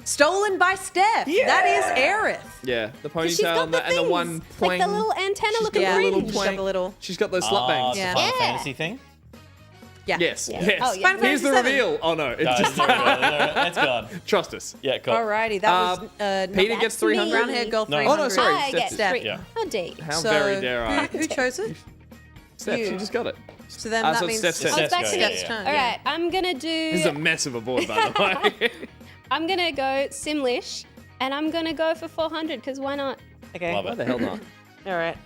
Stolen by Steph. That is Aerith. Yeah, the 'Cause she's ponytail got and the things, one like point. the little antenna She's looking got the little fringe. She's got the little. She's got those slut bangs. Yeah. It's a Final Yeah. Fantasy thing. Yeah. Yes, Yeah. yes. Oh, yeah. Final Here's the Fantasy VII. reveal. Oh no, it's No, just it's gone. trust us. Yeah, cool. Alrighty, that was Peter not- gets That's 300. me. brown hair girl. No. 300. Oh, no, sorry. I get Steph. 3. Yeah. How deep? How So, very dare I? Who chose it? Steph, you. she just got it. So then Ah, that so means Steph's turn. Oh, it's back Steph's to go, me. yeah, yeah. All right, I'm gonna This is do. a mess of a board, by the way. I'm gonna go Simlish, and I'm gonna go for 400 because why not? Okay. Love Why it. the hell not? All right.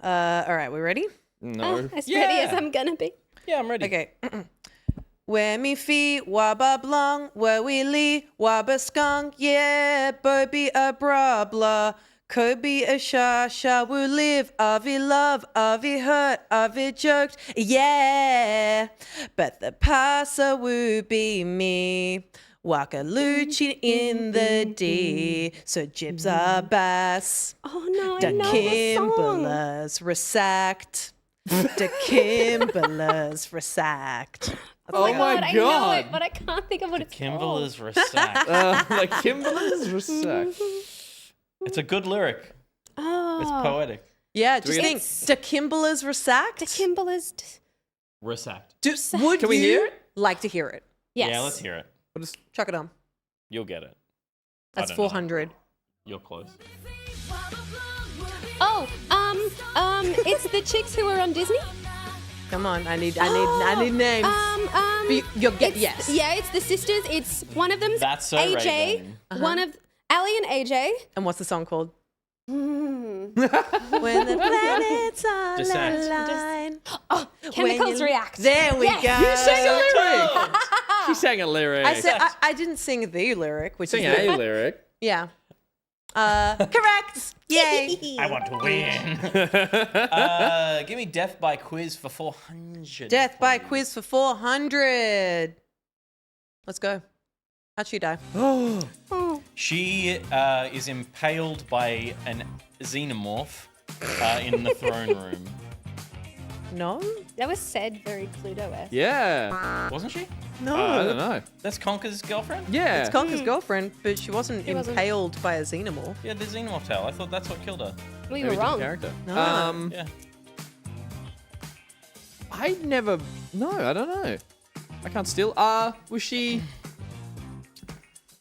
All right, we ready? No. As ready as I'm gonna be. Yeah, I'm ready. Okay. Where me feet wabba blong, where we lee wabba skunk, yeah, Bobby a brabla, Kobe a sha will live, avi love, avi hurt, avi joked, yeah, but the passer will be me. Wakaluchi in the D, so jibs are bass. Oh no, I The know the song. Kimberlers resacked. The Kimberlers resacked. Oh my I know god. it, but I can't think of what it's called. Kimberlers resacked. Like Kimberley's resack. It's a good lyric. Oh, It's poetic. Yeah, just we- think. The Kimberlers resacked. the Kimberlers. Resacked. Would Can we you hear it? like to hear it? Yes. Yeah, let's hear it. What is- Chuck it on. You'll get it. That's don't know. 400. You're close. Oh, it's the chicks who were on Disney. Come on, I need names. But you'll get it's- yes. Yeah, it's the sisters. It's one of them's That's so AJ. Raven. One of Ali and AJ. And what's the song called? Hmm. When the planets are Descent. aligned. Oh, chemicals react. There we Yes. go. You sang a lyric. She sang a lyric. I said I didn't sing the lyric, which Sing is a lyric. yeah. Correct. Yay. I want to win. Give me Death by Quiz for 400. Death by quiz for 400. Let's go. How'd she die? She is impaled by an xenomorph in the throne room. No? That was said very Cluedo-esque. Yeah. Wasn't she? No. I don't know. That's Conker's girlfriend? Yeah. It's Conker's girlfriend, but she wasn't She wasn't. impaled by a xenomorph. Yeah, the xenomorph tail. I thought that's what killed her. Well, you Maybe were different wrong. character. No. Yeah. I never. No, I don't know. I can't steal.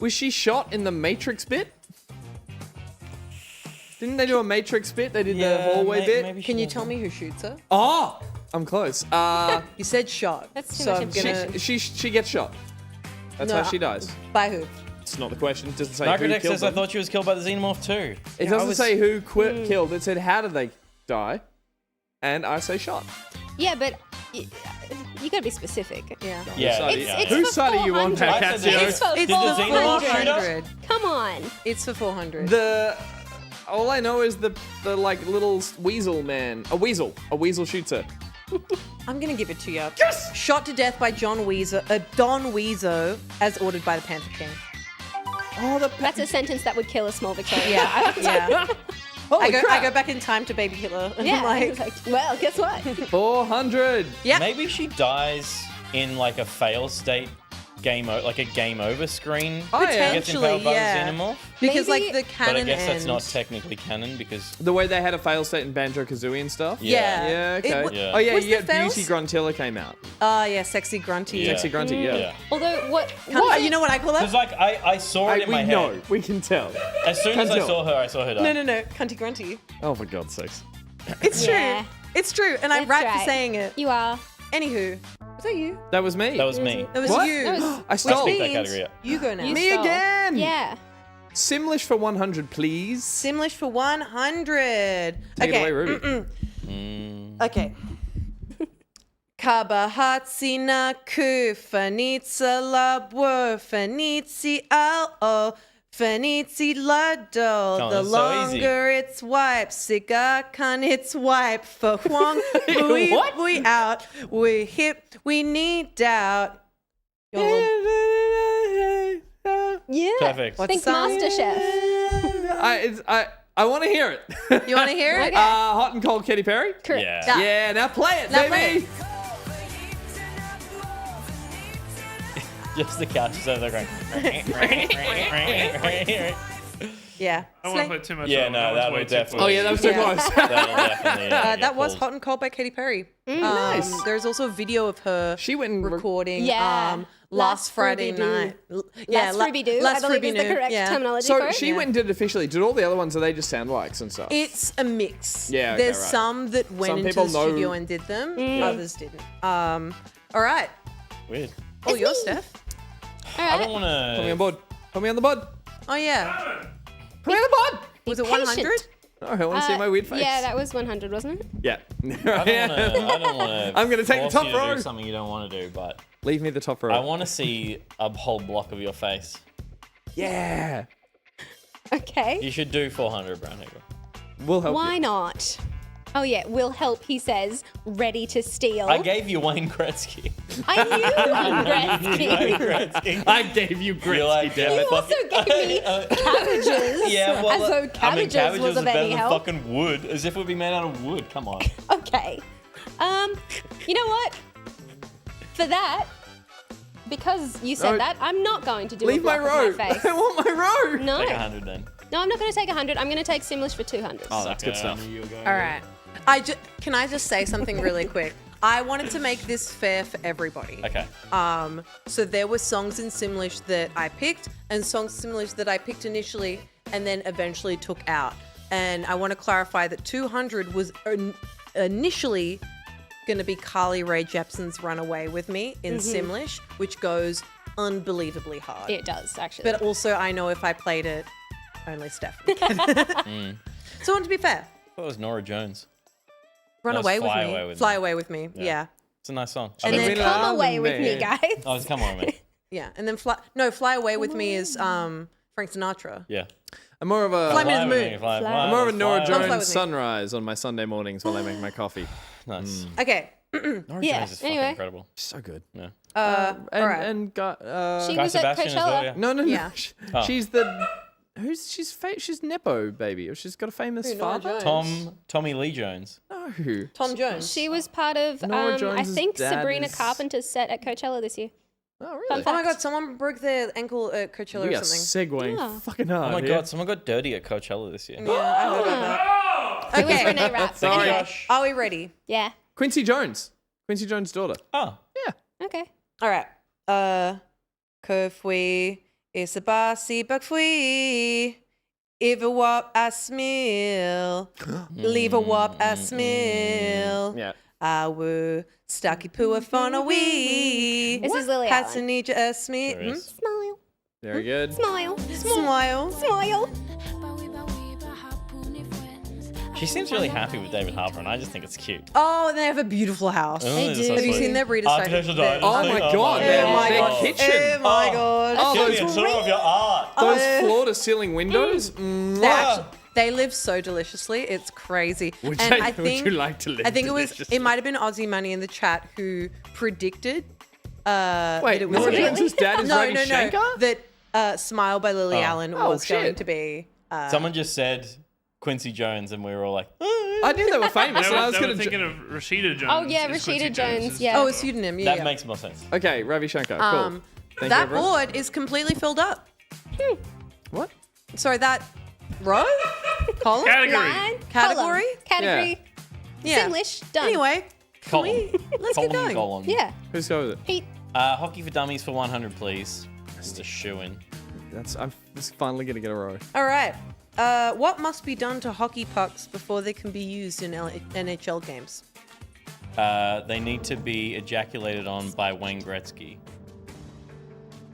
Was she shot in the Matrix bit? Didn't they do a Matrix bit? They did the hallway bit. Maybe Can you tell me who shoots her? Oh, I'm close. You said shot. That's too so much I'm information. gonna. she gets shot. That's No, how she dies. By who? It's not the question. It doesn't say who Microdex killed says I them. thought she was killed by the xenomorph too. It doesn't say who killed. It said how did they die, and I say shot. Yeah, but you gotta be specific. Yeah. Yeah, It's Whose for side are you on, 400. I said Panecasio? It's for Did the xenomorph shoot her? 400. Come on. It's for 400. All I know is the like little weasel man. A weasel shoots her. I'm gonna give it to you. Yes! Shot to death by Don Weezo, as ordered by the Panther King. Oh, That's a sentence that would kill a small Victorian. Yeah, yeah. Holy I crap. go back in time to Baby Hitler. And Yeah. I'm like, Well, guess what? 400. yeah. Maybe she dies in like a fail state like a game over screen. Oh, yeah. Gets Potentially, impaled by yeah. the xenomorph. Because Maybe- like the But canon I guess that's not end- technically canon because The way they had a fail state in Banjo-Kazooie and stuff. Yeah. Yeah, okay. Yeah. Oh, yeah, Was you the get fails? Beauty Gruntilla came out. Oh yeah, sexy grunty. Yeah. Sexy Grunty, yeah. yeah. Although, what? What? You know what I call Because that? like I saw it in my We know. head. We can tell. As soon as I Can't tell. saw her die. No, cunty grunty. Oh, for God's sakes. It's Yeah. true. It's true, and I'm That's right for right. saying it. You are. Anywho, was that you? That was me. That was me. That was What? you. That was- I stole. Pick that Means category up. You go now. You Me stole. again. Yeah. Simlish for 100, please. Simlish for 100. Take it okay. away, Ruby. Okay. Kabahatsi na ku fanitsa labwo fanitsi ao fanitsi lado. Oh, The that's so easy. longer it's wiped, siga kan it's wipe for huang we What? we out we hip we need doubt. Yo, Yeah. Perfect. What's Think the song? MasterChef. I want to hear it. You want to hear it? Hot and cold Katy Perry? Correct. Yeah. Yeah, now play it, Now baby. play Just the couch is over there going. Yeah. I don't want to put too much Yeah, on. no, that way would too definitely- close. Oh, yeah, that was too Yeah. close. That'll definitely, That was pulled. Hot and Cold by Katy Perry. Nice. There's also a video of her She went and recording Yeah. last Friday Fruity-doo. night. Last Fruity-doo, I Last believe is the Fruity-doo, correct yeah. terminology So for it. she went and did it officially. Did all the other ones, are they just sound likes and stuff? It's a mix. Yeah, okay, There's right. some that went Some into people the know- studio and did them. Others didn't. All right. Weird. Oh, It's yours, me. Steph. All I right. don't want Put me on to. board. Put me on the board. Oh yeah. Put me on the board. Was it patient. 100? Oh, I want to see my weird face. Yeah, that was 100, wasn't it? Yeah. I don't want to. I'm gonna take the top row. Do something you don't want to do, but Leave me the top row. I want to see a whole block of your face. Yeah. Okay. You should do 400, Brown Eagle. We'll help Why you. not? Oh yeah, will help, he says, ready to steal. I gave you Wayne Gretzky. I knew Wayne Gretzky. Gretzky. I gave you Gretzky, You're like, damn You it. also gave me cabbages. Yeah, well, as though I mean, cabbages was of better any than help. fucking wood, as if it would be made out of wood. Come on. Okay. You know what? For that, because you said No. that, I'm not going to do Leave a my block row. of my face. I want my row. No. Take 100 then. No, I'm not going to take 100. I'm going to take Simlish for 200. Oh, that's good Sucker, I stuff. knew you were going All to. right. Can I just say something really quick? I wanted to make this fair for everybody. Okay. So there were songs in Simlish that I picked and songs in Simlish that I picked initially and then eventually took out. And I want to clarify that 200 was initially going to be Carly Rae Jepsen's Runaway With Me in Simlish, which goes unbelievably hard. It does, actually. But also, I know if I played it, only Steph would get it. So I want to be fair. I thought it was Nora Jones. Run No, it's away with Fly me. Away With Fly Me. away with me. Yeah. It's a nice song. And I then- mean, Come away with me, man. guys. oh, come on, man. Yeah. And then Fly Away With Me is Frank Sinatra. Yeah. I'm more of a Fly Me to the with moon. me, fly- Fly. fly- I'm more of a Nora fly- Fly with Jones me. sunrise on my Sunday mornings while I make my coffee. Nice. Okay. Nora Yeah, Jones is fucking anyway. incredible. So good. Yeah. And Alright. and got She Guy was at Sebastian as well, Coachella. yeah. no. Yeah. Oh. She's the she's Nepo baby. She's got a famous Who, Nora father. Jones? Tommy Lee Jones. No. Tom Jones. She was part of, Nora I Jones's think, dad Sabrina is- Carpenter's set at Coachella this year. Oh really? Fun Oh my fact. god, someone broke their ankle at Coachella We or are something. segueing Yeah. fucking hard. Oh my here. god, someone got dirty at Coachella this year. Yeah, I heard about that. It was Okay. Renee Rapp. Sorry. Anyway, Are we ready? yeah. Quincy Jones. Quincy Jones' daughter. Oh, Okay. All right. Que fui esse basi bak fui. Eva wop a smil. Leave a wop a smil. Yeah. I will stucky pua fona wee. This is Lily Allen. Passenger a smil. there is. Smile. Very good. Smile. Smile. Smile. She seems really happy with David Harbour, and I just think it's cute. Oh, and they have a beautiful house. They do. Have you seen their reader's side? Architectural drawings. Oh my god, God. Oh my their god. kitchen. Oh my god. Oh, Show me those, a tour of your art. those floor-to-ceiling windows. They live so deliciously. It's crazy. Would and you- I would think, you like to live I think deliciously? it might have been Aussie Money in the chat who predicted that Wait, it was Nora gonna- Jones' dad is Ravi Shankar? that Smile by Lily Allen Oh, was going shit. to be Someone just said Quincy Jones, and we were all like, I knew they were famous, They and I were, was they were going to. thinking of Rashida Jones. Oh, yeah, is Quincy Rashida Jones, is- yeah. oh, a pseudonym. Yeah, that yeah. makes more sense. Okay, Ravi Shankar. Cool. Thank you, that everyone. board is completely filled up. What? Sorry, that row, column, Category. Line. Category? Column. Category. yeah. Simlish. Done. Anyway, can we, let's get Column, going. column. Yeah. Who's go with it? Pete. Hockey for Dummies for 100, please. This is a shoe-in. I'm just finally going to get a row. All right. What must be done to hockey pucks before they can be used in NHL games? They need to be ejaculated on by Wayne Gretzky.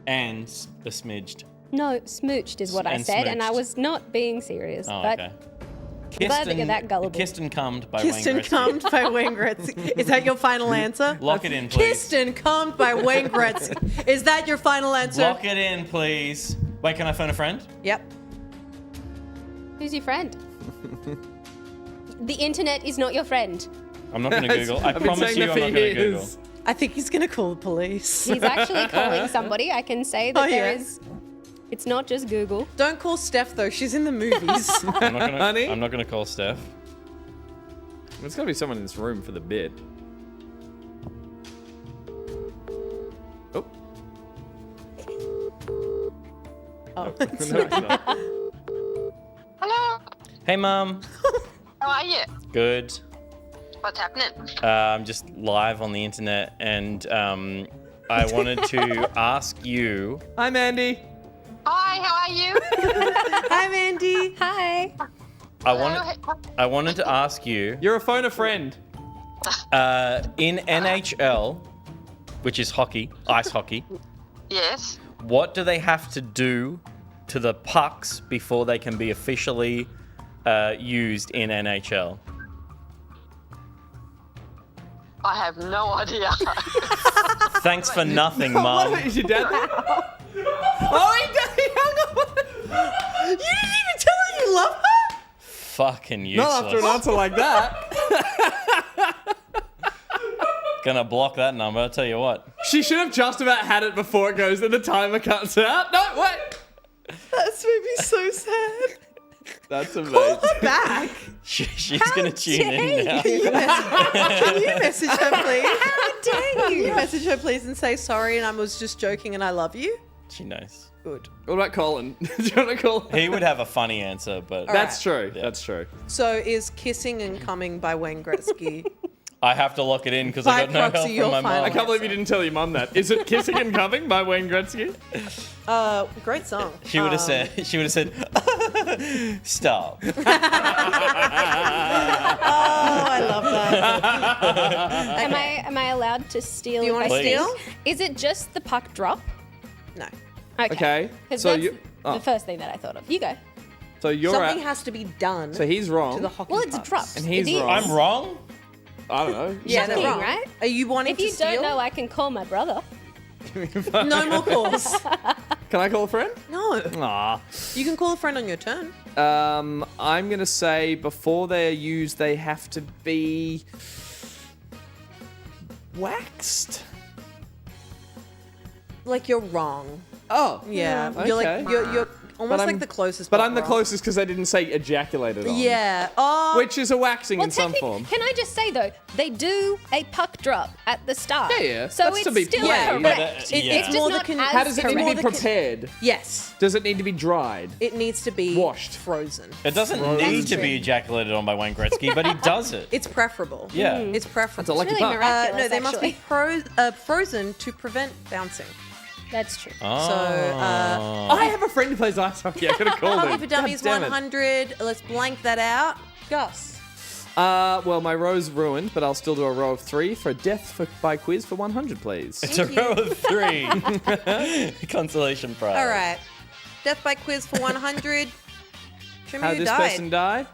And besmidged. No, smooched is what I And said, and I smooched. was not being serious. Oh, but okay. glad that you're that gullible. Kissed and cummed by Kissed Wayne and Gretzky. cummed by Wayne Gretzky. Is that your final answer? Lock it in, please. Kissed and cummed by Wayne Gretzky. Is that your final answer? Lock it in, please. Wait, can I phone a friend? Yep. Who's your friend? The internet is not your friend. I'm not going to Google. I I've been promise saying you that I'm for not going to Google. years. I think he's going to call the police. He's actually calling somebody. I can say that Oh, there yeah. is It's not just Google. Don't call Steph though. She's in the movies. Honey? I'm not gonna call Steph. There's gotta be someone in this room for the bit. Oh. Oh. No, it's not. Hello, Hey, Mum. how are you? Good. What's happening? I'm just live on the internet, and I wanted to ask you. Hi, Mandy. Hi, how are you? Hi, Mandy. Hi. I wanted to ask you. You're a phone a friend. In NHL, which is hockey, ice hockey, Yes. what do they have to do to the pucks before they can be officially used in NHL? I have no idea. Thanks for nothing, Mum. What is your dad? Oh, he hung up. You didn't even tell her you love her? Fucking useless. Not after an answer like that. Gonna block that number, I'll tell you what. She should have just about had it before it goes and the timer cuts out. No, wait. That's made me so sad. That's Call amazing. her back. She's gonna tune in now. Can you message her, please? How dare you? Can you message her, please, and say sorry and I was just joking and I love you? She knows. Good. What about Colin? Do you want to call him? He would have a funny answer, but That's true. Yeah. That's true. So is Kissing and Coming by Wayne Gretzky? I have to lock it in because By I got no proxy, help you'll from my find mom. I can't believe you didn't tell your mum that. Is it Kissing and Coming by Wayne Gretzky? Great song. She would have said, stop. Oh, I love that. Am I allowed to steal? Do you want if to I Please. steal? Is it just the puck drop? No. Okay. 'Cause So that's you. Oh, the first thing that I thought of. You go. so you're Something at. has to be done So he's wrong. to the hockey Well, it's pucks. dropped. And he's It is. wrong. I'm wrong? I don't know. Yeah, they're Shocking, wrong. right? Are you wanting If to you steal? don't know, I can call my brother. No more calls. Can I call a friend? No. Aw. You can call a friend on your turn. I'm gonna say before they're used, they have to be waxed. Like you're wrong. Oh, Yeah. okay. You're like you're almost I'm- like the closest. But I'm the wrong. closest because they didn't say ejaculated on. Yeah. Oh. Which is a waxing Well, in some technically, form. can I just say though, they do a puck drop at the start. Yeah. So That's it's to be still played. correct. Yeah, but, It- yeah. it's Just more the not con- as How does it need more to be the con- prepared? Yes. Does it need to be dried? It needs to be Washed. frozen. It doesn't need to true. be ejaculated on by Wayne Gretzky, but he does it. It's preferable. Yeah. It's preferable. That's a lucky Really puck. miraculous. No, they must be frozen to prevent bouncing. That's true. Oh. So, I have a friend who plays ice hockey. I could have called him. Hockey for Dummies God damn it. 100. Let's blank that out. Gus. Well, my row's ruined, but I'll still do a row of 3 for death by quiz for 100, please. It's a row of 3. Consolation prize. All right. Death by quiz for 100. Show me How who did this died. person die?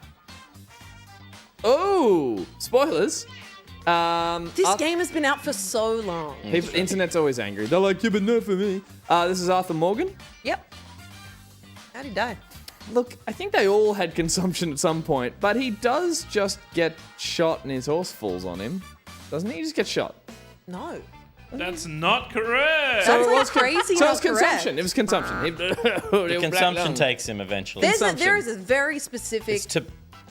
Oh, spoilers. This game has been out for so long. People, internet's always angry. They're like, yeah, but not for me. This is Arthur Morgan. Yep. How'd he die? Look, I think they all had consumption at some point, but he does just get shot and his horse falls on him. Doesn't he? He just gets shot. No. That's not correct. That's it like was crazy. So it not was consumption. correct. It was consumption. The consumption takes him eventually. There is a very specific It's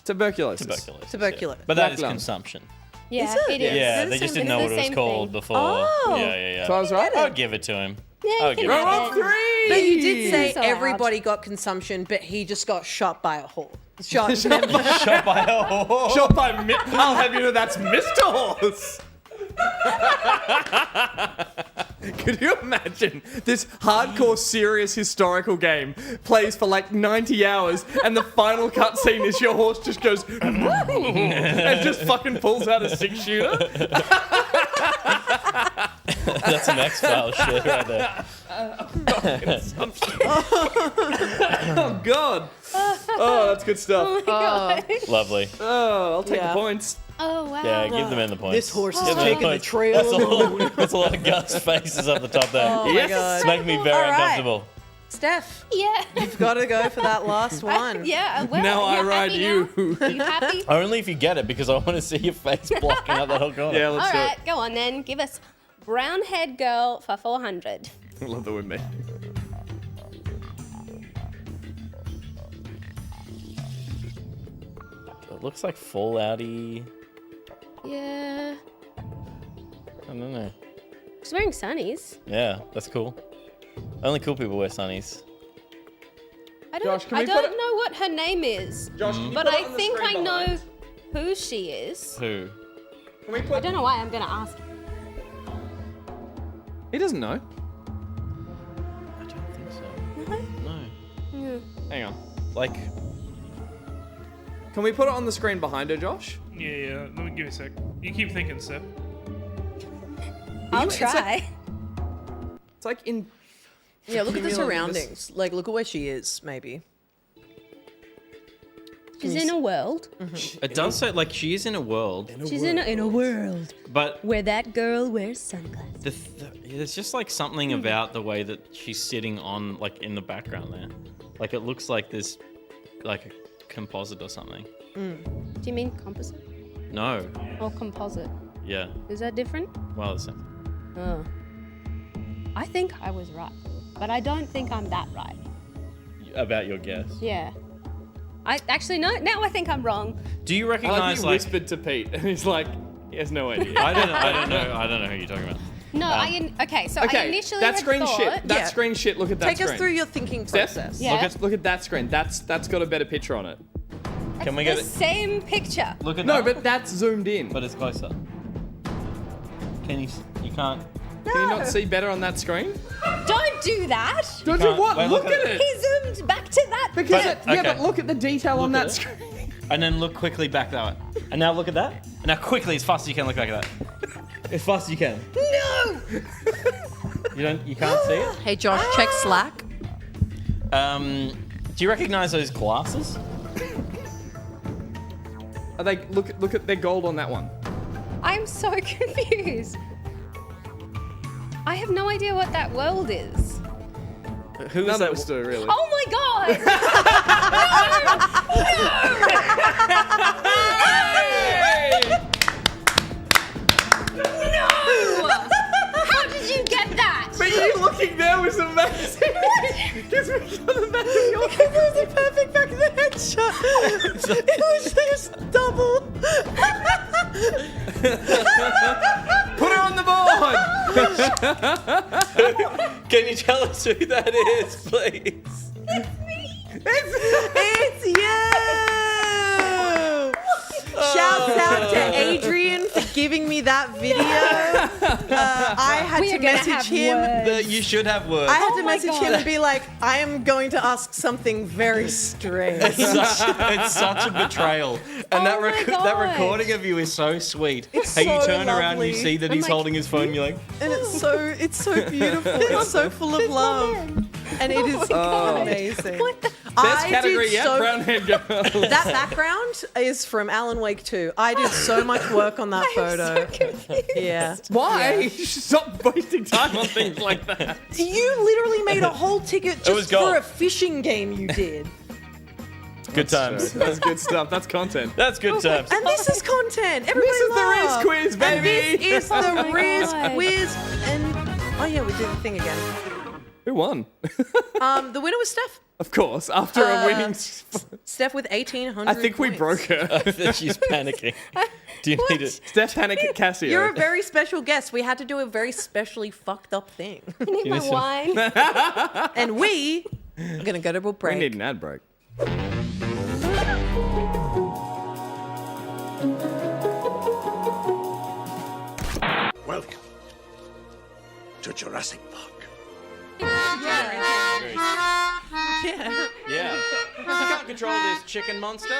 Tuberculosis. tuberculosis. tuberculosis. But that is Black lung. consumption. Yeah, Is it? it is. Yeah, the they just same didn't know thing. what it It's was the same called thing. before. Oh. Yeah. So I was right? I'll give it to him. Yeah, I'll you can give it to have him. it. 3! But you did say It's allowed. everybody got consumption, but he just got shot by a horse. Shot. Shot by a horse. Shot by I'll have you know that's Mr. Horse. Could you imagine this hardcore, serious, historical game plays for like 90 hours and the final cutscene is your horse just goes and just fucking pulls out a 6-shooter? That's some X-Files shit right there. Oh, God. Oh, that's good stuff. Lovely. Oh, I'll take Yeah. the points. Oh wow. Yeah, give them in the points. This horse is Give them taking the points. trail. That's a lot of Gus faces up the top there. Oh my Yes. God. It's making me very All right. uncomfortable. Steph, Yeah. you've got to go for that last one. Yeah. Well, Now I you're ride happy you. now? You happy? Only if you get it, because I want to see your face blocking out that whole corner. Yeah, All let's do right, go on then. Give us brown head girl for 400. it. I love the women. It looks like Fallout-y. Yeah. I don't know. She's wearing sunnies. Yeah, that's cool. Only cool people wear sunnies. I Josh, can I we put don't it- know what her name is. Josh, can you But put it I on the think screen I know behind? who she is. Who? Can we I put... don't know why I'm gonna ask. He doesn't know. I don't think so. No. Hang on. Like, Can we put it on the screen behind her, Josh? Yeah. Let me give me a sec. You keep thinking, Steph. I'll It's like- try. It's like in... Yeah, look at the Cumulative- surroundings. Like, look at where she is, maybe. She's in a world. it does say, like, she is in a world, She's in a world but where that girl wears sunglasses. there's just, like, something about the way that she's sitting on, like, in the background there. Like, it looks like there's, like, a composite or something. Do you mean composite No. or composite? Yeah. Is that different? Well, it's... Oh. I think I was right, but I don't think I'm that right. About your guess. Yeah. I actually no. Now I think I'm wrong. Do you I like recognize, he like... whispered to Pete, and he's like, he has no idea. I don't know who you're talking about. No, okay. So I Okay, initially that had screen thought, shit. That Yeah. screen shit. Look at that Take screen. us through your thinking Steph, process. Yeah. look at that screen. That's got a better picture on it. Can we the get it? same picture. Look at No, that. but that's zoomed in. But it's closer. Can you... You can't... Can you not see better on that screen? Don't do that. Don't do can't- what? wait, look look at at it. He zoomed back to that. Because But- yeah, okay. but look at the detail on Look that at it. screen. And then look quickly back that way. And now look at that. And now quickly, as fast as you can, look back at that. As fast as you can. No. You can't see it? Hey, Josh, check Slack. Do you recognize those glasses? Are they look at their gold on that one? I'm so confused. I have no idea what that world is. Who None is that? of us do really. Oh my god! No! How did you get that? But you looking there was amazing. Because we got the back of your It was a perfect back of the headshot. It was just double. Put her on the board. Can you tell us who that is, please? It's you! Shouts out to Adrian for giving me that video. I had We to are gonna message have him. words. You should have words. I had to my message him God. and be like, I am going to ask something very strange. It's such a betrayal. And Oh my that God. recording of you is so sweet. It's How you so turn around and you lovely. see that I'm he's like- holding his phone, you're like, And it's so beautiful. It's so full of love. And it is amazing. Best I category did yet, so- brown haired girl. That background is from Alan Wake 2. I did so much work on that photo. Yeah. Why? You should stop wasting time on things like that. You literally made a whole ticket was just gold. for a fishing game you did. good times. That's good stuff. That's content. That's good times. And this is content. Everybody This is the Rizz laugh. Quiz, And baby. this is the my Rizz God. Quiz. And oh yeah, we did the thing again. Who won? The winner was Steph. Of course, after a winning. Steph with 1,800. I think we broke her. She's panicking. Do you need it? Steph Panecasio. You're a very special guest. We had to do a very specially fucked up thing. I need my some- wine. And we are gonna go to a We break. need an ad break. Welcome to Jurassic Park. Yeah. Yeah. You can't control this chicken monster.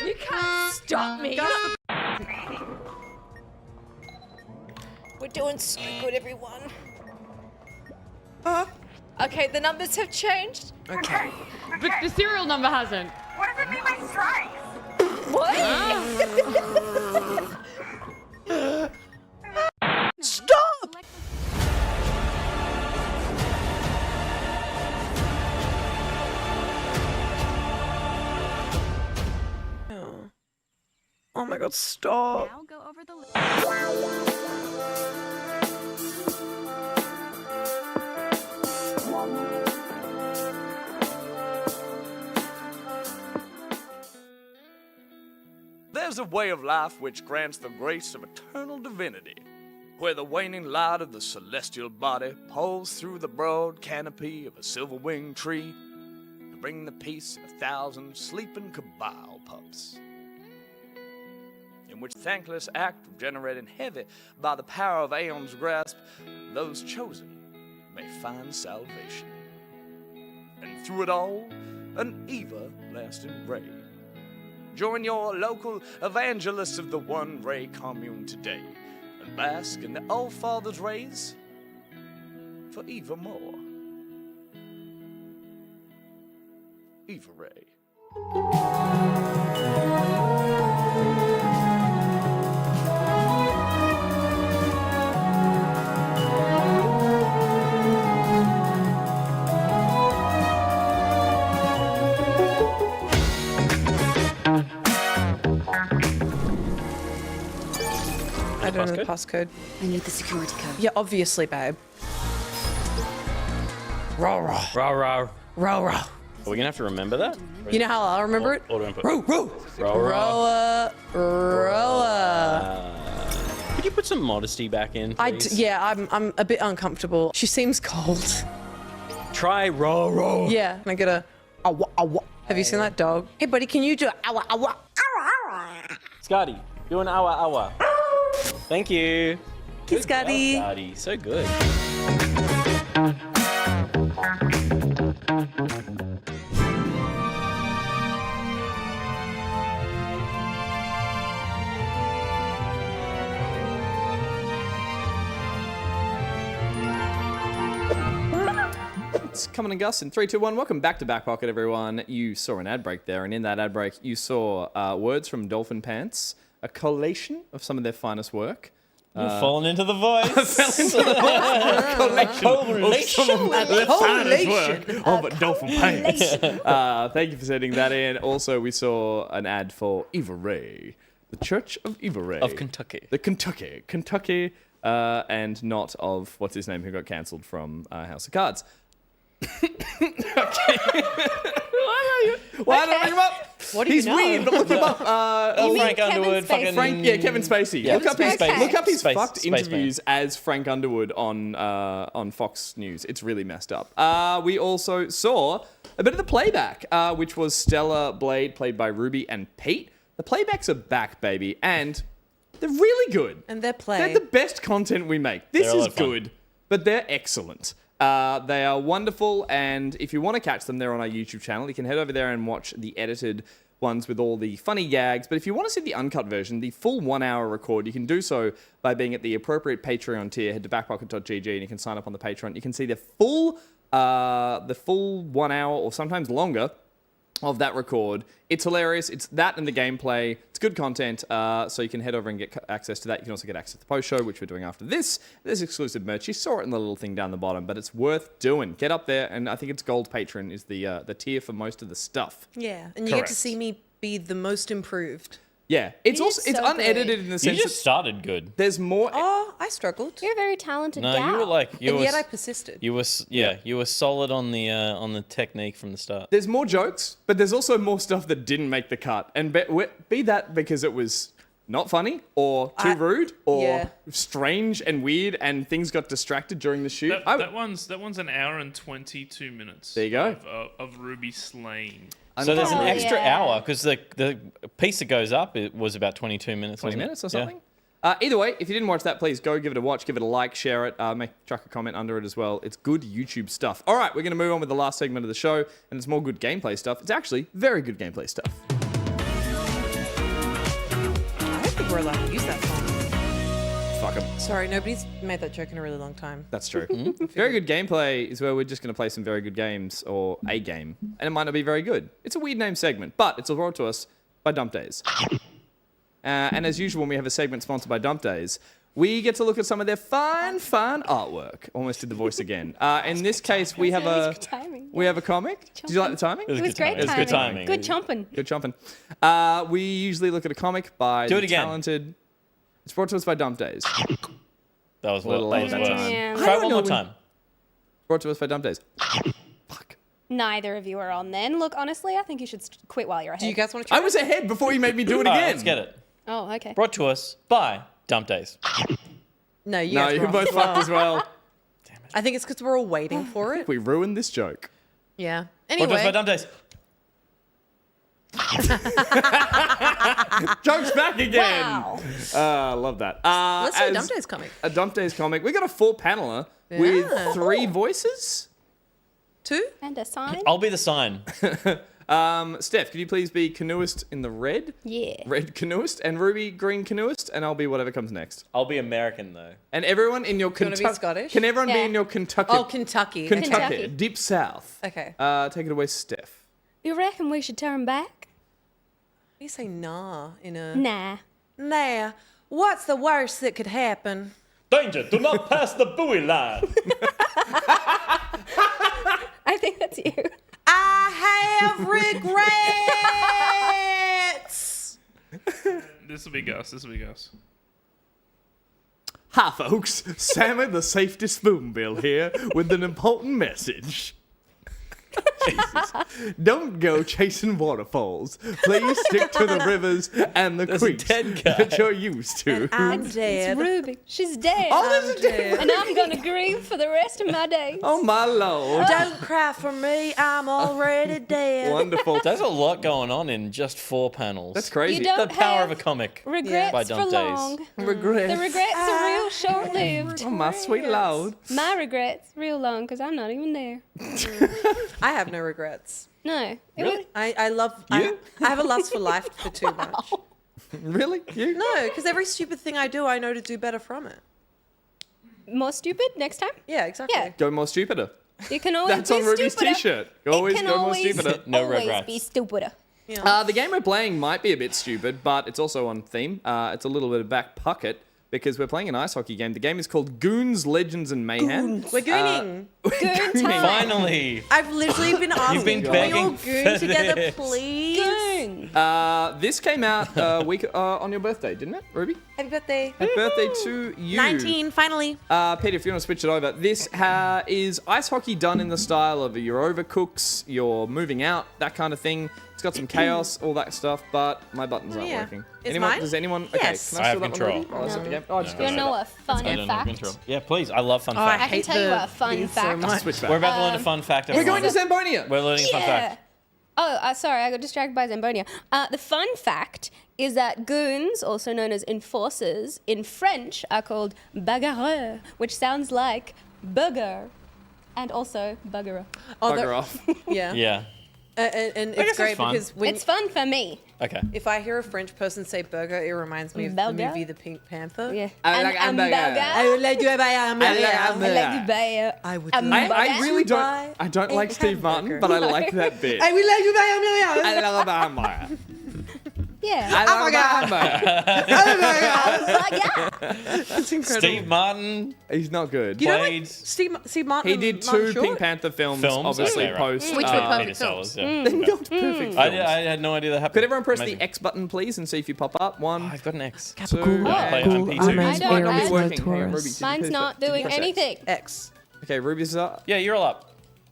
You can't stop me. We're doing so good, everyone. Okay, the numbers have changed. Okay. But the serial number hasn't. What does it mean by strikes? What? Stop! Oh my god, stop. Now go over the There's a way of life which grants the grace of eternal divinity, where the waning light of the celestial body pours through the broad canopy of a silver-winged tree to bring the peace of 1,000 sleeping cabal pups. In which thankless act of generating heavy by the power of Aeon's grasp, those chosen may find salvation. And through it all, an everlasting ray. Join your local evangelists of the One Ray Commune today and bask in the All-Father's rays for evermore. Eva Ray. I don't know the passcode. I need the security code. Yeah, obviously, babe. Row, row. Row, row. Row, row. Are we gonna have to remember that? You know how I'll remember it? Auto input. Row, row. Row, row. Rowa. Could you put some modesty back in, please? Yeah, I'm a bit uncomfortable. She seems cold. Try row, row. Yeah, and I get a awa, awa. Have you seen that dog? Hey, buddy, can you do awa, awa? Scotty, do an awa, awa. Thank you. Hey, Scotty. Job, Scotty. So good. It's coming and Gus in 3, 2, 1. Welcome back to Back Pocket, everyone. You saw an ad break there, and in that ad break, you saw words from Dolphin Pants, a collation of some of their finest work. You've fallen into the voice. Collation of Dolphin Pants. Thank you for sending that in. Also, we saw an ad for Eva Ray, the Church of Eva Ray. Of Kentucky. The Kentucky, and not of, what's his name, who got cancelled from House of Cards. Why did I look him up? What do you He's know? weird, but look him up. Frank Underwood. Kevin Fucking... Kevin Spacey. Yeah. Look up his, Okay. look up his Space- fucked Space interviews as Frank Underwood on Fox News. It's really messed up. We also saw a bit of the playback, which was Stella Blade, played by Ruby and Pete. The playbacks are back, baby, and they're really good. And they're play. They're the best content we make. This They're a lot is of fun. good, but they're excellent. They are wonderful, and if you want to catch them, they're on our YouTube channel. You can head over there and watch the edited ones with all the funny gags. But if you want to see the uncut version, the full 1 hour record, you can do so by being at the appropriate Patreon tier. Head to backpocket.gg and you can sign up on the Patreon. You can see the full 1 hour or sometimes longer of that record. It's hilarious. It's that and the gameplay. It's good content. So you can head over and get access to that. You can also get access to the post show, which we're doing after this. There's exclusive merch. You saw it in the little thing down the bottom, but it's worth doing. Get up there, and I think it's Gold Patron is the tier for most of the stuff. Yeah, and you get Correct. to see me be the most improved. Yeah, it's You're also it's so unedited in the You sense just that started good. there's more. Oh, I struggled. You're a very talented No, gal. you were like And yet I persisted. You were you were solid on the technique from the start. There's more jokes, but there's also more stuff that didn't make the cut, and be that because it was not funny or too rude or yeah. strange and weird, and things got distracted during the shoot. That one's an hour and 22 minutes. There you go. Of Ruby slaying. So there's an Oh, extra yeah. hour because the piece that goes up it was about 22 minutes. 20 wasn't it? minutes or Yeah. something. Either way, if you didn't watch that, please go give it a watch, give it a like, share it, chuck a comment under it as well. It's good YouTube stuff. All right, we're going to move on with the last segment of the show, and it's more good gameplay stuff. It's actually very good gameplay stuff. I don't think we're allowed to use that song. Fuck 'em. Sorry, nobody's made that joke in a really long time. That's true. Very good gameplay is where we're just going to play some very good games, or a game, and it might not be very good. It's a weird name segment, but it's all brought to us by Dump Days. And as usual, when we have a segment sponsored by Dump Days, we get to look at some of their fun artwork. Almost did the voice again. In this case, we have a timing. we have a comic. Did you like the timing? It was great It was good timing. timing. Good chomping. Good chomping. We usually look at a comic by Do it the again. talented. It's brought to us by Dump Days. That was A little that late was that worse. time. Yeah. Try it one more time. Brought to us by Dump Days. Fuck. Neither of you are on then. Look, honestly, I think you should quit while you're ahead. Do you guys want to try? I was ahead before you made me do it All right, again. let's get it. Oh, okay. Brought to us by Dump Days. No, you No, guys you're were both off. fucked as well. I think it's because we're all waiting for it. We ruined this joke. Yeah. Brought to us by Anyway, Dump Days. Joke's back again. Wow. Love that. let's do a as Dump Days comic. A Dump Days comic. We got a 4-paneler with 3 voices. 2? And a sign? I'll be the sign. Steph, could you please be canoeist in the red? Yeah. Red canoeist, and Ruby green canoeist, and I'll be whatever comes next. I'll be American though. And everyone in your you wanna be Kentucky. Scottish? Can everyone be Yeah. in your Kentucky? Oh, Kentucky. Kentucky. Deep south. Okay. Take it away, Steph. You reckon we should turn back? You say nah in a... Nah. Nah. What's the worst that could happen? Danger! Do not pass the buoy line. I think that's you. I have regrets. This will be Gus. This will be Gus. Hi, folks. Sammy the Safety Spoonbill here with an important message. Jesus. Don't go chasing waterfalls. Please stick to the rivers and the There's a creeks dead guy. that you're used to. I'm It's dead. Ruby. She's dead. Oh, there's a dead. And I'm going to grieve for the rest of my days. Oh, my Lord. Don't cry for me. I'm already dead. Wonderful. There's a lot going on in just 4 panels. That's crazy. You don't The power of have a comic. regrets By for Dump Days. long. Regret. The regrets are real short-lived. Oh, my sweet Lord. My regrets real long because I'm not even there. I have no regrets. No. Really? I love... You? I have a lust for life for too much. Really? You? No, because every stupid thing I do, I know to do better from it. More stupid next time? Yeah, exactly. Yeah. Go more stupider. You can always That's be on Ruby's stupider. t-shirt. It Always can go more always, stupider. No always regrets. be stupider. The game we're playing might be a bit stupid, but it's also on theme. It's a little bit of back pocket because we're playing an ice hockey game. The game is called Goons, Legends, and Mayhem. We're gooning. Goon time. Finally. I've literally been asking, been can we all begging goon for together, this. please? Goon. This came out a week on your birthday, didn't it, Ruby? Happy birthday. Happy birthday to you. 19, finally. Peter, if you want to switch it over, this is ice hockey done in the style of you're overcooks, you're moving out, that kind of thing. It's got some chaos, all that stuff, but my buttons aren't Yeah. working. Is Anyone? mine? Does anyone? Yes. Okay, can I I have steal that control. one, Ruby? Oh, that's not the game. Oh, I just You gotta know say a fun I don't have fact? control. Yeah, please. I love fun Oh, I facts. can hate tell you the a fun these so fact. much. Switch back. We're about to learn a fun fact. We're going to everyone. Zambonia. We're learning a fun fact. Oh, sorry, I got distracted by Zambonia. The fun fact is that goons, also known as enforcers, in French are called bagarreurs, which sounds like burger, and also buggerer. Oh, Bugger that- off. Yeah. Yeah. And guess it's it's great fun. because when It's fun for me. Okay. if I hear a French person say burger, it reminds me of the Burger? movie The Pink Panther. Yeah. I like hamburger. I would like to have a hamburger. I would I really don't. buy I don't like a Steve Martin, hamburger. but I like that bit. I would like to buy a hamburger. I love a hamburger. Yeah. I love a hamburger. That's incredible. Steve Martin He's not good. You know, played. like Steve Martin. He did Martin 2 Short? Pink Panther films, Films? obviously Okay, right. post. Which were Peter perfect Sellers, films. yeah. Not perfect films. I had no idea that happened. Could everyone press Amazing. the X button, please, and see if you pop up? 1, I've got an X. 2, Yeah, I'm and... P2. I don't Might not be have- working. Hang on, Ruby, did you Mine's press not X? Did you doing press X? anything. X. Okay, Ruby's up. Yeah, you're all up.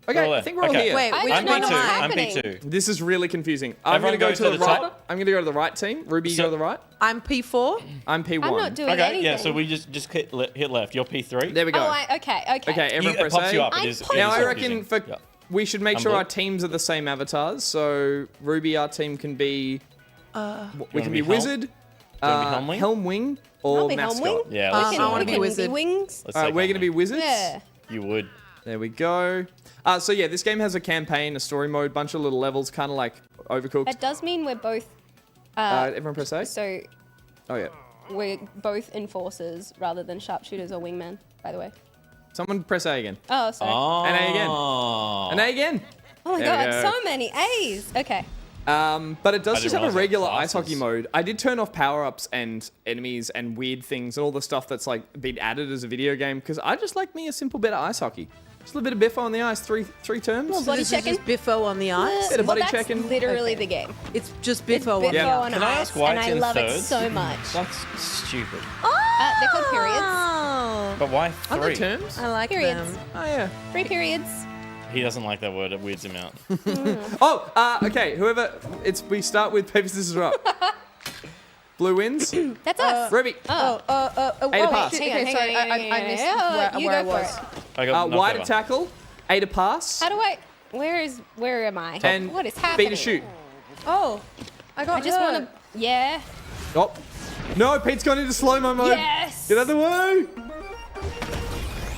Okay, We're all I there. think we're all Okay. here. Wait, I which don't I'm know one P2. what's am I? I'm happening. P2. This is really confusing. I'm Everyone going to go go to to the the right. top. I'm going to go to the right team. Ruby, you So- go to the right. I'm P4. I'm P1. I'm not doing Okay, anything. yeah, so we just hit left. You're P3. There we go. Oh, okay. Okay, everyone It press pops A. you up. It I'm is, it P2. is Now I confusing. reckon Yeah. we should make I'm sure blue. our teams are the same avatars. So Ruby, our team can be. We wanna can be be Wizard, you wanna be Helmwing? Helmwing, or I'll be Mascot. Helmwing. Yeah, Um, let's I wanna we be can wizard. wings. let's All right, take we're going to be Helmwing. Wizards. Yeah. You would. There we go. So yeah, this game has a campaign, a story mode, bunch of little levels, kind of like Overcooked. That does mean we're both. Everyone press A. So Oh yeah. we're both enforcers rather than sharpshooters or wingmen. By the way. Someone press A again. Oh, sorry. Oh. And A again. And A again. Oh my There we god, go. so many A's. Okay. But it does I just didn't have a realize it had regular ice classes. hockey mode. I did turn off power-ups and enemies and weird things and all the stuff that's like been added as a video game because I just like me a simple bit of ice hockey. Just a little bit of Biffo on the ice, three terms. Body This is checking. just Biffo on the ice. Bit of Well, body that's checking. literally the game. It's just It's Biffo on Biffo the Yeah. on Can I ice, ask why and it's I in love it thirds? so much. That's stupid. They're called periods. Oh, But why Are 3? they terms? I like Periods. them. Oh yeah. 3 periods. He doesn't like that word. It weirds him out. Oh, okay. We start with paper, scissors, rock. Blue wins. That's us. Ruby. Oh. Ada pass. shit. Hang on, Okay, sorry, I missed you where I go for was. it. I got knocked Wide over. to tackle. A to pass. How do I? Where am I? And what is happening? B to shoot. Oh, I got I just want to. Yeah. Oh. No, Pete's gone into slow-mo mode. Yes. Get out of the way.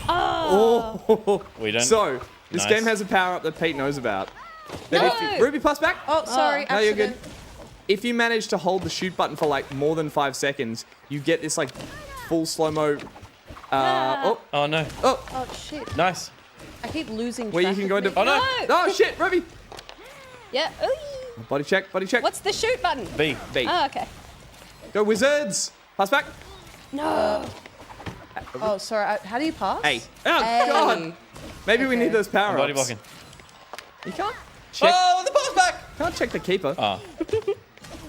Oh. We don't. So, this Nice. game has a power-up that Pete knows about. That No. if you, Ruby, pass back. Oh, sorry. No, you're good. accident. If you manage to hold the shoot button for like more than 5 seconds, you get this like full slow-mo. Oh, Oh no. Oh shit! Nice. I keep losing. where you track can of go into. me. Oh no. Oh shit, Ruby. Yeah. Ooh. Body check, body check. What's the shoot button? B. B? Oh, okay. Go Wizards. Pass back. No. Oh, sorry. How do you pass? A. Oh god. Maybe we need those power Body ups. blocking. You can't check. Oh, the pass back. Can't check the keeper. Oh.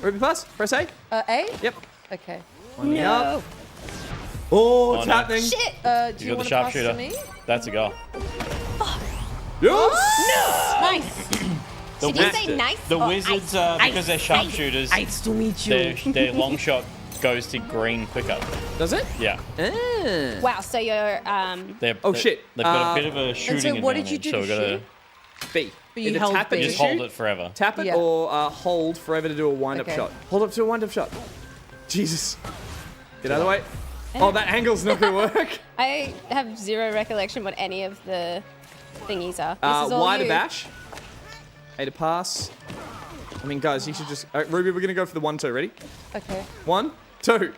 Ruby pass. Press A. A. Yep. Okay. Winding up. Oh, it's no. happening. Shit. Do You you got the want to pass to sharpshooter. me? That's a goal. Yes. Nice. The Did you say nice? The or Wizards, ice? because they're sharpshooters, Nice to meet their long shot goes to green quicker. Does it? Yeah. Ah. Wow. So you're Oh, shit. They've got a bit of a shooting what did you advantage, do so to we gotta B. But you Either held tap it B. to just shoot, hold it forever. tap it, Yeah. or hold forever to do a wind-up Okay. shot. Hold up to a wind-up shot. Jesus. Get out of the way. Oh, that angle's not gonna work. I have zero recollection what any of the thingies are. This is all Y to you. bash. A to pass. I mean, guys, you should just... Ruby, we're gonna go for the 1-2. Ready? Okay. 1, 2.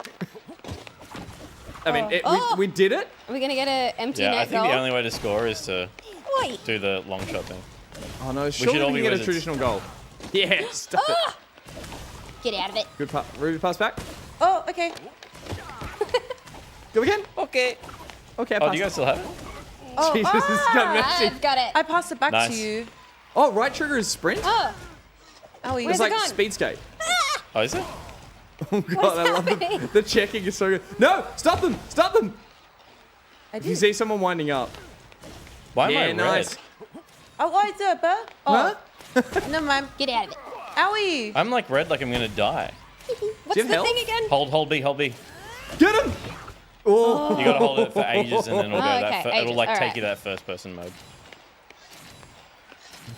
I mean, we did it. Are we gonna get an empty Yeah, net I think goal? the only way to score is to Oi. do the long shot thing. Oh no, should surely all we be can get a wizards. traditional goal. Yeah, stop it. Get out of it. Good pass. Ruby, pass back. Oh, okay. Go again. Okay. Okay, I Oh, passed. do you guys still have it? Oh, Jesus, this is kind of messy. I've got it. I passed it back Nice. to you. Oh, right trigger is sprint. Oh, Oh, you It's Where's it like gone? speed skate. Oh, is it? Oh god, I love happening? the checking is so good. No, stop them! Stop them! I If you did. see someone winding up. Why am I Yeah, red? nice. Oh, why is it, bro? Oh, never mind. get out of it. Owie. I'm like red, like I'm gonna die. What's you have the health? thing again? Hold B, hold B. Get him! Oh, You gotta hold it for ages, and then it'll go Oh, that. okay, It'll like ages, take alright. you that first person mode.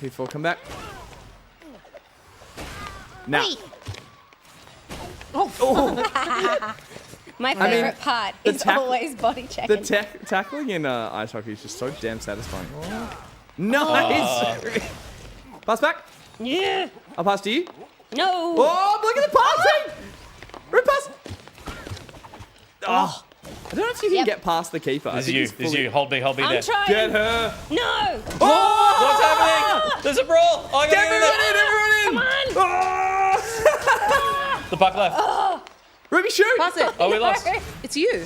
P4, come back. Now. Wait. Oh, My mean, favorite part the is tackle- always body the checking. tackling in ice hockey is just so damn satisfying. Nice! Pass back. Yeah. I'll pass to you. No. Oh, look at the passing! Rip pass! Oh, I don't know if you can Yep. get past the keeper. I This is think you. he's This is fully- you. Hold B, hold B I'm there. trying. Get her! No. Oh! What's happening? There's a brawl. Oh, I gotta get in there. Everyone in! Come on. Oh! The puck left. Ruby, shoot! Pass it. Oh, we lost. It's you.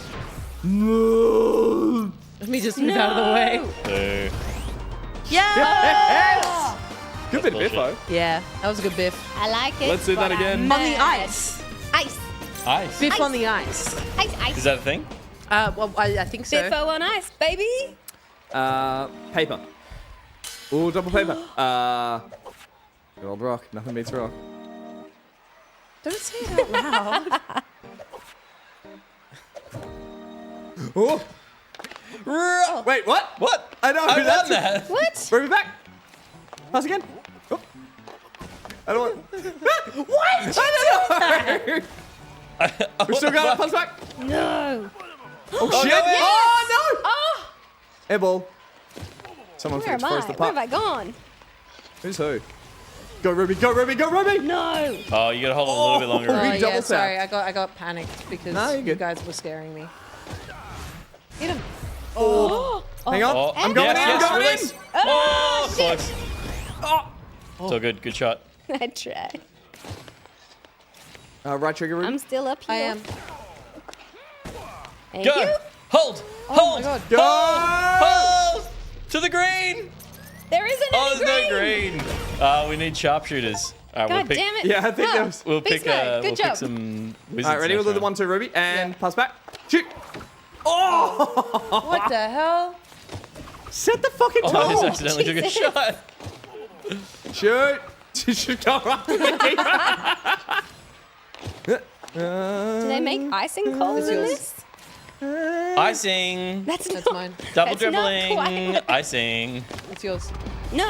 No! Let me just move out of the way. Boo. Yeah. Yes! Good bit of Bullshit. biffo. Yeah, that was a good biff. I like it. Let's do that but again. I'm On the mad. ice. Ice. Ice. Biff Ice. on the ice. Ice. Ice. Is that a thing? Well, I think so. Biffo on ice, baby. Paper. Ooh, double paper. Good old rock. Nothing beats rock. Don't say it out loud. Oh! Wait, what? What? I know. I've that's done that. What? Ruby back. Pass again. Oh. I don't want. What? I don't know. We still got pass back. No. Oh, shit! no, yes. Oh no! Oh, Air ball. Someone where am froze I? the Where have I puck. gone? Who's who? Go Ruby! Go Ruby! Go Ruby! No. Oh, you gotta hold it a little bit longer. Oh, Oh, Ruby yeah, double sorry. tap. I got panicked because No, you're you good. guys were scaring me. Hit him. Hang on. Oh. I'm going in. Yes, I'm going release. in. Oh, shit. close. It's all good. Good shot. I tried. Right trigger Ruby. I'm still up here. I am. Thank Go. you. Hold. Oh Hold. my god. Go! Hold. To the green. There isn't Oh, any there's no green. We need sharpshooters. All right, God we'll pick. damn it. Yeah, I think Oh, that was. We'll beast pick. mode. Good We'll job. pick some wizards. All right, ready? We'll next do the round. 1-2 Ruby and Yeah. pass back. Shoot! Oh! What the hell? Set the fucking Oh, I time. just accidentally took a shot. Shoot. You should go right. Do they make icing coals in this? Icing. That's That's not. mine. Double That's not dribbling. quite- Icing. It's yours. No.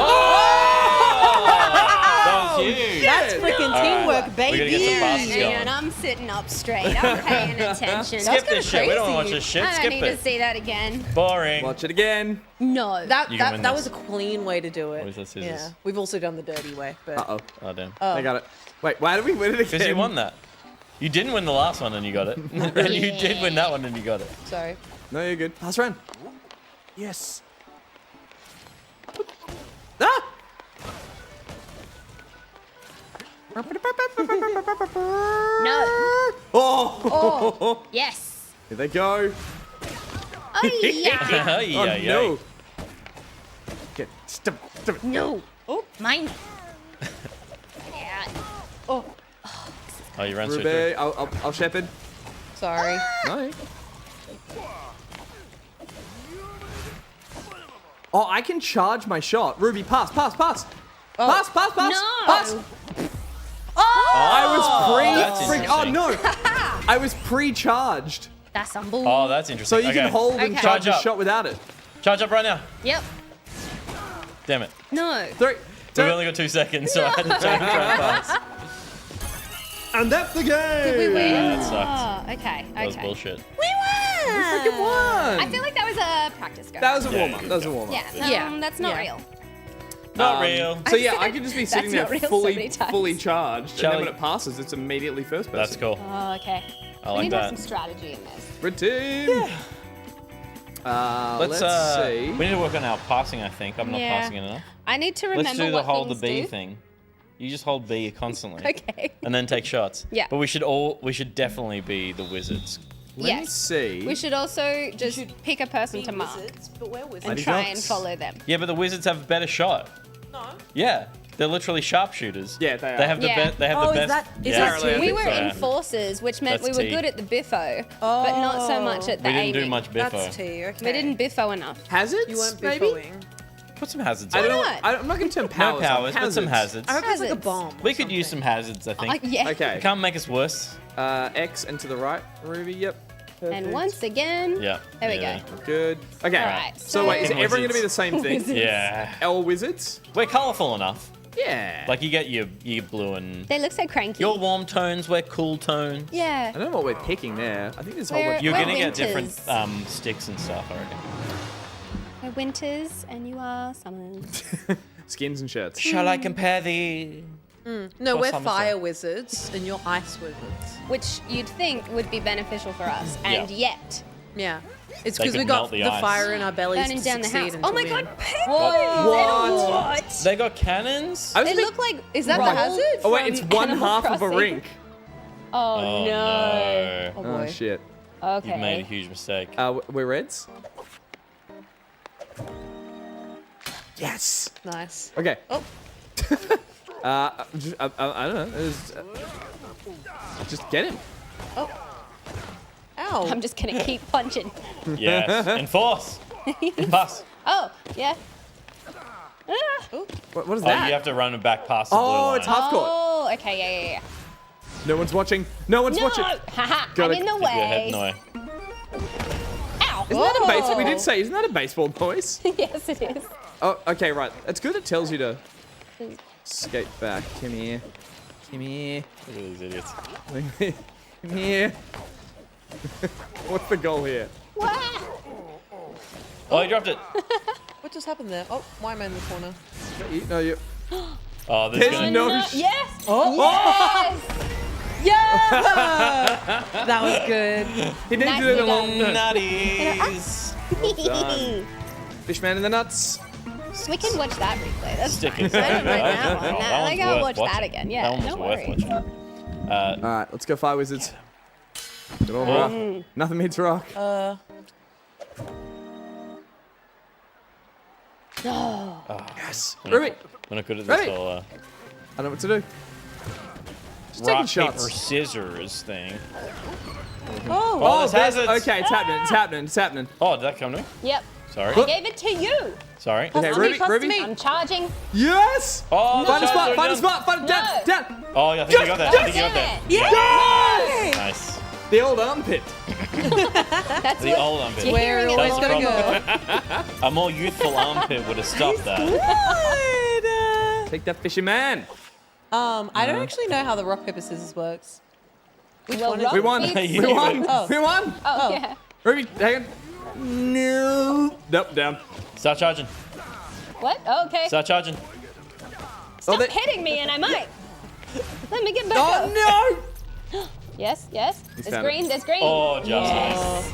That was huge. That's freaking teamwork, We baby. gotta get some passes Hang on, going. I'm sitting up straight. I'm paying attention. Skip this shit. We don't want to watch this shit. I don't Skip need to it. see that again. Boring. Watch it again. No. That You can win that this. was a clean way to do it. Where's the scissors? Yeah, we've also done the dirty way, but Uh-oh. Oh, damn. I got it. Wait, why did we win it again? Because you won that. You didn't win the last one and you got it. And you did win that one and you got it. sorry. No, you're good. Pass around. Yes. Ah! No. Oh! Yes. Here they go. Oh yeah. Oh, yeah, Oh, yeah. no. Get stop. No. Oh, mine. Yeah. Oh, you ran straight Ruby, through. I'll shepherd. Sorry. No. Oh, I can charge my shot. Ruby, pass. Pass. Pass. No. Pass. I that's was pre-freak. Oh interesting. no. I was pre-charged. That's unbelievable. Oh, that's So interesting. you okay. can hold and Okay. charge Charge a up. shot without it. Charge up right now. Yep. Damn it. No. 3, We've 2, only got 2 seconds, so I had to try and pass. and that's the game. We win. Yeah, that sucked. Oh, okay. That was Okay. bullshit. We won. Freaking won. I feel like that was a practice go. That was a Yeah, warm-up. good That was a job. warm-up. Yeah. Yeah. That's not Yeah. real. Not real. So yeah, I could just be sitting there That's not real so many times. fully charged, and Charlie- then when it passes, it's immediately first person. That's cool. Oh, okay. I we like need to have that. some strategy in this. Red team. Let's see. We need to work on our passing, I think. I'm not Yeah. passing it enough. I need to remember Let's do the what hold the things B do. thing. You just hold B constantly. Okay. And then take shots. Yeah. But we should definitely be the wizards. Let me Yes. see. We should also just pick a person to mark Wizards, but we're wizards. and Lady try Dots. and follow them. Yeah, but the wizards have a better shot. No. Yeah. They're literally sharpshooters. Yeah, they are. They have the Yeah. best. They have Oh, the is best. that- is yeah. that Apparently, I We think were so. enforcers, which meant That's we were T. good at the biffo, but not so much at the We didn't aiming. do much biffo. That's T. Okay. We didn't biffo enough. hazards? You weren't maybe? biffoing. Put some hazards I on. don't know. not? I'm not going to turn powers. No on. powers, but some hazards. I hope it's like a Hazards. bomb. We could use some hazards, I think. Yeah. Okay. Can't make us worse. X and to the right, Ruby. Yep. And Perfect. once again, Yeah. there we yeah. go. Good. Okay. All right, So so- wait, is everyone going to be the same thing? Wizards. Yeah. L wizards? We're colourful enough. Yeah. Like you get your blue and They look so cranky. your warm tones, we're cool tones. I Yeah. don't know what we're picking there. I think there's a whole We're- bunch. You're We're gonna get different winters. sticks and stuff, I reckon. We're winters and you are summers. Skins and shirts. Shall I compare the? No, For we're some fire stuff. wizards and you're ice wizards. Which you'd think would be beneficial for us, and Yeah. yet Yeah. It's They because we could got melt the the ice. fire in our bellies burning to down the succeed house. Oh until my we god, end. penguins! What? They got cannons. I was They a bit- look like Is that Right. the hazard? Oh wait, it's from one Animal half of a Crossing. rink. Oh, no. no. Oh Oh boy. shit. Okay. You've made a huge mistake. We're reds. Yes. Nice. Okay. Oh. I don't know. Just get him. Ow. I'm just gonna keep punching. Yes. Enforce. Pass. Oh, yeah. Ah. What is Oh, that? you have to run it back past the blue Oh, line. it's half court. Oh, okay, yeah. No one's watching. No one's No! watching. Haha, Gotta I'm in the Keep your head way. no. Ow. Isn't that a baseball? We did say, isn't that a baseball noise? Yes, it is. Oh, okay, right. It's good. It tells you to skate back. Come here. Come here. Look at these idiots. Come here. What's the goal here? Oh, he dropped it. What just happened there? Oh, why am I in the corner? No, you. Oh, there's There's gonna. no. Yes! Oh. Yes! Yeah! That was good. He didn't do it Nicely along. done. Nutties. Done. Fishman in the nuts. We can watch that replay. That's Stickers. I don't know that Oh, one. that Like, one's I'll worth watch that watching. again. Yeah, That one was no worth worries. watching. All right, let's go Fire Wizards. Good old rock. Nothing beats rock. Yes. Ruby, We're not good at this Ready? whole I know what to do. Just taking rock, paper, shots. scissors thing. Oh. Oh, there's there's- hazards. Okay, it's happening. It's happening. It's happening. Oh, did that come to me? Yep. Sorry. I gave it to you. Sorry. Okay, Ruby, pass Ruby. me. I'm charging. Yes! Oh, Find a the spot, charger find a down. spot, find it down, No. down. Oh, yeah, I think you got that. I think you got that. Yes! Nice. The old armpit. That's The what old armpit. you're Where hearing it in always the gonna wrong- go. A more youthful armpit would have stopped that. Good. Take that fishy man. I don't actually know how the rock paper scissors works. Which Well, one is rock- We won. Beats. We won. Oh. We won. Oh, yeah. Ruby, hang on. No. Nope, down. Start charging. What? Okay. Start charging. Stop they- hitting me and I might. Let me get back up. Oh no! Yes, yes. There's found green, there's green. Oh, just Yes. nice.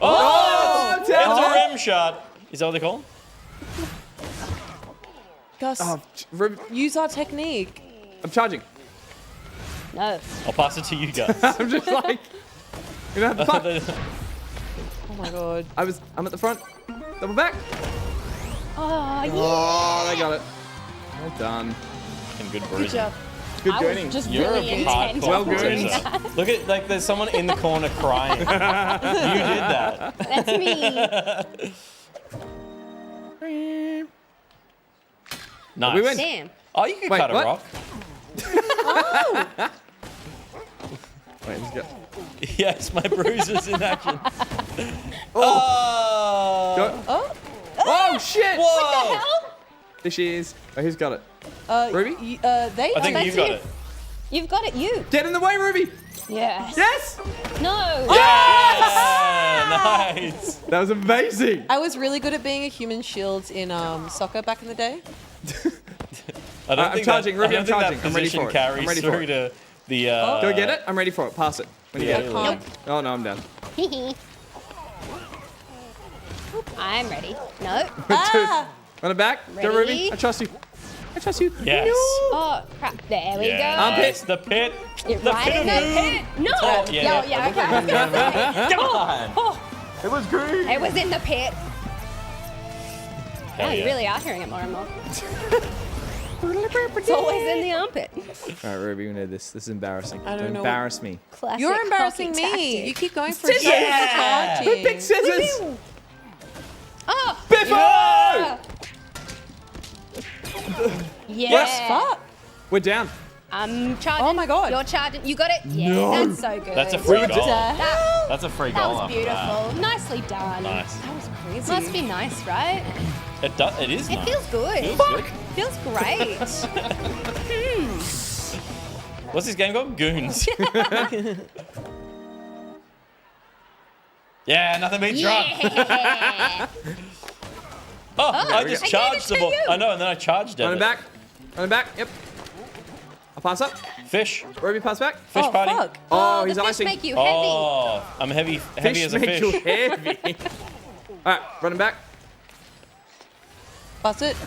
Oh, It's a Tara. rim shot. Is that what they call it? Gus, Oh, Ruby, use our technique. I'm charging. No. I'll pass it to you guys. I'm just like, you know, the fuck. Oh my god. I'm at the front. Double back. Oh, yeah. Oh, they got it. Well done. And good Good bruising. job. Good I joining. was just You're really a intent. hardcore Well, bruiser. Goons. Look at, like, there's someone in the corner crying. You did that. That's me. Nice. We win. Damn. Oh, you can Wait, cut a what? rock. Wait, let's go. Yes, my bruiser's in action. Oh! Go. Oh. Oh shit! Whoa! There she is. Oh, who's got it? Ruby? They. I think that's you've got you. it. You've got it, you. Get in the way, Ruby! Yes. Yes! No. Yeah, nice. That was amazing. I was really good at being a human shield in soccer back in the day. I don't I'm think charging, that, Ruby, I I'm don't think charging. that I'm ready position for it. carries I'm ready for through it. to the. Go get it. I'm ready for it. Pass it. When you Yeah, get it. yeah, Oh no, I'm down. I'm ready. No. Ah! Run it back. Go, Ready? Ruby. I trust you. I trust you. Yes. Oh, crap. There we Yes, go. the pit. You're The right pit in of the doom. pit. No. right. Yeah, Yeah, okay. I was gonna say. Come on. Oh, It was green. it was in the pit. Hell Oh, you yeah. really are hearing it more and more. It's always in the armpit. All right, Ruby, we know this. This is embarrassing. I don't know embarrass me. Classic You're embarrassing hockey me. tactic. You keep going for it. Yeah. Who picked scissors? Oh. Biffo! Yeah. Yes, Fuck. We're down. I'm charging. Oh my God. You're charging. You got it? Yeah, No. that's so good. That's a free goal. That, That's a free that goal. was after that. beautiful. Nicely done. Nice. That was crazy. Must be nice, right? It does. It is. It nice. feels good. Feels good. Feels great. What's this game called? Goons. Yeah, nothing beats rock. Yeah. Oh, I just I gave charged it the to ball. you. I know, and then I charged Run it. it back. Run it back. Yep. I'll pass up. Fish. Ruby, pass back. Fish Oh, party. fuck. Oh, the he's fish icing. make you heavy. Oh, I'm heavy as a make you fish. heavy. All right, running back. Bust it.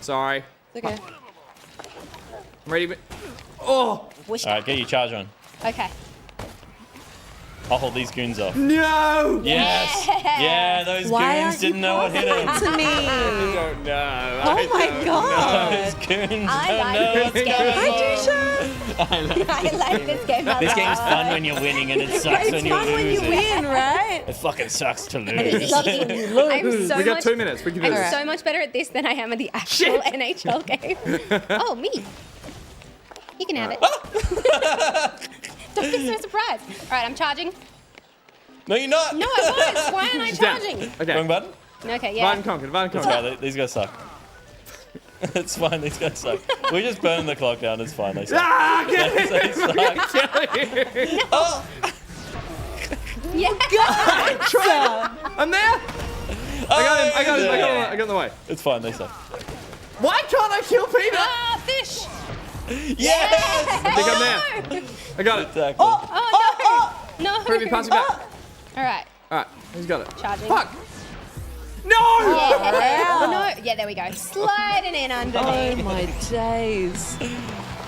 Sorry. It's okay. I'm ready. Oh Wish- All right, get your charge on. Okay. I'll hold these goons off. no! Yes. Yeah, those Why goons aren't you didn't know what hit them. to me? I don't know. Oh my god. Those goons I don't like know this what's game. going Hi, on. Dusha. I like this game a This lot. game's fun when you're winning, and it sucks It's when you're fun when you losing. win, right? It fucking sucks to It lose. sucks when you lose. I'm so We got much, 2 minutes. We can do I'm this. so much better at this than I am at the actual NHL game. Oh, me. You can have it. Don't be so surprised. All right, I'm charging. No, you're not. No, I was. Why aren't I Down. charging? Okay. Wrong button. Okay, Divide yeah. and conquer. Divide and It's conquer. fine. These guys suck. It's fine. These guys suck. We just burned the clock down. It's fine. They suck. Ah, get it! They suck. Oh, Yeah. I'm there. I got him. I got him. I got in the way. It's fine. They suck. Why can't I kill Peter? Ah, fish. Yes. I think I'm there. I got it. Exactly. Oh, no. No. Ruby, pass it back. All right. All right, he's got it. Charging. Fuck. No! Yeah. No. Yeah, there we go. Sliding in Oh underneath. my days.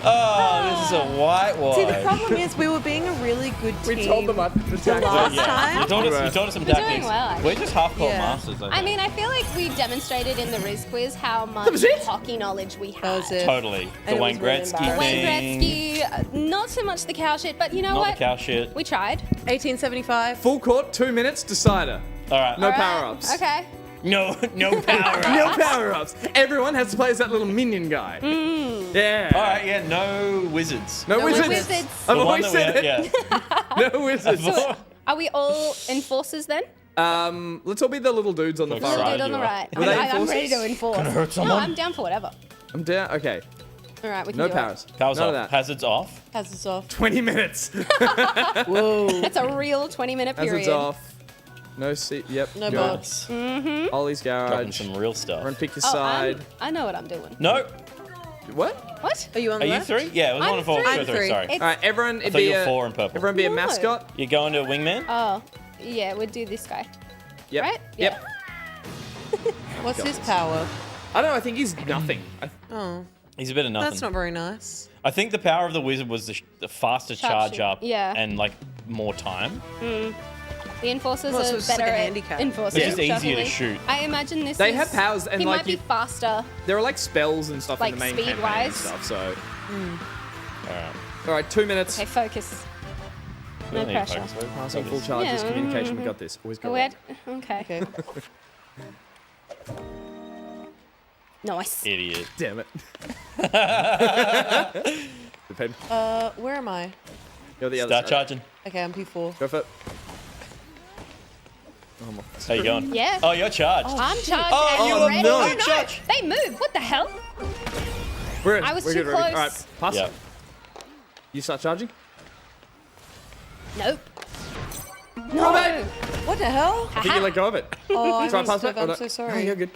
Oh, this is a whitewash. See, the problem is we were being a really good team. We told them up the The last time. You told us some We're doing tactics. well, actually. We're just half-court Yeah. masters. I mean, I feel like we demonstrated in the Rizz Quiz how much was it? hockey knowledge we That had. was it. totally. The And it Wayne was really Gretzky embarrassing. Wayne thing. Gretzky, not so much the cow shit, but you know Not what? the cow shit. We tried. 1875. Full court, 2 minutes, decider. All right. No All right. power-ups. Okay. No power. No power-ups. Everyone has to play as that little minion guy. Yeah. All right, yeah, no wizards. No wizards. wizards. I've The one always that said we it. yeah. No wizards. Are we all enforcers then? Let's all be the little dudes on the far Little right. dude on the right. Were they I'm ready to enforcers? enforce. Gonna hurt No, someone? I'm down for whatever. I'm down. Okay. All right, we can No do powers. Powers None off. of that. Hazards off. Hazards off. 20 minutes. Whoa. it. It's a real 20-minute period. Hazards off. No seat. Yep. No good. bobs. Ollie's Dropping garage. some real stuff. Run, pick your Oh, side. I know what I'm doing. No. What? What? Are you on Are the you left? 3? Yeah, it was I'm 1 and 4. three. Two I'm or 3, three. sorry. It's- All right, everyone. I It'd thought be you were a 4 in purple. Everyone be a No. mascot. You're going to a wingman? Oh, yeah, we'll do this guy. Yep. Right? Yep. What's his power? I don't know. I think he's nothing. Oh, He's a bit of nothing. that's not very nice. I think the power of the wizard was the faster charge Sharpshoot. up Yeah. and like more time. The enforcers Well, so are it's just better like a at handicap. enforcing. It's just easier to definitely. shoot. I imagine this They is... have powers and He like might be you, faster. there are like spells and stuff Like in the main speed campaign and wise? stuff. So, Alright. all right, 2 minutes. Okay, focus. We No don't need to pressure. focus, we're Passing full focused. charges, Yeah, communication. We got this. Always go. Where? on. Okay. Okay. Nice. Idiot. Damn it. Depend. Where am I? You're the other Start side. charging. Okay, I'm P4. Go for it. How you going? Yeah. Oh, you're charged. I'm charged Oh, and you you're were ready. no. Oh, no. Charge. They move. What the hell? We're in. I was We're too good, we're good. close. All right, pass. Yep. You start charging. Nope. Drop it. What the hell? I think you let go of it. Oh, I Try missed pass it. back. I'm no. so No, sorry. you're good.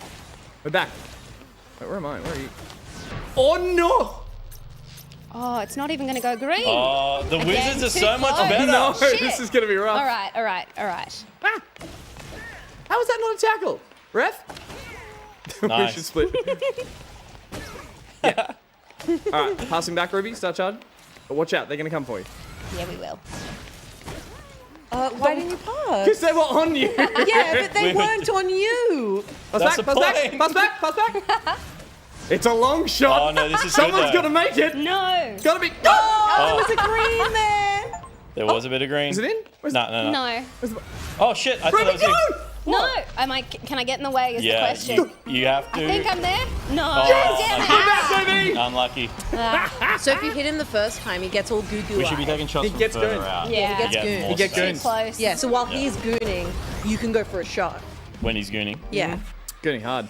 We're back. Wait, where am I? Where are you? Oh no! Oh, it's not even going to go green. Oh, the Again, wizards are too so much close. better. No, shit. this is gonna be rough. All right, all right, all right. Ah. How is that not a tackle? Ref? We Nice. should split. Yeah. All right, passing back, Ruby. Start charging. But watch out, they're gonna come for you. Yeah, we will. Why didn't you pass? Because they were on you. Yeah, but they We were- weren't on you. Pass That's back, the pass back, point. pass back, pass back. It's a long shot. Oh, no, this is good, Someone's though. got to make it. No. Gotta be. There was a green there. There was a bit of green. Is it in? Where's No. No. Oh, shit. I thought Ruby, that was you. go! No. Can I get in the way is the Yeah, question. you have to. I think I'm there. No. Oh, Damn okay. Get back, baby. Unlucky. So if you hit him the first time, he gets all goo-goo. We should be taking shots He from gets further gooned. out. Yeah. he gets To get gooned. more You get space. Too gooned. close. Yeah, so while Yeah. he's gooning, you can go for a shot. When he's gooning. Yeah. Getting hard.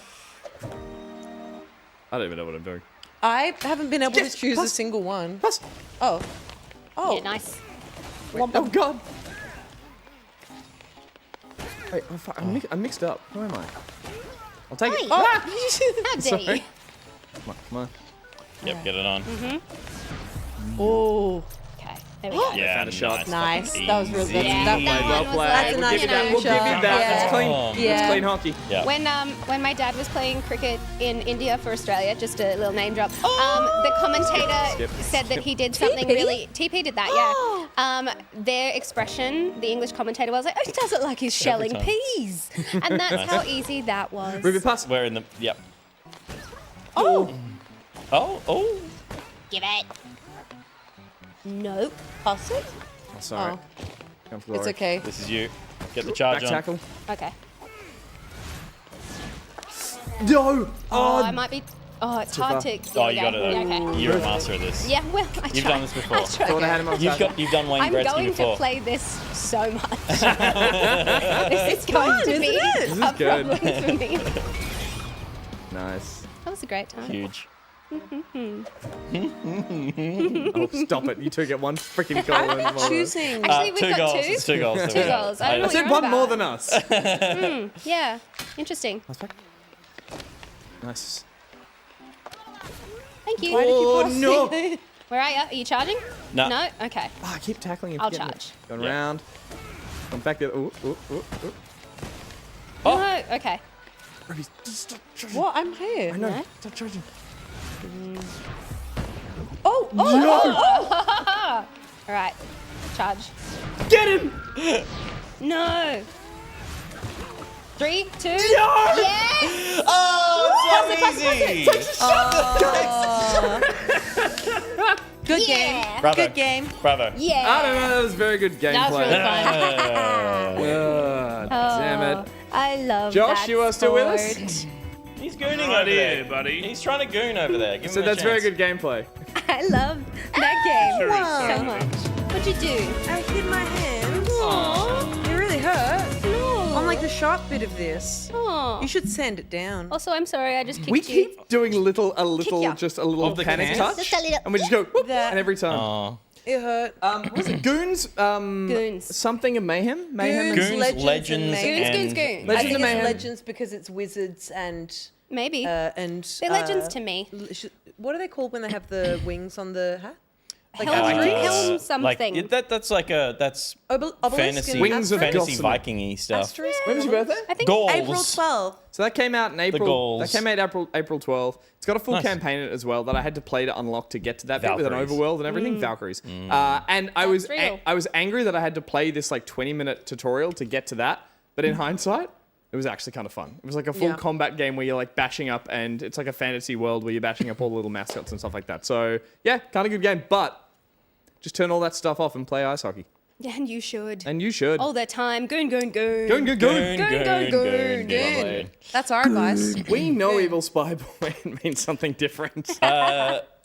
I don't even know what I'm doing. I haven't been able Yes, to choose a pass. single one. Pass. Oh. Oh. Yeah, nice. Oh God. Wait, I'm mixed up. Where am I? I'll take it. Hey. Ah! How dare you? Sorry. Come on. Yep, get it on. Oh. Okay, there we go. Yeah, Found a shot. Nice. That was really good. Yeah, That that one. Well one was played. like, That's a We'll nice give you that. you We'll give know. you that. Yeah. That's clean. Oh. Yeah. That's clean hockey. Yeah. When my dad was playing cricket in India for Australia, just a little name drop, the commentator Skip. said that he did something really... TP did that, yeah. Their expression, the English commentator was like, oh, he does it like he's shelling time. peas. And that's how easy that was. Ruby, pass. We're in the. Yep. Oh. Oh. Give it. Nope. Pass it? Oh, sorry. Oh. Come for It's glory. okay. This is you. Get the Back charge on. tackle. Okay. No. Oh, I might be... Oh, it's hard far. to... Oh, you got it. Yeah, okay. You're a master of this. Yeah, well, I You've tried. done this before. I tried. Thought I had him on tackle. You've done Wayne I'm Gretzky going before. to play this so much. This is going to be This is a good. problem for me. Nice. That was a great time. Huge. Oh, stop it. You two get one freaking goal. in the moment. Choosing. Actually, we've Two got goals. two. It's 2 goals. Two goals. I don't know I what said you're one on more about. than us. Yeah, interesting. Nice. Thank you. Why did you Oh, pass no. it? Where are you? Are you charging? No. No? Okay. Oh, I keep tackling him. I'll forgetting charge. it. Going Yeah. round. Come back the other. Ooh, ooh, ooh, ooh. Oh. No? Okay. Ruby, just stop charging. What? I'm here. I know. No? Stop charging. Oh, All right. Charge. Get him! No. 3, 2. No! Yes! Oh, so easy. good Yeah. game. Bravo. Good game. Bravo. Yeah. I don't know. That was very good gameplay. That was really fun. Damn it. I love Josh, that you are still with us? sport. He's gooning Right over here, there, buddy. He's trying to goon over there. Give So him a that's very chance. good gameplay. I love that game Sure is so so much. What'd you do? I hit my hand. Aww. It really hurt. No. On like the sharp bit of this. Aw. You should sand it down. Also, I'm sorry, I just kicked We you. keep doing a little, ya. just a little Of the panic cans? touch, Just a little- and we just go whoop, That- and every time. Oh. It hurt. What was it? Goons. Goons. Something of Mayhem. Mayhem. Goons, Goons, Legends, Legends, and Mayhem. Goons, Goons. I Legends think of it's Mayhem. Legends because it's wizards and Maybe. and They're legends to me. What are they called when they have the wings on the hat? Like Helm, asterisks? Helm something. Like, that's like a Obelisk fantasy, and Wings of fantasy Gossamer. Viking-y stuff. Asterisk? When was your birthday? I think Goals. April 12th. So that came out in April. goals. That came out April 12th. It's got a full Nice. campaign in it as well that I had to play to unlock to get to that bit with an Valkyries. overworld and everything. Valkyries. And I was real. I was angry that I had to play this like 20-minute tutorial to get to that. But in hindsight, it was actually kind of fun. It was like a full Yeah. combat game where you're like bashing up, and it's like a fantasy world where you're bashing up all the little mascots and stuff like that. So yeah, kind of good game. But just turn all that stuff off and play ice hockey. Yeah, and you should. And you should. All the time. Goon, goon, goon. Goon, goon, goon. Goon. Lovely. That's our advice. We know Evil Spy Boy means something different.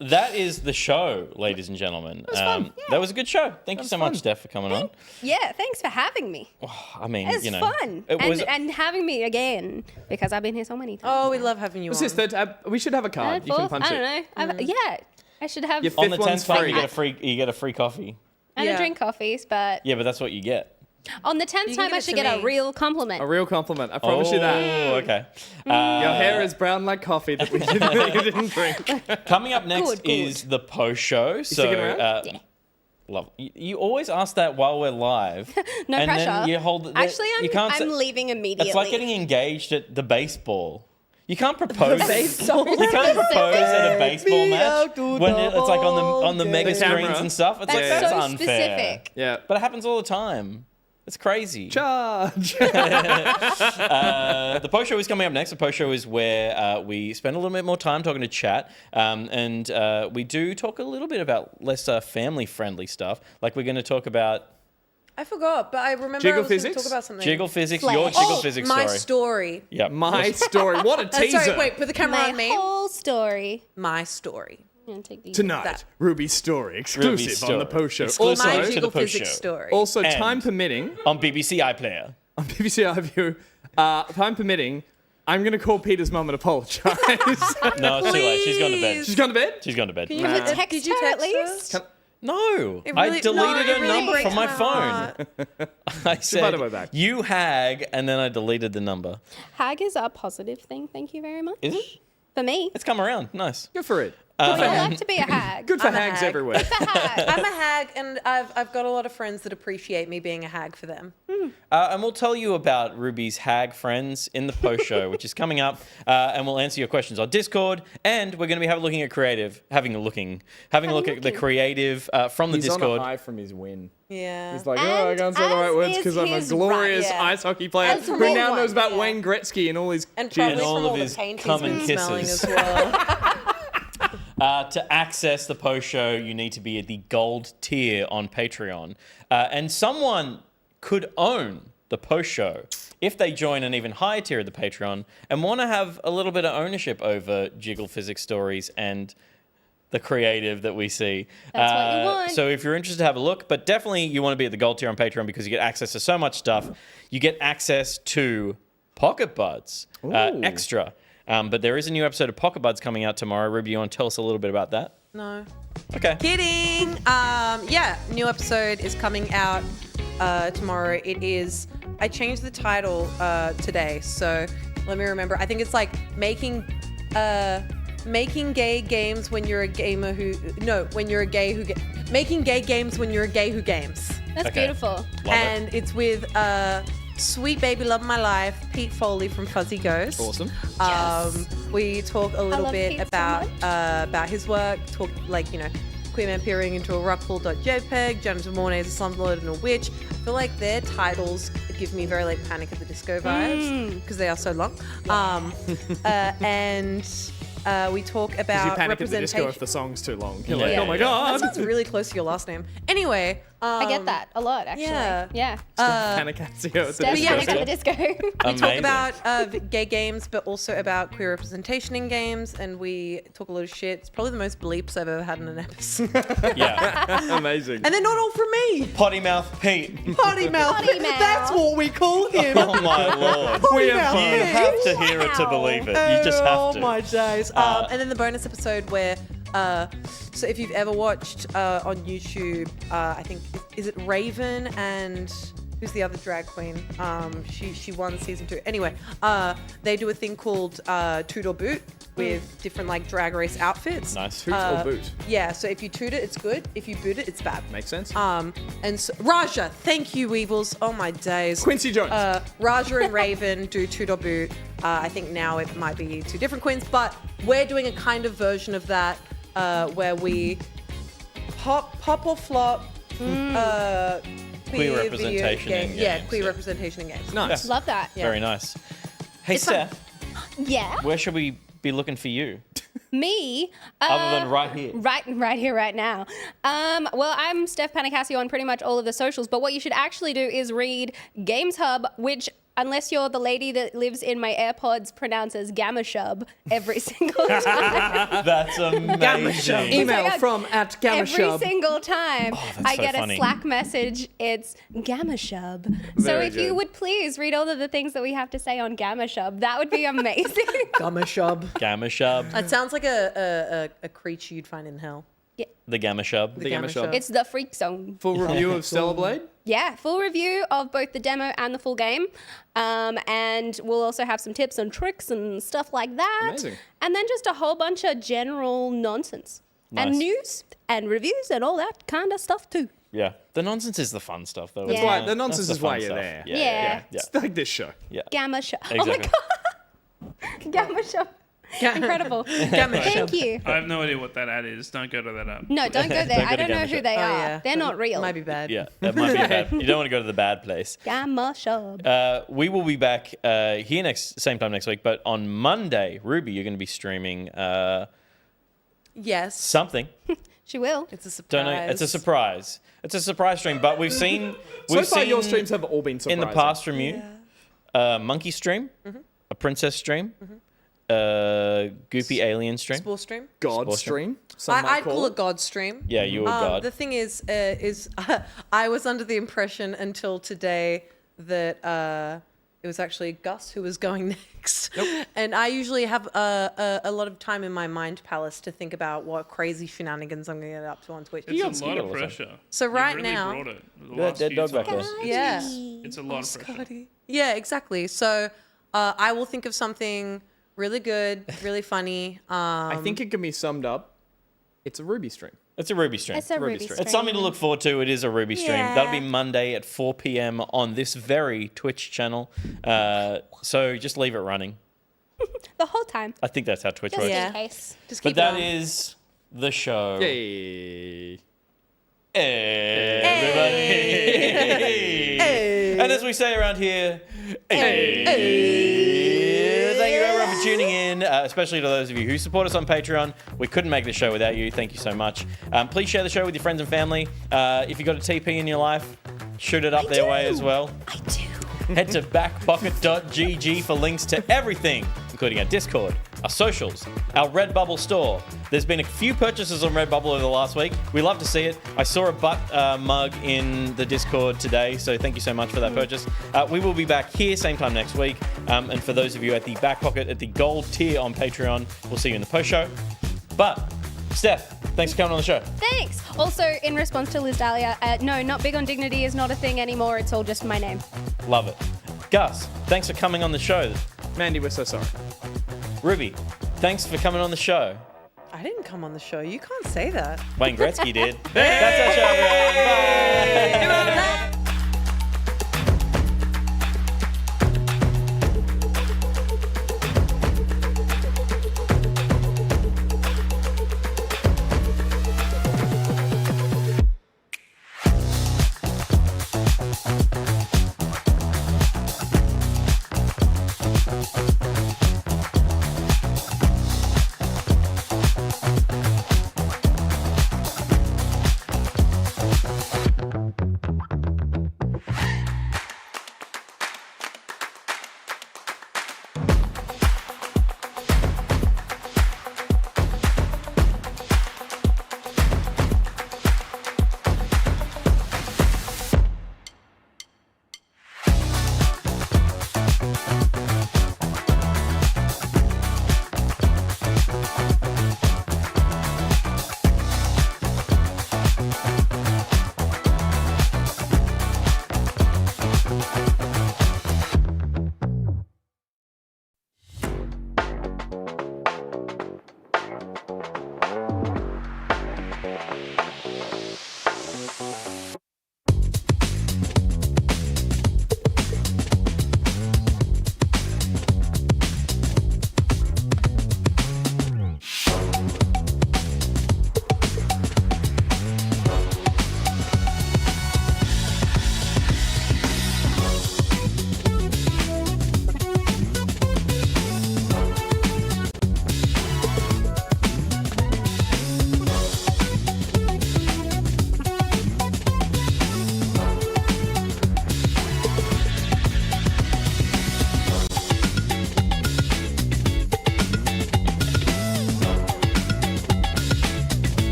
That is the show, ladies and gentlemen. That was a good show. Thank you so much, Steph, for coming on. Yeah, thanks for having me. I mean, It's you know, fun. It was. And having me again, because I've been here so many times. Oh, we love having you What's on. this? Third tab? We should have a card. Third, You can fourth, punch I it. don't know. Yeah, I should have. Your on the fifth one's 10th time, free. you get a free coffee. I don't drink coffees, but Yeah, but that's what you get. on the 10th can time, give I it should to get a me. real compliment. A real compliment. I promise you that. Oh, okay. Your hair is brown like coffee that we didn't drink. Coming up next Good, good. is the post show. So, sticking around? Yeah. love. You always ask that while we're live. No and pressure. Then you hold it. Actually, you can't say- I'm leaving immediately. It's like getting engaged at the baseball. You can't propose. Baseball. You can't propose at a baseball Me match out to when the it's like on the ball mega game. screens Camera. and stuff. It's That's like that's so unfair. specific. Yeah. But it happens all the time. It's crazy. Charge. The post show is coming up next. The post show is where we spend a little bit more time talking to chat, and we do talk a little bit about less family-friendly stuff. Like we're going to talk about I forgot, but I remember Jiggle I was going to physics? talk about something. jiggle physics, Flash. your jiggle Oh, physics my story. story. Yep. My story. What a teaser. Sorry, wait, put the camera My on me. whole story. My story. I'm gonna take these. Tonight, That. Ruby's story exclusive on the post show. Exclusive My to the jiggle post physics show. story. Also, And- time permitting, On BBC iPlayer. on BBC iView, time permitting, I'm going to call Peter's mum and apologise. No, it's too late. She's gone to bed. She's gone to bed? She's gone to bed. Can you Nah. text, Text did you her at text her? least? No, It I really- deleted no, it her really number breaks from my my phone. heart. I said, my back. you hag, and then I deleted the number. Hag is a positive thing. Thank you very much. Is it? For me. It's come around. Nice. Good for it. I like to be a hag. Good for I'm a hags hag. everywhere. I'm a hag, and I've got a lot of friends that appreciate me being a hag for them. And we'll tell you about Ruby's hag friends in the post show, which is coming up. And we'll answer your questions on Discord. And we're going to be having a look at the creative from the He's Discord. on a high from his win. Yeah. He's like, oh, I can't say the And right words as because I'm a his glorious right, yeah. ice hockey player As who the now one, knows about yeah. Wayne Gretzky and all his and genes. probably all from of all the his paint he's cum and been smelling kisses. as well. To access the post show, you need to be at the gold tier on Patreon. And someone could own the post show if they join an even higher tier of the Patreon and want to have a little bit of ownership over Jiggle Physics stories and the creative that we see. That's what you want. So if you're interested, have a look. But definitely you want to be at the gold tier on Patreon because you get access to so much stuff. You get access to Pocket Buds extra. But there is a new episode of Pocket Buds coming out tomorrow. Ruby, you want to tell us a little bit about that? No. Okay. Kidding. Yeah, new episode is coming out tomorrow. It is. I changed the title today, so let me remember. I think it's like making gay games when you're a gamer who. No, when you're a gay who. Making gay games when you're a gay who games. That's Okay. beautiful. And it's with sweet baby love of my life, Pete Foley from Fuzzy Ghost. Awesome. We talk a little love bit Pete so about his work. Talk Queer Man peering into a rockpool.jpg, Janitor Mornay is a slumlord and a witch. I feel like their titles give me very like Panic at the Disco vibes because they are so long. And we talk You about panic at the disco representation. if the song's too long. You're Yeah. like, oh my That god. sounds really close to your last name. Anyway, I get that a lot, actually. yeah. Panecasio at the Steph disco. at the disco. We talk about gay games, but also about queer representation in games, and we talk a lot of shit. It's probably the most bleeps I've ever had in an episode. Yeah. Amazing. And they're not all from me. Potty mouth Pete. Potty mouth. Potty mouth. That's what we call him. Oh my lord. Potty mouth. You have to hear it to believe it. You just have to. Oh my days. And then the bonus episode where, so if you've ever watched on YouTube, I think, is it Raven and who's the other drag queen? She won season 2. Anyway, they do a thing called Toot or Boot with different like drag race outfits. Nice. Toot or boot. Yeah, so if you toot it, it's good. If you boot it, it's bad. Makes sense. And so, Raja, thank you, Weevils. Oh my days. Quincy Jones. Raja and Raven do Toot or Boot. I think now it might be 2 different queens, but we're doing a kind of version of that where we pop or flop Queer representation in games. Yeah, queer representation in games. Nice. Love that. Yeah. Very nice. Hey, It's fun. Steph, Yeah. where should we be looking for you? Me. Other than right here. Right here, right now. Well, I'm Steph Panecasio on pretty much all of the socials, but what you should actually do is read Games Hub, which, unless you're the lady that lives in my AirPods, pronounces Gamma Shub every single time. That's amazing. Email from at Gamma Every Shub. single time I so get funny. a Slack message, it's Gamma Shub. So Very if you good. would please read all of the things that we have to say on Gamma Shub, that would be amazing. Gamma Shub. Gamma Shub. It sounds like a creature you'd find in hell. The Gamma Shub. The Gamma Shub. It's the freak zone. Full review of Stellar Blade. Yeah, full review of both the demo and the full game. And we'll also have some tips and tricks and stuff like that. Amazing. And then just a whole bunch of general nonsense. Nice. And news and reviews and all that kind of stuff too. Yeah. The nonsense is the fun stuff, though. That's isn't why- it? the nonsense That's is why fun you're stuff. there. Yeah. Yeah. Yeah. It's like this show. Yeah. Gamma Shop. Exactly. Oh my god. Gamma Shop. Incredible. Gamma Shub. Thank you. I have no idea what that ad is. Don't go to that app. No, don't go there. Don't go I to don't know Gamma who Shop. they Oh, are. yeah. They're not real. Might be bad. Yeah, that might be bad. You don't want to go to the bad place. Gamma Shop. We will be back here same time next week, but on Monday, Ruby, you're going to be streaming Yes. something. She will. It's a surprise. Don't know. It's a surprise. It's a surprise stream, but we've seen. So far, your streams have all been surprising. in the past from you. Monkey stream, a princess stream, goopy alien stream. Spore stream. God Sports stream. Some might I'd call it God stream. Yeah, you were God. The thing is I was under the impression until today that it was actually Gus who was going next. Nope. And I usually have a lot of time in my mind palace to think about what crazy shenanigans I'm going to get up to on Twitch. It's a lot of pressure. So You right really now- brought it the Yeah, last dead few dog back times. there. Yeah. It's a lot of pressure. Scotty. Yeah, exactly. So I will think of something really good, really funny. I think it can be summed up. It's a Ruby stream. It's a Ruby stream. It's a Ruby stream. It's something to look forward to. It is a Ruby stream. Yeah. That'll be Monday at 4 p.m. on this very Twitch channel. So just leave it running. The whole time. I think that's how Twitch Just works. Yeah. in case. Just But keep that going. is the show. Yay. Everybody. And as we say around here, thank you everyone for tuning in, especially to those of you who support us on Patreon. We couldn't make the show without you. Thank you so much. Please share the show with your friends and family. If you've got a TP in your life, shoot it up their way as well. I do. Head to backpocket.gg for links to everything, including our Discord, our socials, our Redbubble store. There's been a few purchases on Redbubble over the last week. We love to see it. I saw a butt mug in the Discord today, so thank you so much for that purchase. We will be back here same time next week. And for those of you at the back pocket, at the gold tier on Patreon, we'll see you in the post show. But Steph, thanks for coming on the show. Thanks. Also, in response to Liz Dahlia, no, not big on dignity is not a thing anymore. It's all just my name. Love it. Gus, thanks for coming on the show. Mandy, we're so sorry. Ruby, thanks for coming on the show. I didn't come on the show. You can't say that. Wayne Gretzky did. That's our show, everyone. Bye.